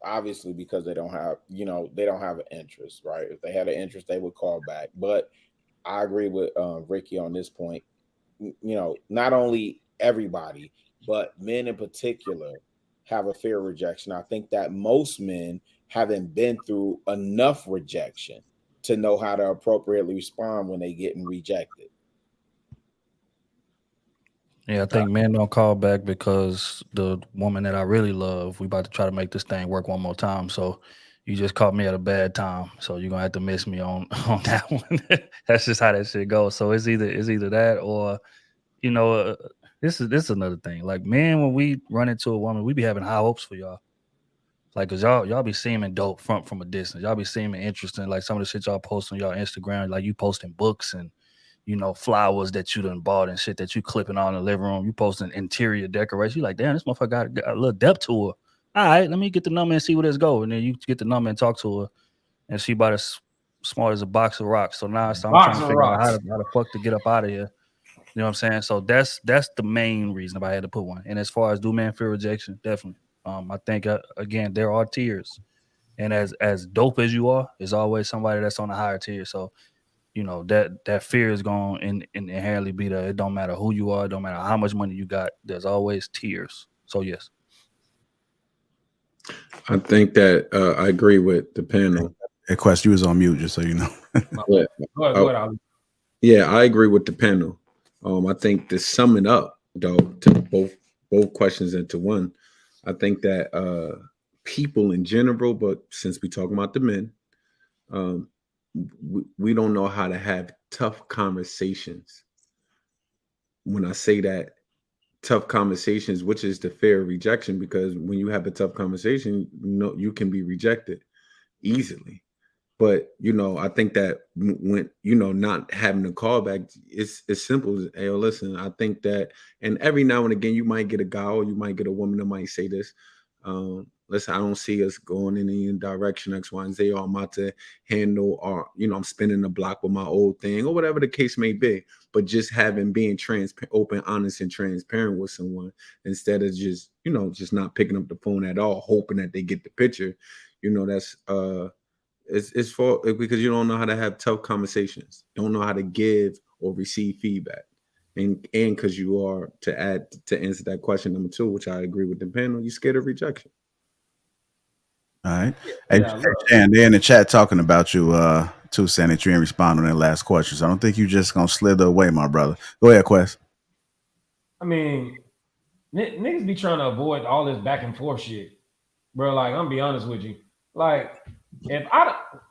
Obviously because they don't have, they don't have an interest, right? If they had an interest, they would call back. But I agree with Ricky on this point. Not only everybody, but men in particular have a fear of rejection. I think that most men haven't been through enough rejection to know how to appropriately respond when they getting rejected. Yeah, I think men don't call back because the woman that I really love, we about to try to make this thing work one more time. So you just caught me at a bad time. So you're gonna have to miss me on that one. That's just how that shit goes. So it's either that or, this is another thing. Like, men, when we run into a woman, we be having high hopes for y'all. Like, cause y'all be seeming dope from a distance. Y'all be seeming interesting. Like some of the shit y'all post on y'all Instagram, like you posting books and flowers that you done bought and shit that you clipping on in the living room. You posting interior decoration. You like, damn, this motherfucker got a little depth to her. All right, let me get the number and see where this go. And then you get the number and talk to her, and she about as smart as a box of rocks. So now I'm trying to figure out how the fuck to get up out of here. You know what I'm saying? So that's the main reason if I had to put one. And as far as do men fear rejection, definitely. I think again there are tiers, and as dope as you are, there's always somebody that's on a higher tier. So that fear is going to inherently be there. It don't matter who you are. It don't matter how much money you got. There's always tiers. So, yes. I think that I agree with the panel. Hey, Quest, you was on mute, just so you know. Go ahead, Ali. Yeah, I agree with the panel. I think to sum it up, though, to both questions into one, I think that people in general, but since we're talking about the men, we don't know how to have tough conversations. When I say that, tough conversations, which is the fear of rejection, because when you have a tough conversation, you can be rejected easily. But I think that when not having a callback, it's simple as, hey, listen, I think that, and every now and again you might get a guy or you might get a woman that might say this. Listen, I don't see us going in any direction X, Y, and Z, or I'm about to handle, or I'm spinning the block with my old thing, or whatever the case may be. But just being transparent, open, honest, and transparent with someone instead of just not picking up the phone at all, hoping that they get the picture. That's it's for because you don't know how to have tough conversations, don't know how to give or receive feedback, and because you are to answer that question number 2, which I agree with the panel, you scared of rejection. All right. Hey, and they're in the chat talking about you too, saying that you didn't respond on their last question. So I don't think you just gonna slither away, my brother. Go ahead, Quest. I mean, niggas be trying to avoid all this back and forth shit, bro. Like, I'm gonna be honest with you. Like,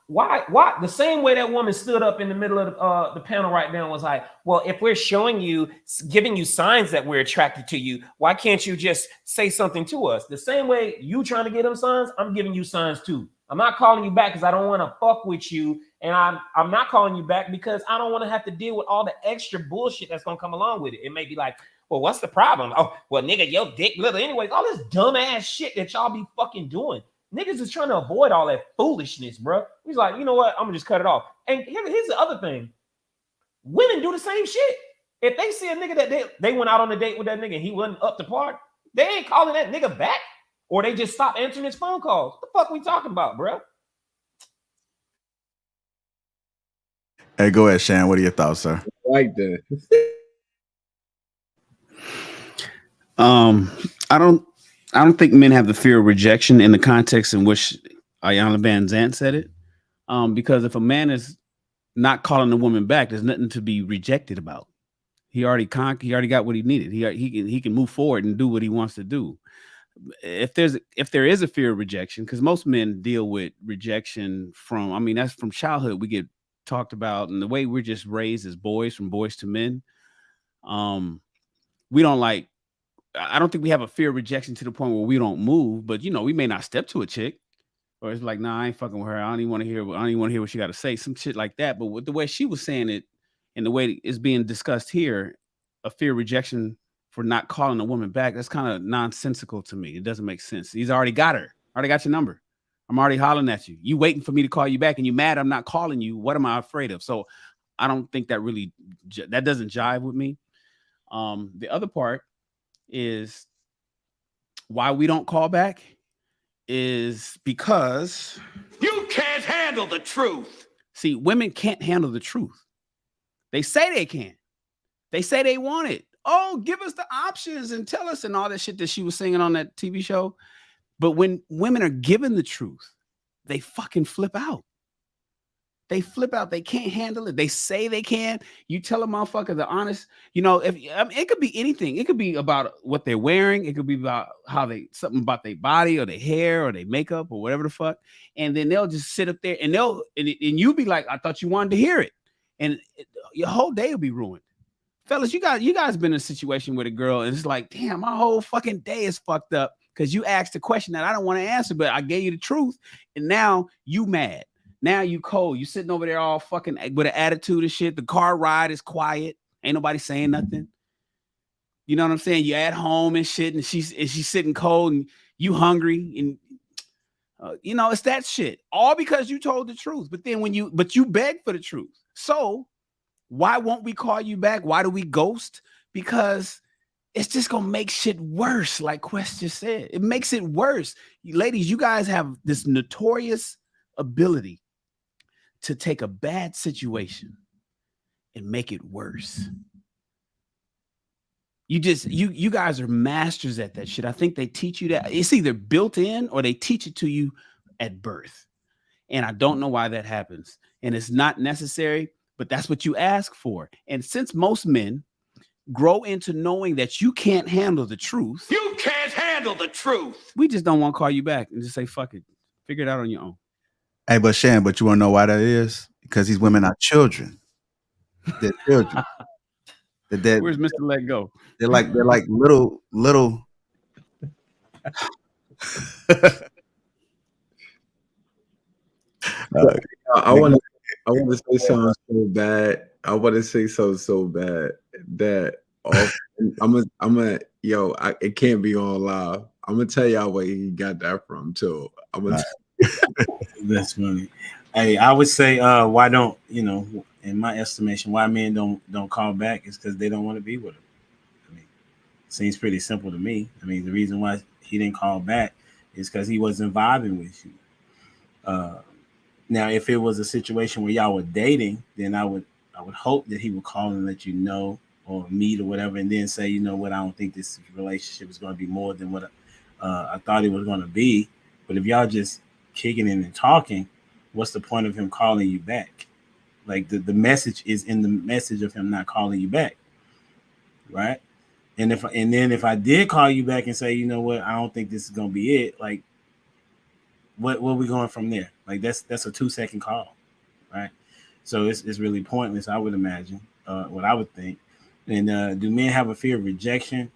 why the same way that woman stood up in the middle of the panel right now was like, well, if we're giving you signs that we're attracted to you, why can't you just say something to us? The same way you trying to get them signs, I'm giving you signs too. I'm not calling you back because I don't want to fuck with you, and I'm not calling you back because I don't want to have to deal with all the extra bullshit that's gonna come along with it. It may be like, well, what's the problem? Oh, well, nigga, your dick little. Anyways, all this dumbass shit that y'all be fucking doing. Niggas is trying to avoid all that foolishness, bro. He's like, you know what? I'm gonna just cut it off. And here's the other thing. women do the same shit. If they see a nigga that they went out on a date with that nigga and he wasn't up to par, they ain't calling that nigga back, or they just stop answering his phone calls. What the fuck we talking about, bro? Hey, go ahead, Shan. What are your thoughts, sir? Like that. I don't think men have the fear of rejection in the context in which Ayanna Van Zandt said it. Because if a man is not calling the woman back, there's nothing to be rejected about. He already got what he needed. He can move forward and do what he wants to do. If there is a fear of rejection, because most men deal with rejection from, I mean, that's from childhood. We get talked about, and the way we're just raised as boys, from boys to men. We don't like. I don't think we have a fear of rejection to the point where we don't move, but we may not step to a chick, or it's like, nah, I ain't fucking with her. I don't even want to hear what she got to say, some shit like that. But with the way she was saying it, and the way it's being discussed here, a fear of rejection for not calling a woman back, that's kind of nonsensical to me. It doesn't make sense. He's already got her. Already got your number. I'm already hollering at you. You waiting for me to call you back, and you mad I'm not calling you. What am I afraid of? So I don't think that doesn't jive with me. The other part is why we don't call back is because you can't handle the truth. See, women can't handle the truth. They say they can. They say they want it. Oh, give us the options and tell us and all that shit that she was singing on that TV show. But when women are given the truth, they fucking flip out. They flip out. They can't handle it. They say they can. You tell a motherfucker the honest, it could be anything. It could be about what they're wearing. It could be about something about their body or their hair or their makeup or whatever the fuck. And then they'll just sit up there and you'll be like, I thought you wanted to hear it. And your whole day will be ruined. Fellas, you guys been in a situation with a girl and it's like, damn, my whole fucking day is fucked up because you asked a question that I don't want to answer, but I gave you the truth. And now you mad. Now you cold. You sitting over there all fucking with an attitude and shit. The car ride is quiet. Ain't nobody saying nothing. You know what I'm saying? You're at home and shit, and she's sitting cold, and you hungry, and it's that shit. All because you told the truth. But then you beg for the truth. So why won't we call you back? Why do we ghost? Because it's just gonna make shit worse. Like Quest just said, it makes it worse. Ladies, you guys have this notorious ability to take a bad situation and make it worse. You guys are masters at that shit. I think they teach you that. It's either built in or they teach it to you at birth. And I don't know why that happens. And it's not necessary, but that's what you ask for. And since most men grow into knowing that you can't handle the truth. You can't handle the truth. We just don't want to call you back and just say, fuck it. Figure it out on your own. Hey, but Shan, you want to know why that is? Because these women are children. They're children. Where's Mr. Let Go? They're like little. I want to say something so bad. I want to say something so bad that it can't be on live. I'm gonna tell y'all where he got that from too. That's funny. Hey, I would say why don't, in my estimation, why men don't call back is because they don't want to be with him. I mean, it seems pretty simple to me. I mean, the reason why he didn't call back is because he wasn't vibing with you. Now, if it was a situation where y'all were dating, then I would hope that he would call and let you know, or meet or whatever, and then say, you know what, I don't think this relationship is going to be more than what I thought it was going to be. But if y'all just kicking in and talking, what's the point of him calling you back? Like the message is in the message of him not calling you back, right? And then if I did call you back and say, you know what, I don't think this is gonna be it. Like, what are we going from there? Like that's a 2-second call, right? So it's really pointless, I would imagine. What I would think. And do men have a fear of rejection?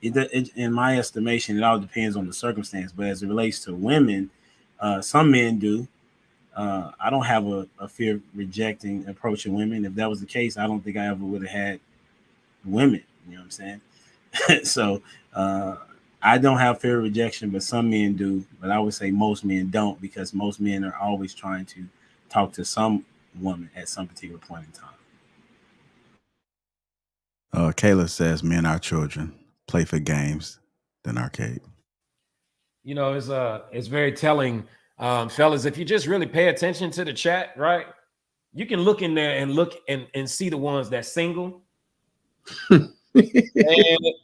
In my estimation, it all depends on the circumstance. But as it relates to women, some men do. I don't have a fear of rejecting approaching women. If that was the case, I don't think I ever would have had women. You know what I'm saying? So I don't have fear of rejection, but some men do. But I would say most men don't, because most men are always trying to talk to some woman at some particular point in time. Kayla says, "Me and our children play for games than arcade." You know, it's very telling, fellas. If you just really pay attention to the chat, right, you can look in there and look and see the ones that's single. And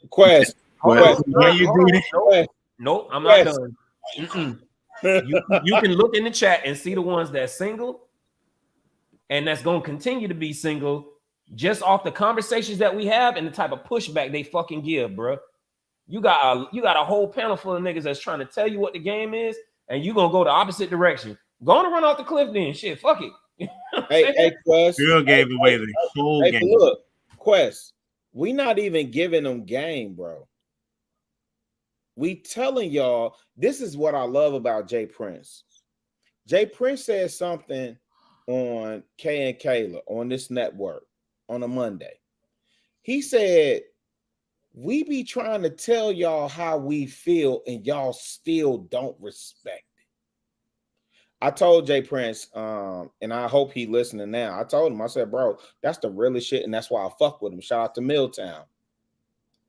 Quest, Nope, I'm not done. You can look in the chat and see the ones that's single, and that's gonna continue to be single, just off the conversations that we have and the type of pushback they fucking give, bro. You got a whole panel full of niggas that's trying to tell you what the game is, and you gonna go the opposite direction. Go on and run off the cliff then. Shit, fuck it. Hey, Quest. Girl gave away the whole game. Look, Quest, we not even giving them game, bro. We telling y'all, this is what I love about Jay Prince. Jay Prince said something on Kay and Kayla on this network on a Monday. He said, we be trying to tell y'all how we feel and y'all still don't respect it. I told Jay Prince, and I hope he listening now. I told him, I said, bro, that's the realest shit, and that's why I fuck with him. Shout out to Milltown.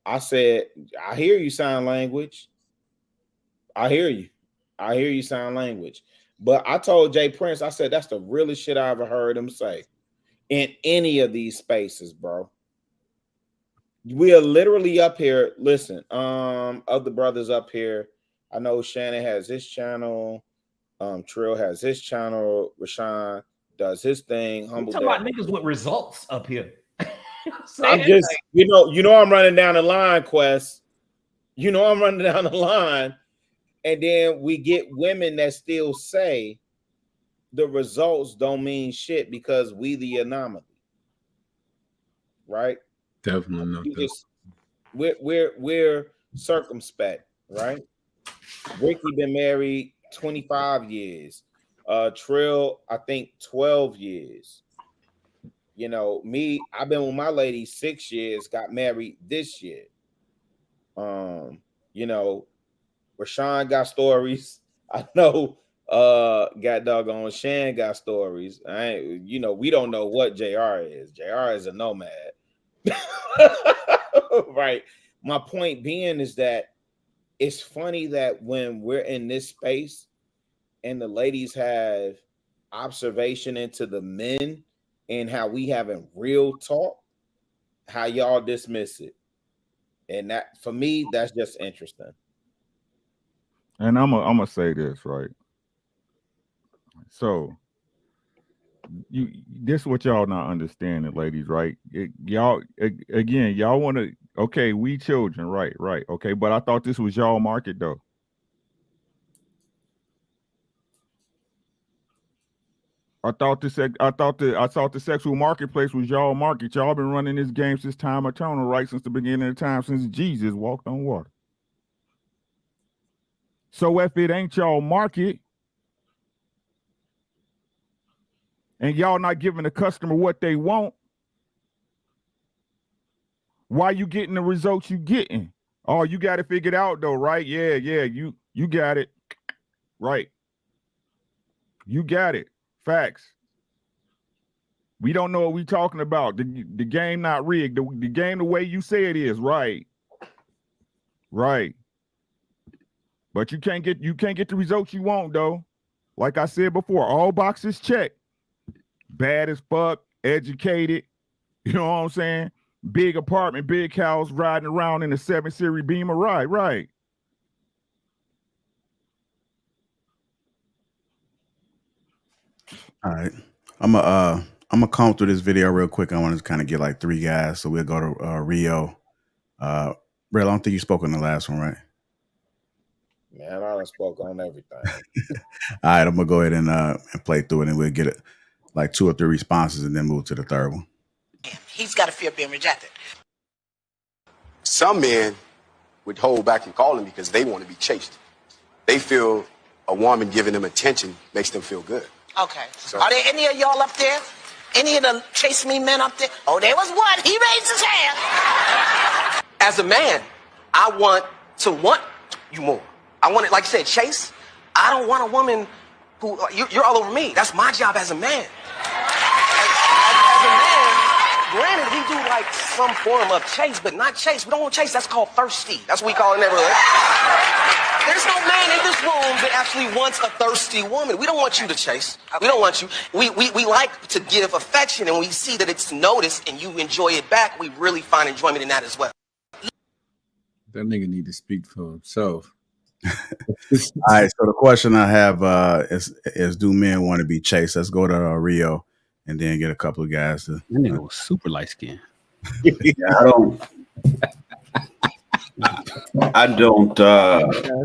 I said, I hear you sign language. I hear you. I hear you sign language. But I told Jay Prince, I said, that's the realest shit I ever heard him say in any of these spaces, bro. We are literally up here. Listen, other brothers up here. I know Shannon has his channel. Trill has his channel. Rashawn does his thing. Humble. Talking about niggas with results up here. I'm just, you know, I'm running down the line, Quest. You know, I'm running down the line, and then we get women that still say the results don't mean shit because we the anomaly, right? Definitely not. We're circumspect, right? Ricky been married 25 years. Trill, I think 12 years. You know, me, I've been with my lady 6 years, got married this year. You know, Rashawn got stories. I know got doggone Shan got stories. You know, we don't know what JR is. JR is a nomad. Right. My point being is that it's funny that when we're in this space and the ladies have observation into the men and how we having real talk, how y'all dismiss it. And that, for me, that's just interesting. And I'm gonna say this, right? So this is what y'all not understanding, ladies, right? Y'all want to, okay, we children, right, okay, but I thought this was y'all market though. I thought the sexual marketplace was y'all market. Y'all been running this game since time eternal, right? Since the beginning of time, since Jesus walked on water. So if it ain't y'all market, and y'all not giving the customer what they want, why you getting the results you getting? Oh, you got it figured out though, right? Yeah, you got it. Right. You got it. Facts. We don't know what we talking about. The game not rigged. The game the way you say it is, right. Right. But you can't get the results you want though. Like I said before, all boxes checked. Bad as fuck, educated, you know what I'm saying? Big apartment, big house, riding around in a 7 Series Beamer, right. All right. I'm gonna comb through this video real quick. I want to kind of get like 3 guys. So we'll go to Rio. Real, I don't think you spoke on the last one, right? Man, I done spoke on everything. All right, I'm gonna go ahead and play through it, and we'll get it like 2 or 3 responses, and then move to the third one. He's got a fear of being rejected. Some men would hold back and call him because they want to be chased. They feel a woman giving them attention makes them feel good. Okay. So, are there any of y'all up there? Any of the chase me men up there? Oh, there was one. He raised his hand. As a man, I want to want you more. I want it, like you said, chase. I don't want a woman who, you're all over me. That's my job as a man. As a man, granted, we do like like some form of chase, but not chase. We don't want chase. That's called thirsty. That's what we call it in the neighborhood. There's no man in this room that actually wants a thirsty woman. We don't want you to chase. We don't want you. We like to give affection, and we see that it's noticed and you enjoy it back. We really find enjoyment in that as well. That nigga need to speak for himself. All right. So the question I have is do men want to be chased? Let's go to Rio and then get a couple of guys to. That nigga was super light skinned. I don't.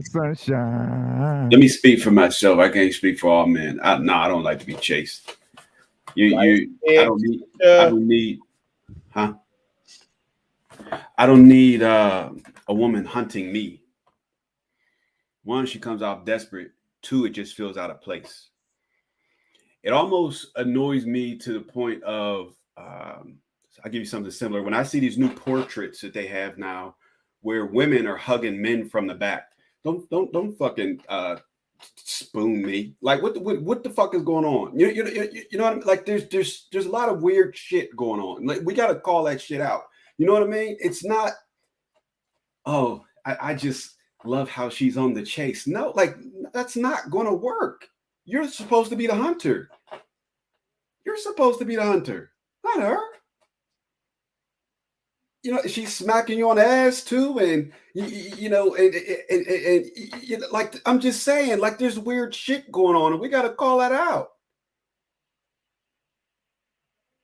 Sunshine. Let me speak for myself. I can't speak for all men. I don't like to be chased. I don't need. Huh? I don't need a woman hunting me. One, she comes out desperate. Two, it just feels out of place. It almost annoys me to the point of, I'll give you something similar. When I see these new portraits that they have now, where women are hugging men from the back, don't fucking spoon me. Like what the fuck is going on? You know what I mean? Like there's a lot of weird shit going on. Like we got to call that shit out. You know what I mean? It's not. Oh, I just love how she's on the chase. No, like that's not going to work. You're supposed to be the hunter. You're supposed to be the hunter, not her. You know, she's smacking you on the ass too, and you know, like I'm just saying, like there's weird shit going on, and we got to call that out.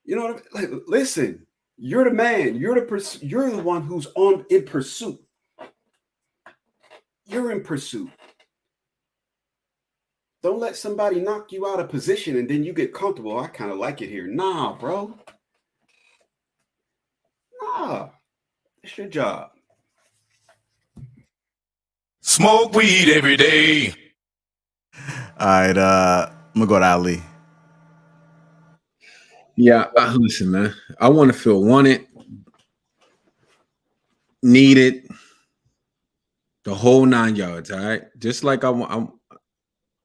You know what I mean? Like, listen, you're the man. You're the one who's in pursuit. You're in pursuit. Don't let somebody knock you out of position and then you get comfortable. I kind of like it here. Nah, bro. Nah. It's your job. Smoke weed every day. All right, I'm gonna go to Ali. Yeah, listen, man. I want to feel wanted, needed, the whole 9 yards. All right, just like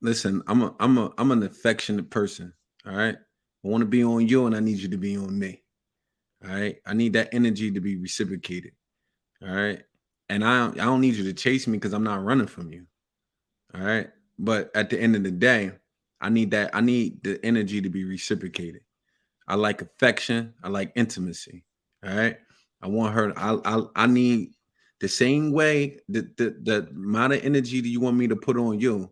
listen, I'm an affectionate person. All right, I want to be on you, and I need you to be on me. All right, I need that energy to be reciprocated. All right, and I don't need you to chase me because I'm not running from you. All right, but at the end of the day, I need the energy to be reciprocated. I like affection. I like intimacy. All right, I want her. I need the same way the amount of energy that you want me to put on you.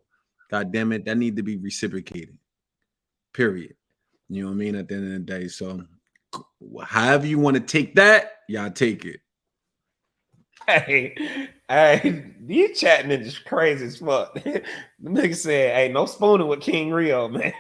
God damn it, that need to be reciprocated. Period. You know what I mean? At the end of the day, so however you want to take that, y'all take it. Hey, these chat niggas crazy as fuck. The nigga said, "Hey, no spooning with King Rio, man."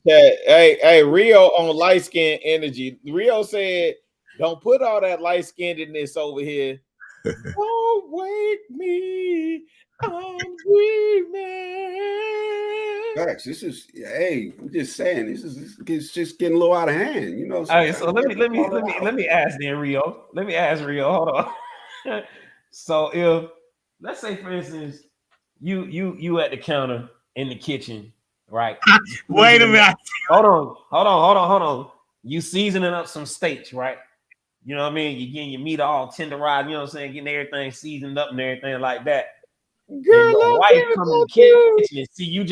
Hey, Rio on light skin energy. Rio said, "Don't put all that light skinnedness over here. Don't wake me. I'm dreaming." Facts. This is, hey, I'm just saying, it's just getting a little out of hand. You know. All right, so let me ask then, Rio. Let me ask Rio. Hold on. So if, let's say, for instance, you at the counter in the kitchen, right? Wait a minute. Hold on. You seasoning up some steaks, right? You know what I mean? You getting your meat all tenderized, you know what I'm saying? Getting everything seasoned up and everything like that. Girl, and your wife come in the kitchen and see you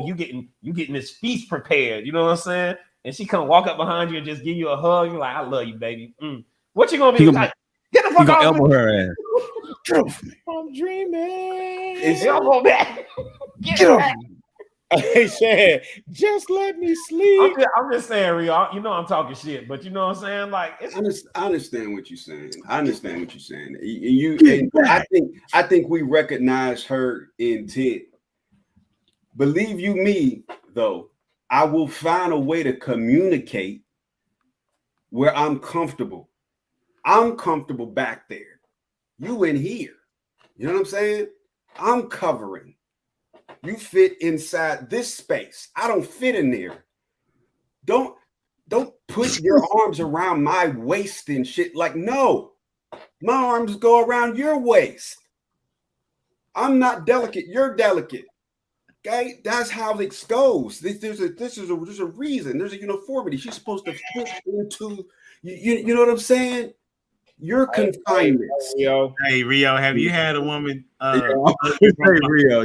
you getting this feast prepared, you know what I'm saying? And she come walk up behind you and just give you a hug. You're like, "I love you, baby." What you gonna be like? Get the fuck off! Elbow her ass. Get off me. I'm dreaming. Elbow back. Get off me. Hey, Shan, just let me sleep. I'm just saying, Rio. You know I'm talking shit, but you know what I'm saying? Like, I understand what you're saying. I think we recognize her intent. Believe you me, though, I will find a way to communicate where I'm comfortable. I'm comfortable back there. You in here. You know what I'm saying? I'm covering. You fit inside this space. I don't fit in there. Don't put your arms around my waist and shit. Like, no, my arms go around your waist. I'm not delicate. You're delicate. Okay, that's how it goes. There's a reason. There's a uniformity. She's supposed to fit into you know what I'm saying? Your confinements. Hey Rio, have you had a woman? Hey Rio,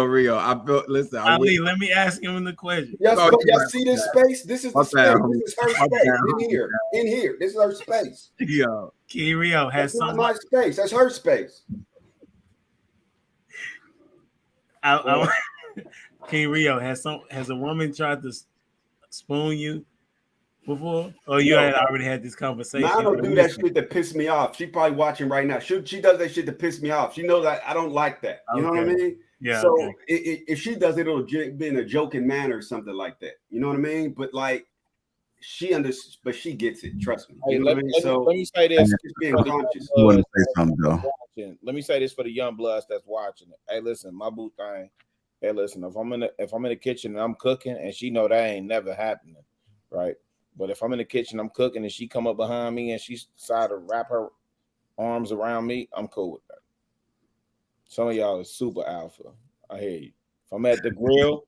Rio. I felt. Listen, Ali, let me ask him the question. Y'all see this space? This is the space. This is her space. In here. This is her space. Yo, King Rio has That's not my space. That's her space. King Rio, has a woman tried to spoon you before? Or you had already had this conversation? I don't do that shit to piss me off. She probably watching right now. She does that shit to piss me off. She knows that I don't like that. You know what I mean? Yeah. So if she does it, it'll be in a joking manner or something like that. You know what I mean? But like she understands, but she gets it. Trust me. You know what I mean? So let me say this. just being conscious. You want to say something though? Let me say this for the young bloods that's watching it. Hey, listen, my boo thing. Hey, listen, if I'm in the kitchen and I'm cooking and she know that ain't never happening, right? But if I'm in the kitchen, I'm cooking and she come up behind me and she decided to wrap her arms around me, I'm cool with that. Some of y'all is super alpha. I hear you. If I'm at the grill,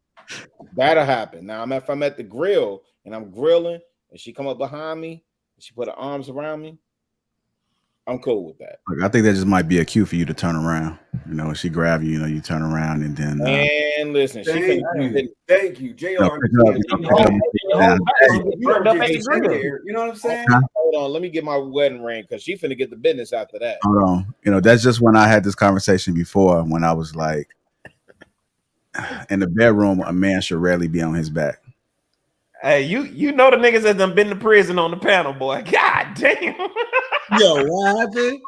that'll happen. Now, if I'm at the grill and I'm grilling and she come up behind me and she put her arms around me, I'm cool with that. Look, I think that just might be a cue for you to turn around. You know, when she grab you, you turn around and then. And listen, thank you, JR. You know what I'm saying? Hold on, let me get my wedding ring because she finna get the business after that. Hold on. That's just when I had this conversation before when I was like, in the bedroom, a man should rarely be on his back. Hey, you know the niggas that done been to prison on the panel, boy. God damn. Yo, what happened?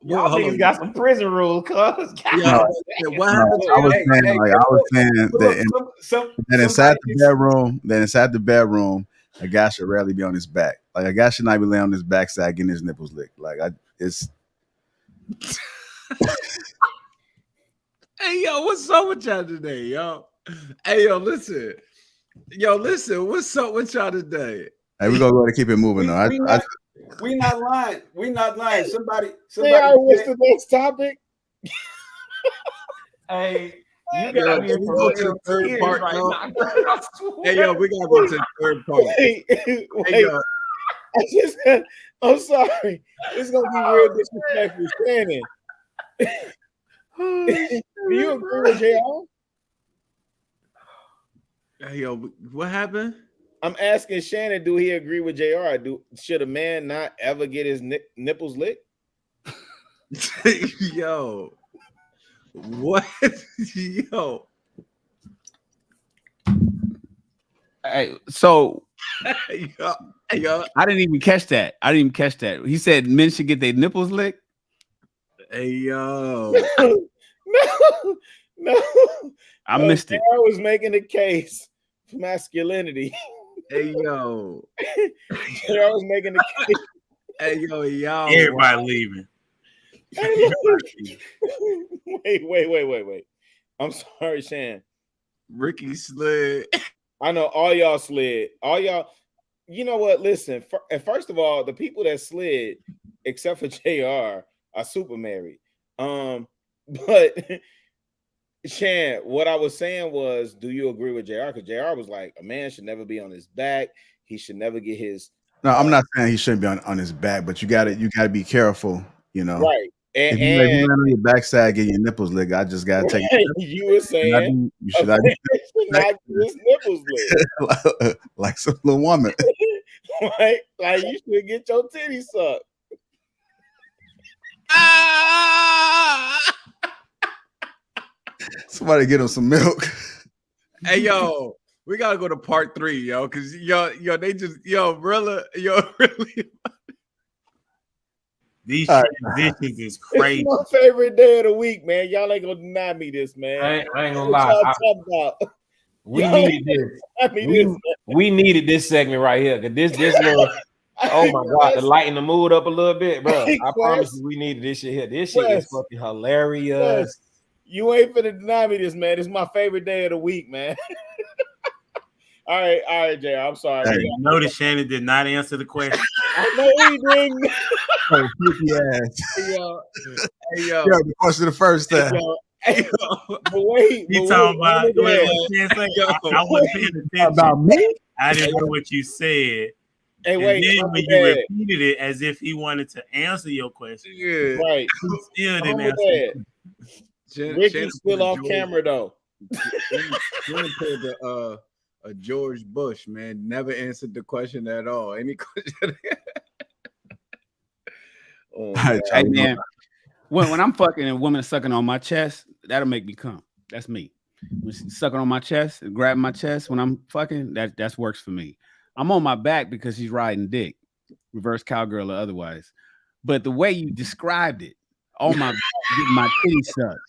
Y'all niggas got some prison rules, cuz. What happened? I was saying that inside the bedroom, a guy should rarely be on his back. Like a guy should not be laying on his backside getting his nipples licked. Like it's. Hey yo, what's up with y'all today, yo? Hey yo, listen. What's up with y'all today? Hey, we're gonna go to keep it moving though. We not lying. We not lying. Somebody. What's the next topic? Hey, you gotta be go to the third part right now. Hey yo, we gotta go to the third part. Wait, hey yo, I'm sorry. It's gonna be real disrespectful, Shannon. Do you agree with JR? Hey yo, what happened? I'm asking Shannon, do he agree with JR? Should a man not ever get his nipples licked? Yo, what? Yo. Hey, so yo, I didn't even catch that. He said men should get their nipples licked. Hey yo, no. I missed it. I was making a case for masculinity. Hey yo, I was making a case. Hey yo, y'all. Everybody leaving. Wait. I'm sorry, Shan. Ricky slid. I know all y'all slid. All y'all. You know what? Listen. First of all, the people that slid, except for JR, are super married. But Shan, what I was saying was, do you agree with JR? Because JR was like, a man should never be on his back. He should never get his. No, I'm not saying he shouldn't be on his back, but you gotta be careful, Right. If you land on your backside, get your nipples licked, I just gotta take it. You were saying you should not get his nipples licked. like some little woman. Right? Like you should get your titties sucked. Somebody get him some milk. Hey yo, we gotta go to part 3, yo, because they just really. These transitions is crazy. It's my favorite day of the week, man. Y'all ain't gonna deny me this, man. I ain't gonna What lie. y'all talking about? We needed this. We needed this segment right here. Cause this little, oh my god, to lighten the mood up a little bit, bro. I promise you, we needed this shit here. This shit is fucking hilarious. You ain't finna deny me this, man. It's my favorite day of the week, man. All right, Jay. I'm sorry. Hey, notice Shannon did not answer the question. I know he didn't. Oh, freaky ass. Hey yo. The question the first time. But wait, You but talking wait, about what wait, you say? yo, I wasn't paying attention. About me? I didn't know what you said. Hey, And wait, then Uncle when you Dad. repeated it as if he wanted to answer your question, Right. he still didn't Uncle answer. Dad. Ricky's still off camera though. Shannon pulled a George Bush, man. Never answered the question at all. Any question? Hey man, when I'm fucking and a woman sucking on my chest, that'll make me come. That's me. When she's sucking on my chest and grabbing my chest when I'm fucking, that works for me. I'm on my back because she's riding dick, reverse cowgirl or otherwise. But the way you described it, on my back, getting my titty sucked.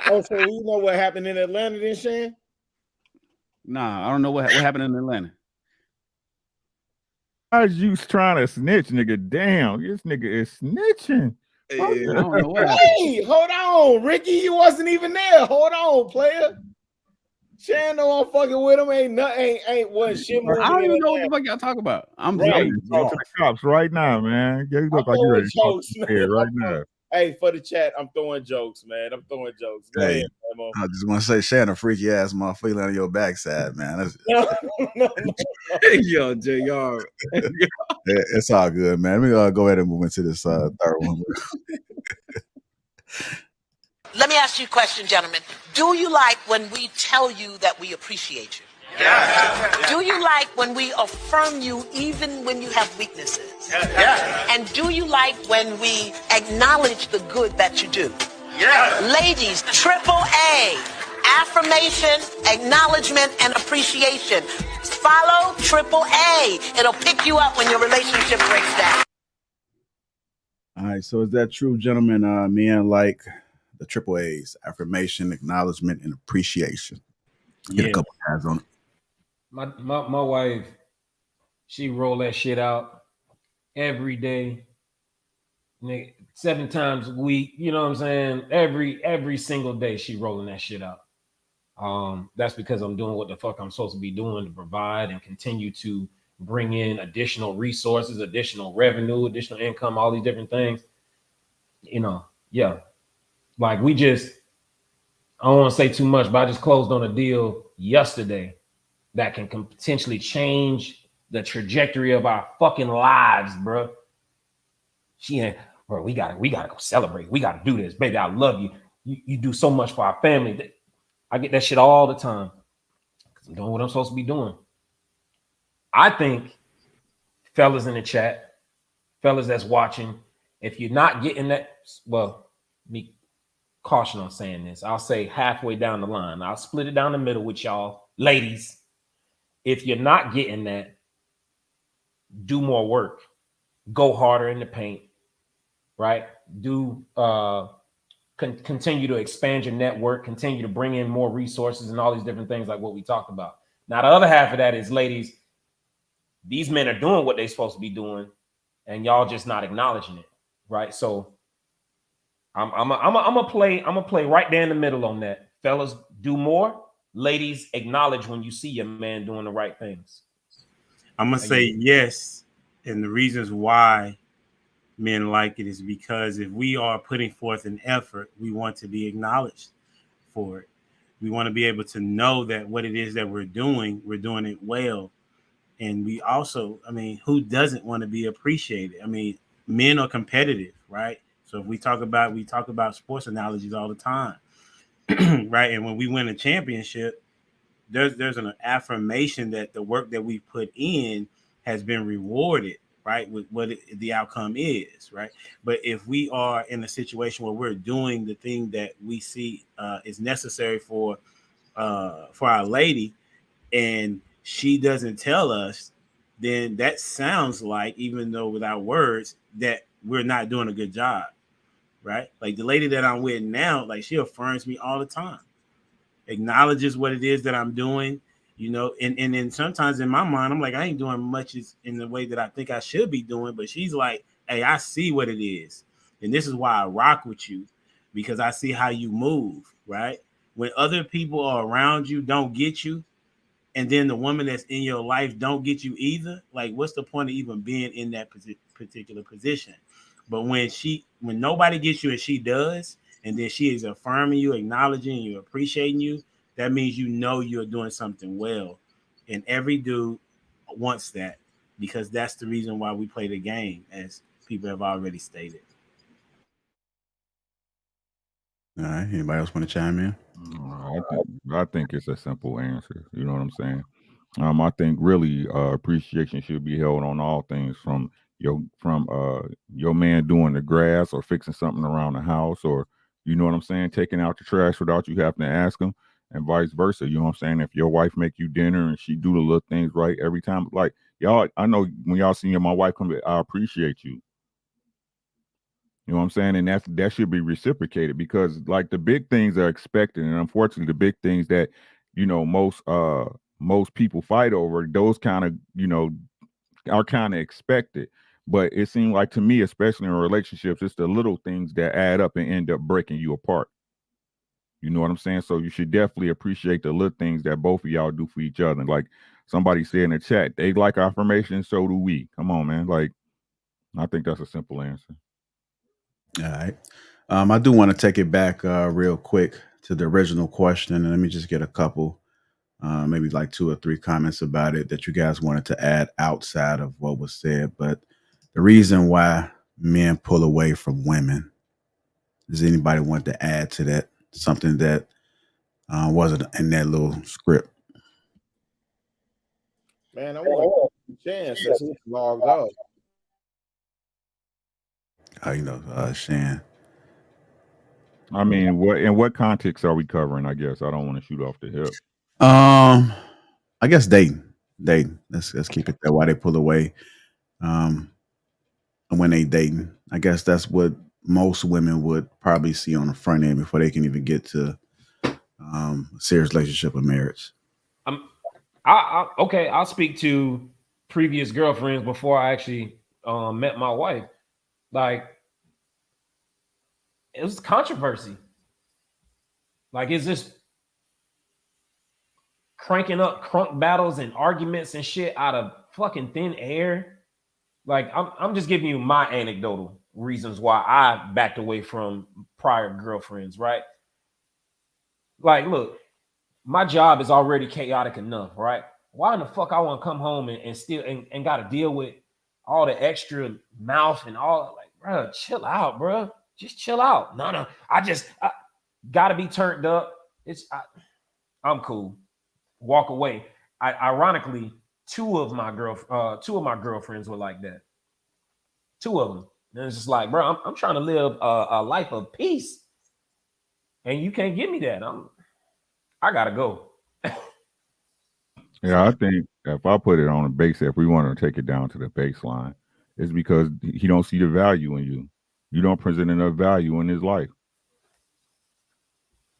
Oh, so you know what happened in Atlanta then, Shan? Nah, I don't know what happened in Atlanta. Why is you trying to snitch, nigga? Damn, this nigga is snitching. I don't know what happened. Hey, hold on, Ricky. You wasn't even there. Hold on, player. Shan know I'm fucking with him. Ain't nothing. Ain't what shit. I don't even know what the fuck y'all talk about. I'm Right. right. Talk to the cops right now, man. You look like you're ready to talk to the head right now. Hey, for the chat, I'm throwing jokes, man. I'm throwing jokes. Go ahead, Mo. I just want to say, Shannon, freaky ass motherfucker on your backside, man. That's, Yo, JR. it's all good, man. Let me go ahead and move into this third one. Let me ask you a question, gentlemen. Do you like when we tell you that we appreciate you? Yes. Do you like when we affirm you even when you have weaknesses? Yes. And do you like when we acknowledge the good that you do? Yes. Ladies, AAA, affirmation, acknowledgement, and appreciation. Follow AAA. It'll pick you up when your relationship breaks down. All right, so is that true, gentlemen? Men like the triple A's: affirmation, acknowledgement, and appreciation. Get a couple guys on it. My wife, she roll that shit out every day, 7 times a week. You know what I'm saying? Every single day she rolling that shit out. That's because I'm doing what the fuck I'm supposed to be doing to provide and continue to bring in additional resources, additional revenue, additional income, all these different things. You know, yeah. Like I don't want to say too much, but I just closed on a deal yesterday that can potentially change the trajectory of our fucking lives, bro. Bro, we gotta go celebrate. We gotta do this, baby. I love you. You do so much for our family. I get that shit all the time because I'm doing what I'm supposed to be doing. I think, fellas in the chat, fellas that's watching, if you're not getting that, well, me caution on saying this. I'll say halfway down the line. I'll split it down the middle with y'all, ladies. If you're not getting that, do more work. Go harder in the paint, right? Continue to expand your network, continue to bring in more resources and all these different things like what we talked about. Now, the other half of that is, ladies, these men are doing what they're supposed to be doing, and y'all just not acknowledging it, right? So I'm gonna play right there in the middle on that. Fellas, do more. Ladies, acknowledge when you see your man doing the right things. I'm gonna say yes, and the reasons why men like it is because if we are putting forth an effort, we want to be acknowledged for it. We want to be able to know that what it is that we're doing it well. And we also, I mean, who doesn't want to be appreciated? I mean, men are competitive, right? So if we talk about sports analogies all the time, right? And when we win a championship, there's an affirmation that the work that we put in has been rewarded, right? With what the outcome is, right? But if we are in a situation where we're doing the thing that we see is necessary for our lady, and she doesn't tell us, then that sounds like, even though without words, that we're not doing a good job, right? Like the lady that I'm with now, like she affirms me all the time, acknowledges what it is that I'm doing, you know, and then sometimes in my mind, I'm like, I ain't doing much in the way that I think I should be doing, but she's like, hey, I see what it is. And this is why I rock with you, because I see how you move, right? When other people are around you, don't get you, and then the woman that's in your life don't get you either, like what's the point of even being in that particular position? But when nobody gets you and she does, and then she is affirming you, acknowledging you, appreciating you, that means you know you're doing something well. And every dude wants that, because that's the reason why we play the game, as people have already stated. All right. Anybody else want to chime in? I think it's a simple answer. You know what I'm saying? I think really appreciation should be held on all things, from your man doing the grass or fixing something around the house, or you know what I'm saying, taking out the trash without you having to ask him, and vice versa. You know what I'm saying? If your wife make you dinner and she do the little things right every time, like y'all, I know when y'all see my wife come, I appreciate you. You know what I'm saying? And that should be reciprocated, because like the big things are expected. And unfortunately, the big things that, most people fight over, those kind of, are kind of expected. But it seemed like to me, especially in relationships, it's the little things that add up and end up breaking you apart. You know what I'm saying? So you should definitely appreciate the little things that both of y'all do for each other. Like somebody said in the chat, they like affirmation, so do we. Come on, man. Like, I think that's a simple answer. All right. I do want to take it back real quick to the original question, and let me just get a couple, maybe like 2 or 3 comments about it that you guys wanted to add outside of what was said. But the reason why men pull away from women, does anybody want to add to that? Something that wasn't in that little script. Man, I want a chance since he's logged off. Shan. I mean, in what context are we covering? I guess I don't want to shoot off the hip. I guess dating. Let's keep it there. Why they pull away, and when they dating. I guess that's what most women would probably see on the front end before they can even get to a serious relationship or marriage. Okay, I'll speak to previous girlfriends before I actually met my wife. Like, it was controversy. Like, it's just cranking up crunk battles and arguments and shit out of fucking thin air. Like, I'm just giving you my anecdotal reasons why I backed away from prior girlfriends, right? Like, look, my job is already chaotic enough, right? Why in the fuck I want to come home and still and got to deal with all the extra mouth and all? Like, bro, chill out, bro. Just chill out. No, I got to be turned up. I'm cool. Walk away. Ironically, two of my girlfriends were like that. 2 of them. And it's just like, bro, I'm trying to live a life of peace, and you can't give me that. I gotta go. Yeah, I think if I put it on a base, if we want to take it down to the baseline, it's because he don't see the value in you. You don't present enough value in his life.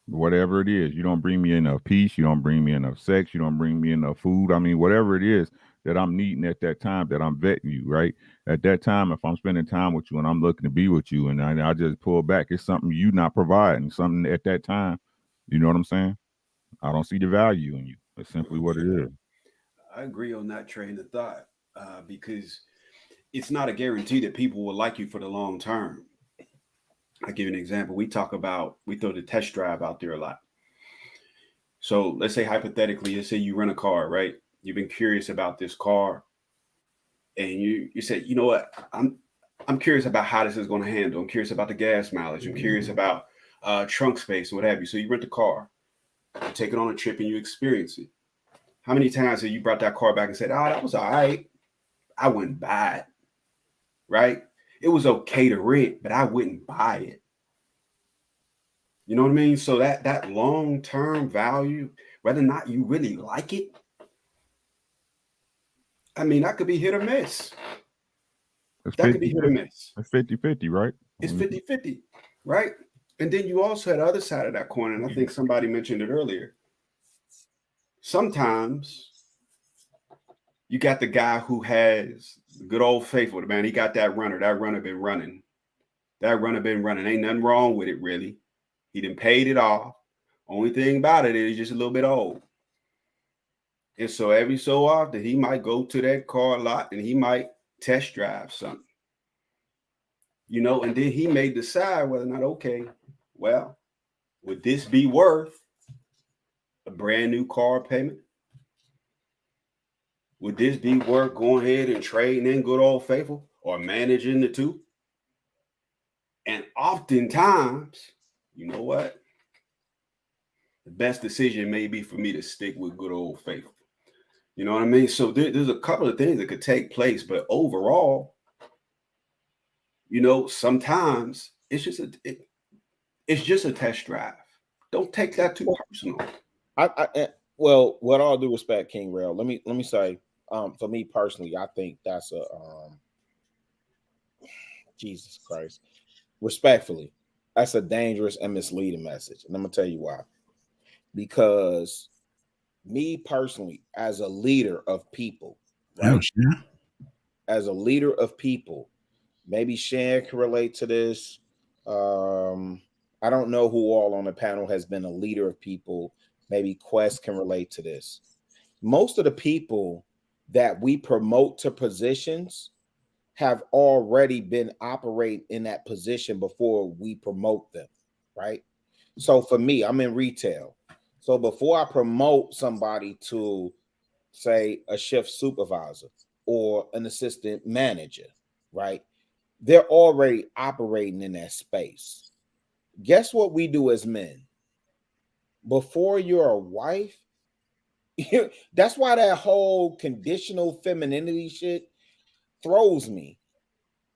Whatever it is, you don't bring me enough peace. You don't bring me enough sex. You don't bring me enough food. I mean, whatever it is that I'm needing at that time, that I'm vetting you, right? At that time, if I'm spending time with you and I'm looking to be with you, and I just pull back, it's something you not providing, something at that time. You know what I'm saying? I don't see the value in you. It's simply what it is. I agree on that train of thought, because it's not a guarantee that people will like you for the long term. I'll give you an example. We throw the test drive out there a lot. So let's say hypothetically, let's say you rent a car, right? You've been curious about this car, and you said, you know what, I'm curious about how this is going to handle. I'm curious about the gas mileage. I'm curious about trunk space and what have you. So you rent the car, you take it on a trip, and you experience it. How many times have you brought that car back and said, "Oh, that was all right. I wouldn't buy it." Right? It was okay to rent, but I wouldn't buy it. You know what I mean? So that long-term value, whether or not you really like it, I mean, that could be hit or miss. It's That could be hit or miss. It's 50-50, right? It's 50-50, right? And then you also had the other side of that coin, and I think somebody mentioned it earlier. Sometimes you got the guy who has good old faithful, man. He got that runner. That runner been running. Ain't nothing wrong with it, really. He done paid it off. Only thing about it is just a little bit old. And so every so often, he might go to that car lot and he might test drive something. And then he may decide whether or not, okay, well, would this be worth a brand new car payment? Would this be worth going ahead and trading in good old faithful or managing the two? And oftentimes, you know what? The best decision may be for me to stick with good old faithful. You know what I mean? So there's a couple of things that could take place, but overall, you know, sometimes it's just a test drive. Don't take that too personal. Well, with all due respect, King Rail, let me say, for me personally, I think that's a Jesus Christ. Respectfully, that's a dangerous and misleading message. And I'm gonna tell you why. Because me personally, as a leader of people, right? As a leader of people, maybe Shan can relate to this. I don't know who all on the panel has been a leader of people. Maybe Quest can relate to this. Most of the people that we promote to positions have already been operating in that position before we promote them, right? So for me, I'm in retail. So before I promote somebody to, say, a shift supervisor or an assistant manager, right? They're already operating in that space. Guess what we do as men? Before you're a wife, that's why that whole conditional femininity shit throws me,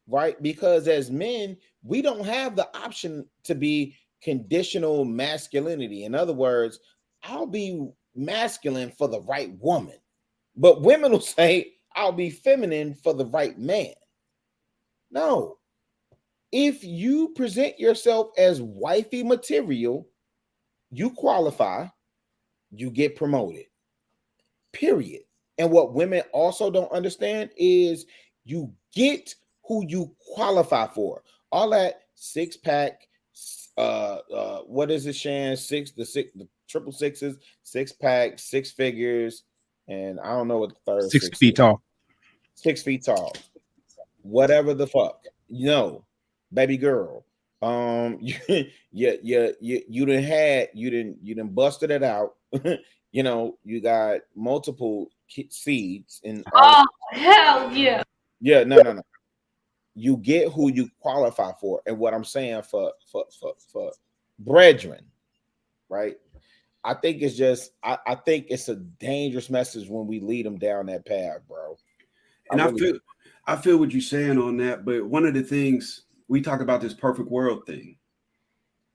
right? Because as men, we don't have the option to be conditional masculinity. In other words, I'll be masculine for the right woman, but women will say, I'll be feminine for the right man. No. If you present yourself as wifey material, you qualify, you get promoted. Period. And what women also don't understand is you get who you qualify for. All that six pack, what is it, Shan? The triple sixes, six pack, six figures, and I don't know what the third 6 feet tall. 6 feet tall. Whatever the fuck, you know, baby girl. You done busted it out. You know, you got multiple seeds and Hell yeah. yeah, no. You get who you qualify for, and what I'm saying for brethren, right? I think it's just I think it's a dangerous message when we lead them down that path, bro. And I feel what you're saying on that, but one of the things we talk about this perfect world thing,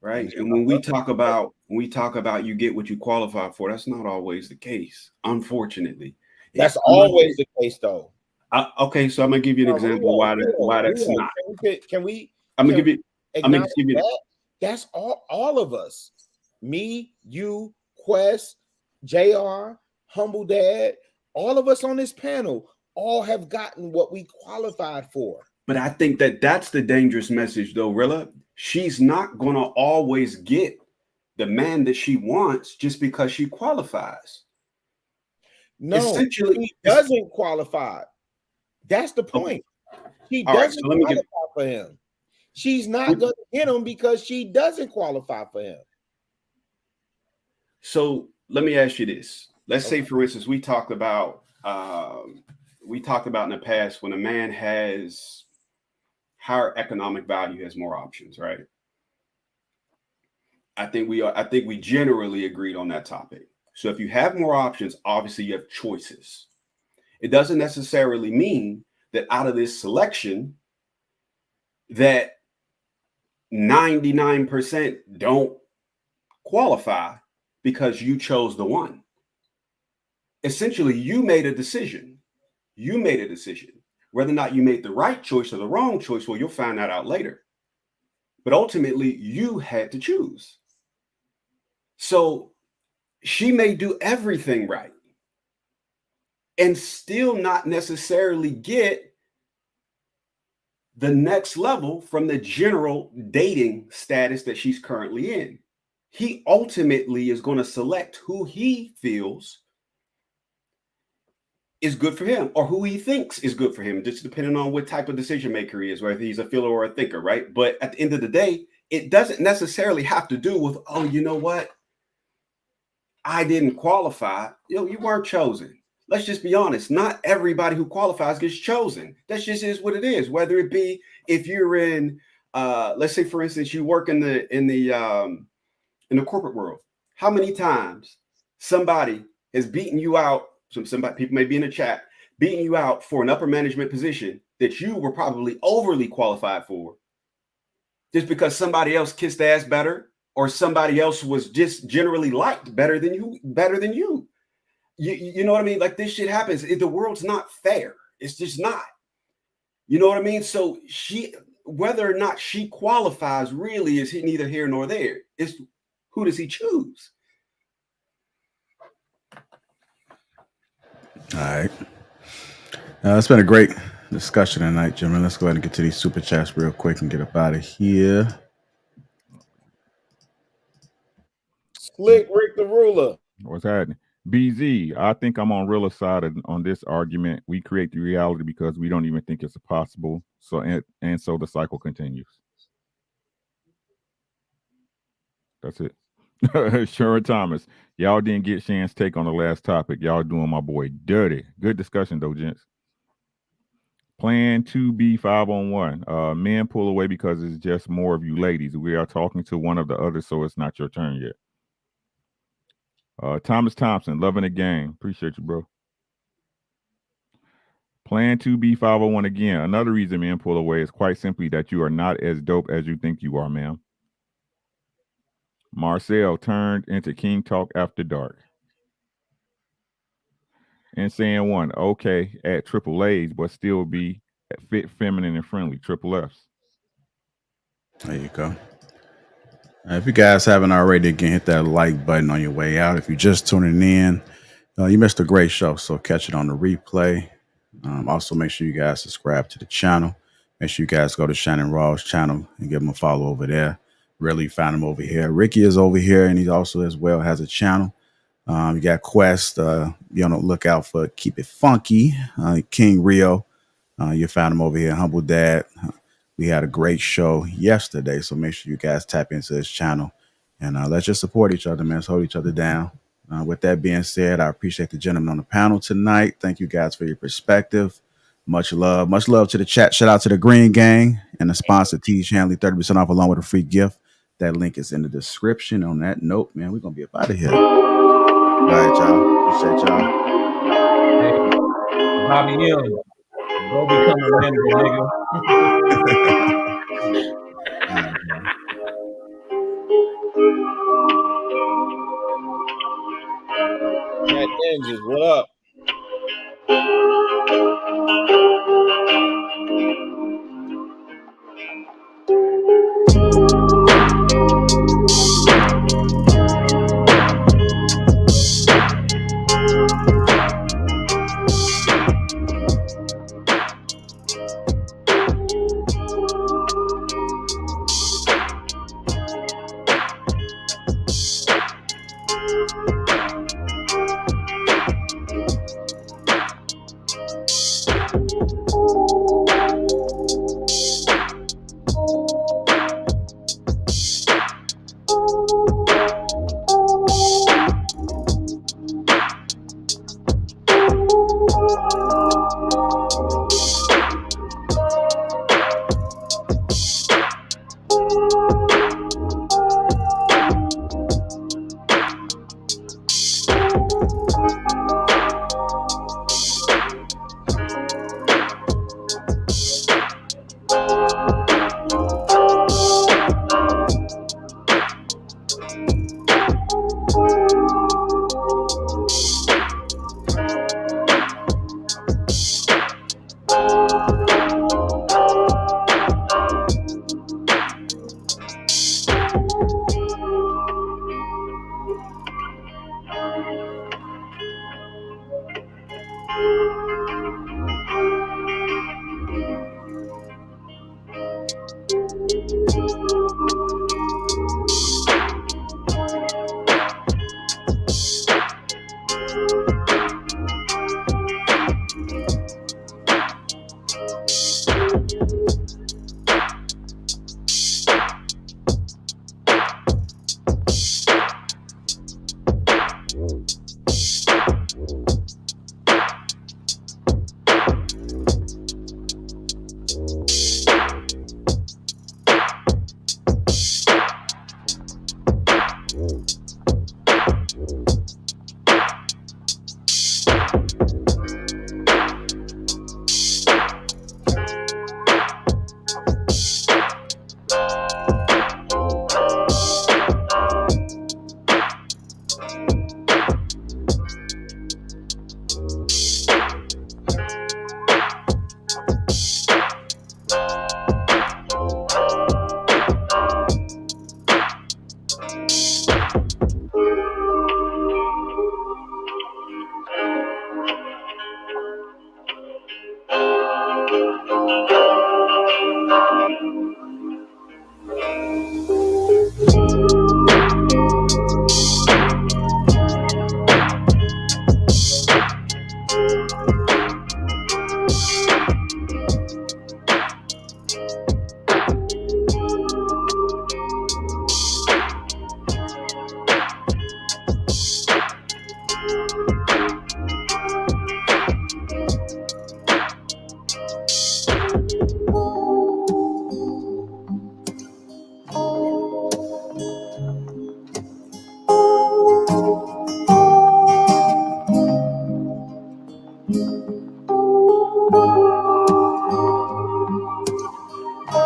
right? And when we talk about you get what you qualify for, that's not always the case, unfortunately. That's always the case, though. Okay, so I'm gonna give you an example why that's not. Can we? I'm gonna give you. That. That's all of us. Me, you, Quest, JR, Humble Dad, all of us on this panel all have gotten what we qualified for. But I think that's the dangerous message, though, Rilla. She's not going to always get the man that she wants just because she qualifies. No, essentially, she doesn't qualify. That's the point. Okay. She doesn't qualify for him. She's not going to get him because she doesn't qualify for him. So let me ask you this. Let's say, for instance, we talked about in the past when a man has higher economic value, has more options, right? I think we generally agreed on that topic. So if you have more options, obviously you have choices. It doesn't necessarily mean that out of this selection that 99% don't qualify because you chose the one. Essentially, you made a decision. Whether or not you made the right choice or the wrong choice, well, you'll find that out later. But ultimately, you had to choose. So she may do everything right and still not necessarily get the next level from the general dating status that she's currently in. He ultimately is going to select who he feels is good for him or who he thinks is good for him, just depending on what type of decision maker he is, whether he's a feeler or a thinker, right? But at the end of the day, it doesn't necessarily have to do with, oh, you know what? I didn't qualify. You weren't chosen. Let's just be honest. Not everybody who qualifies gets chosen. That just is what it is. Whether it be if you're in, let's say, for instance, you work in the corporate world. How many times somebody has beaten you out? Somebody, people may be in the chat, beating you out for an upper management position that you were probably overly qualified for, just because somebody else kissed ass better, or somebody else was just generally liked better than you. You know what I mean? Like, this shit happens. The world's not fair. It's just not. You know what I mean? So whether or not she qualifies really is neither here nor there. It's who does he choose? All right. It's been a great discussion tonight, gentlemen. Let's go ahead and get to these super chats real quick and get up out of here. Slick Rick the Ruler. What's happening? BZ, I think I'm on Rilla's side on this argument. We create the reality because we don't even think it's possible. So the cycle continues. That's it. Sharon Thomas, y'all didn't get Shan's take on the last topic. Y'all doing my boy dirty. Good discussion though, gents. Plan 2B 5-on-1. Men pull away because it's just more of you ladies. We are talking to one of the others, so it's not your turn yet. Thomas Thompson, loving the game. Appreciate you, bro. Plan 2B 501 again. Another reason men pull away is quite simply that you are not as dope as you think you are, ma'am. Marcel turned into King Talk After Dark. And saying one, okay, at triple A's, but still be fit, feminine, and friendly. Triple F's. There you go. If you guys haven't already, again, hit that like button on your way out. If you're just tuning in, you missed a great show, so catch it on the replay. Also, make sure you guys subscribe to the channel. Make sure you guys go to Shannon Raw's channel and give him a follow over there. Really found him over here. Ricky is over here, and he also as well has a channel. You got Quest. Be on the lookout for Keep It Funky. King Rio. You found him over here. Humble Dad. We had a great show yesterday, so make sure you guys tap into his channel. And let's just support each other, man. Let's hold each other down. With that being said, I appreciate the gentlemen on the panel tonight. Thank you guys for your perspective. Much love. Much love to the chat. Shout out to the Green Gang and the sponsor, T. Shanley, 30% off along with a free gift. That link is in the description. On that note, man, we're going to be up out of here. All right, y'all. Appreciate y'all. Hey, Bobby M. Go become a manager, nigga. Cat Ninjas, what up?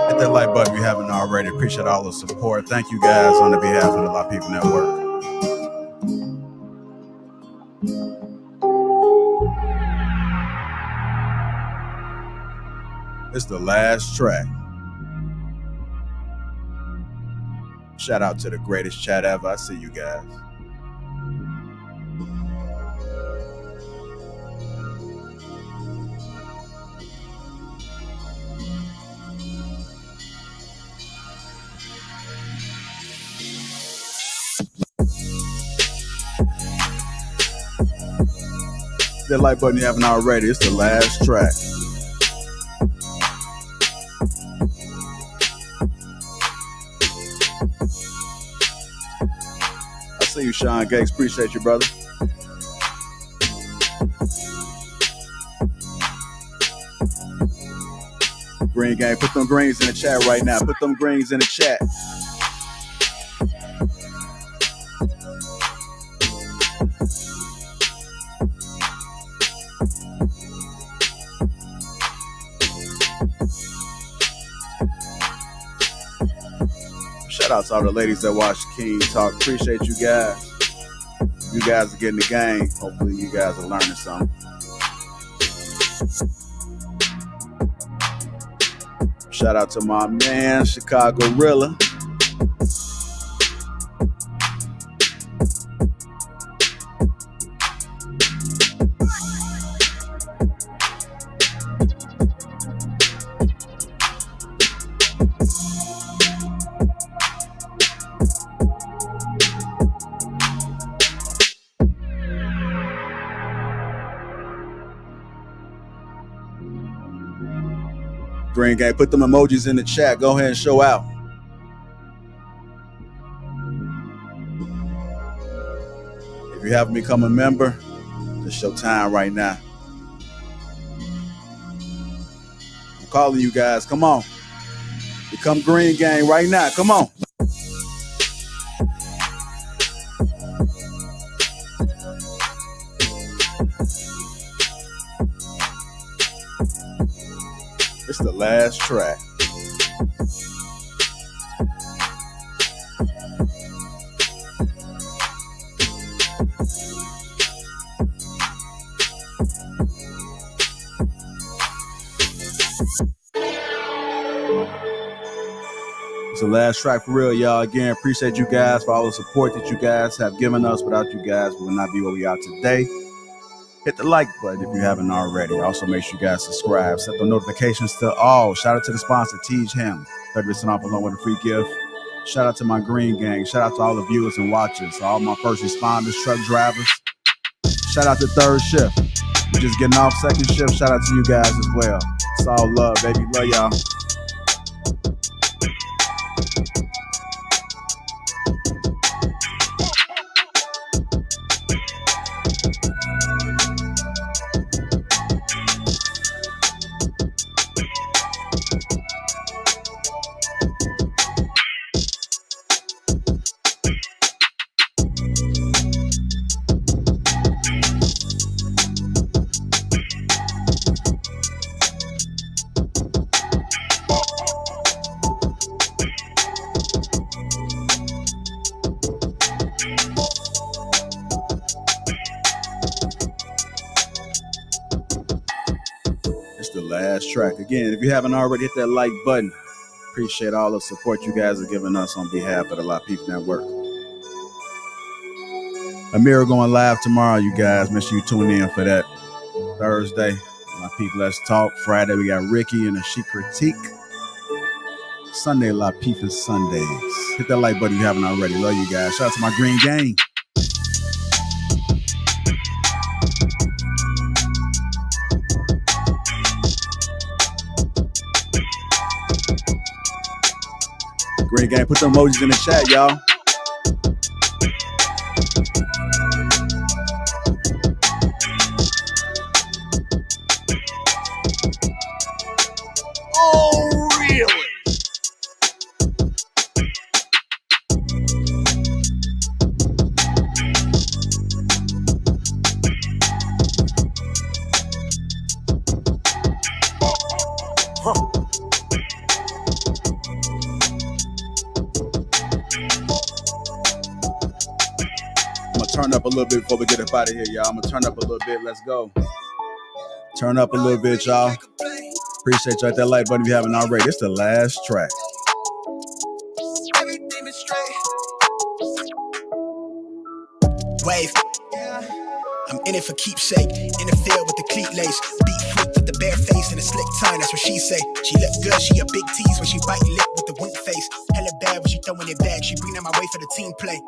Hit that like button if you haven't already. Appreciate all the support. Thank you guys on the behalf of the Lapeef Network. It's the last track. Shout out to the greatest chat ever. I see you guys. That like button you haven't already. It's the last track. I see you, Sean Gates. Appreciate you, brother. Green Gang, put them greens in the chat right now. Put them greens in the chat. Shout out to all the ladies that watch King Talk. Appreciate you guys. You guys are getting the game. Hopefully you guys are learning something. Shout out to my man, Chicago Rilla. Green Gang, put them emojis in the chat. Go ahead and show out. If you haven't become a member, it's your time right now. I'm calling you guys. Come on. Become Green Gang right now. Come on. It's the last track. It's the last track for real, y'all. Again, appreciate you guys for all the support that you guys have given us. Without you guys, we would not be where we are today. Hit the like button if you haven't already. Also, make sure you guys subscribe. Set the notifications to all. Shout out to the sponsor, Tej Ham. 30% off along with a free gift. Shout out to my Green Gang. Shout out to all the viewers and watchers. All my first responders, truck drivers. Shout out to third shift. We're just getting off second shift. Shout out to you guys as well. It's all love, baby. Love y'all. last track. Again, if you haven't already, hit that like button. Appreciate all the support you guys are giving us on behalf of the Lapeef Network. Amir going live tomorrow, you guys. Make sure you tune in for that. Thursday, Lapeef Let's Talk. Friday, we got Ricky and a She Critique. Sunday, Lapeef is Sundays. Hit that like button if you haven't already. Love you guys. Shout out to my green gang. Green gang, put the emojis in the chat, y'all. Oh, really? I'm gonna turn up a little bit before we get up out of here, y'all. I'm gonna turn up a little bit. Let's go. Turn up a little bit, y'all. Appreciate you at that like button if you haven't already. It's the last track. Wave. I'm in it for keepsake. In the field with the cleat lace. Beat foot with the bare face and a slick tongue. That's what she say. She look good. She a big tease when she bite lip with the wink face. Hella bad when she throwing it back. She bring that my way for the team play.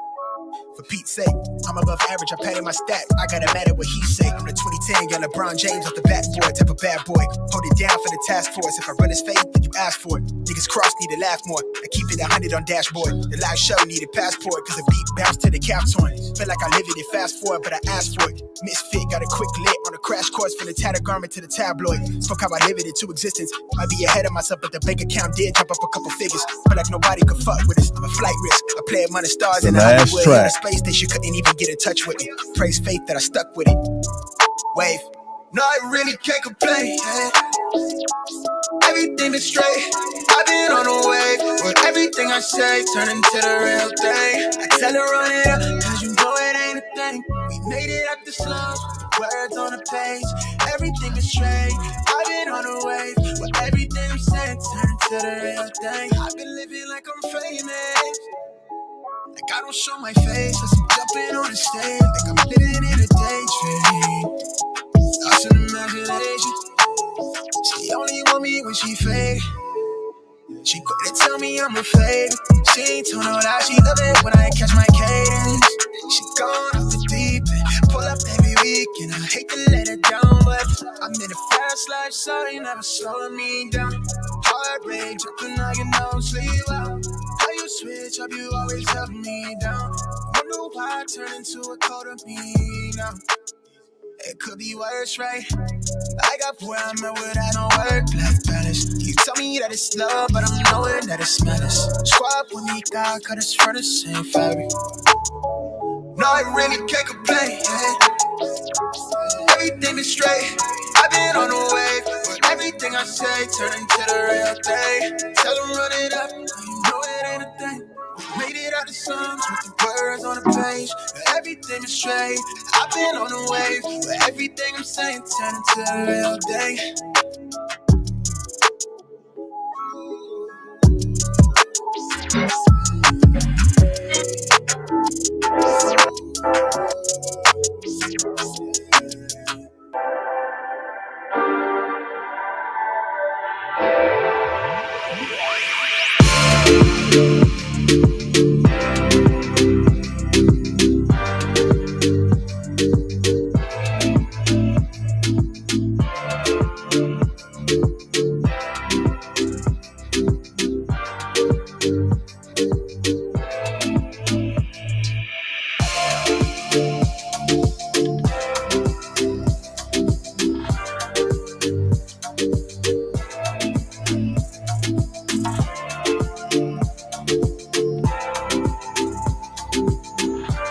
For Pete's sake, I'm above average, I patted my stat. I gotta matter what he say. I'm the 2010 young LeBron James off the backboard, type of bad boy. Hold it down for the task force. If I run his faith, then you ask for it. Niggas cross need to laugh more. I keep it 100 on dashboard. The live show need a passport, cause the beat bounced to the cap torn. Feel like I live it and fast forward, but I asked for it. Misfit, got a quick lit on a crash course from the tattered garment to the tabloid. Spoke how I live it into existence. Might be ahead of myself, but the bank account did jump up a couple figures. Feel like nobody could fuck with us. I'm a flight risk. I play among the stars in the Hollywood. In a space station couldn't even get in touch with me. Praise faith that I stuck with it. Wave. No, I really can't complain. Everything is straight. I've been on the wave. With everything I say, turn into the real thing. I tell her run it up, cause you know it ain't a thing. We made it out the slums, words on the page. Everything is straight. I've been on the wave. With everything I'm saying, turn into the real thing. I've been living like I'm famous. Like I don't show my face, as I'm jumping on the stage. Like I'm living in a daydream. Lost in imagination. She only want me when she fake. She quick to tell me I'm a fake. She ain't told no lie, she love it when I catch my cadence. She gone off the deep end, pull up every week, and I hate to let her down, but I'm in a fast life, so you never slowing me down. Heart rate dropping like you don't sleep well. How you switch up, you always help me down. Wonder why I turn into a cold of me now. It could be worse, right? I got where I'm at without no work-life balance. You tell me that it's love, but I'm knowing that it's madness. Squad with me, God, cut us from the same fabric. No, I really can't complain. Everything is straight. I've been on the wave. But everything I say turn into the real thing. Tell them run it up, you know it ain't a thing. Made it out the songs with the words on the page. Everything is straight. I've been on the wave. But everything I'm saying turn into the real thing.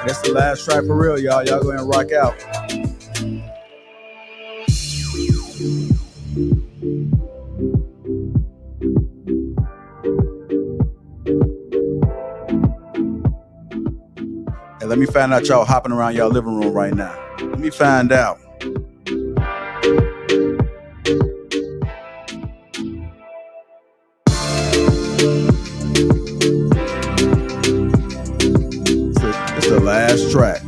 That's the last track for real, y'all. Y'all go ahead and rock out. Hey, let me find out y'all hopping around y'all living room right now. Let me find out. It's the last track.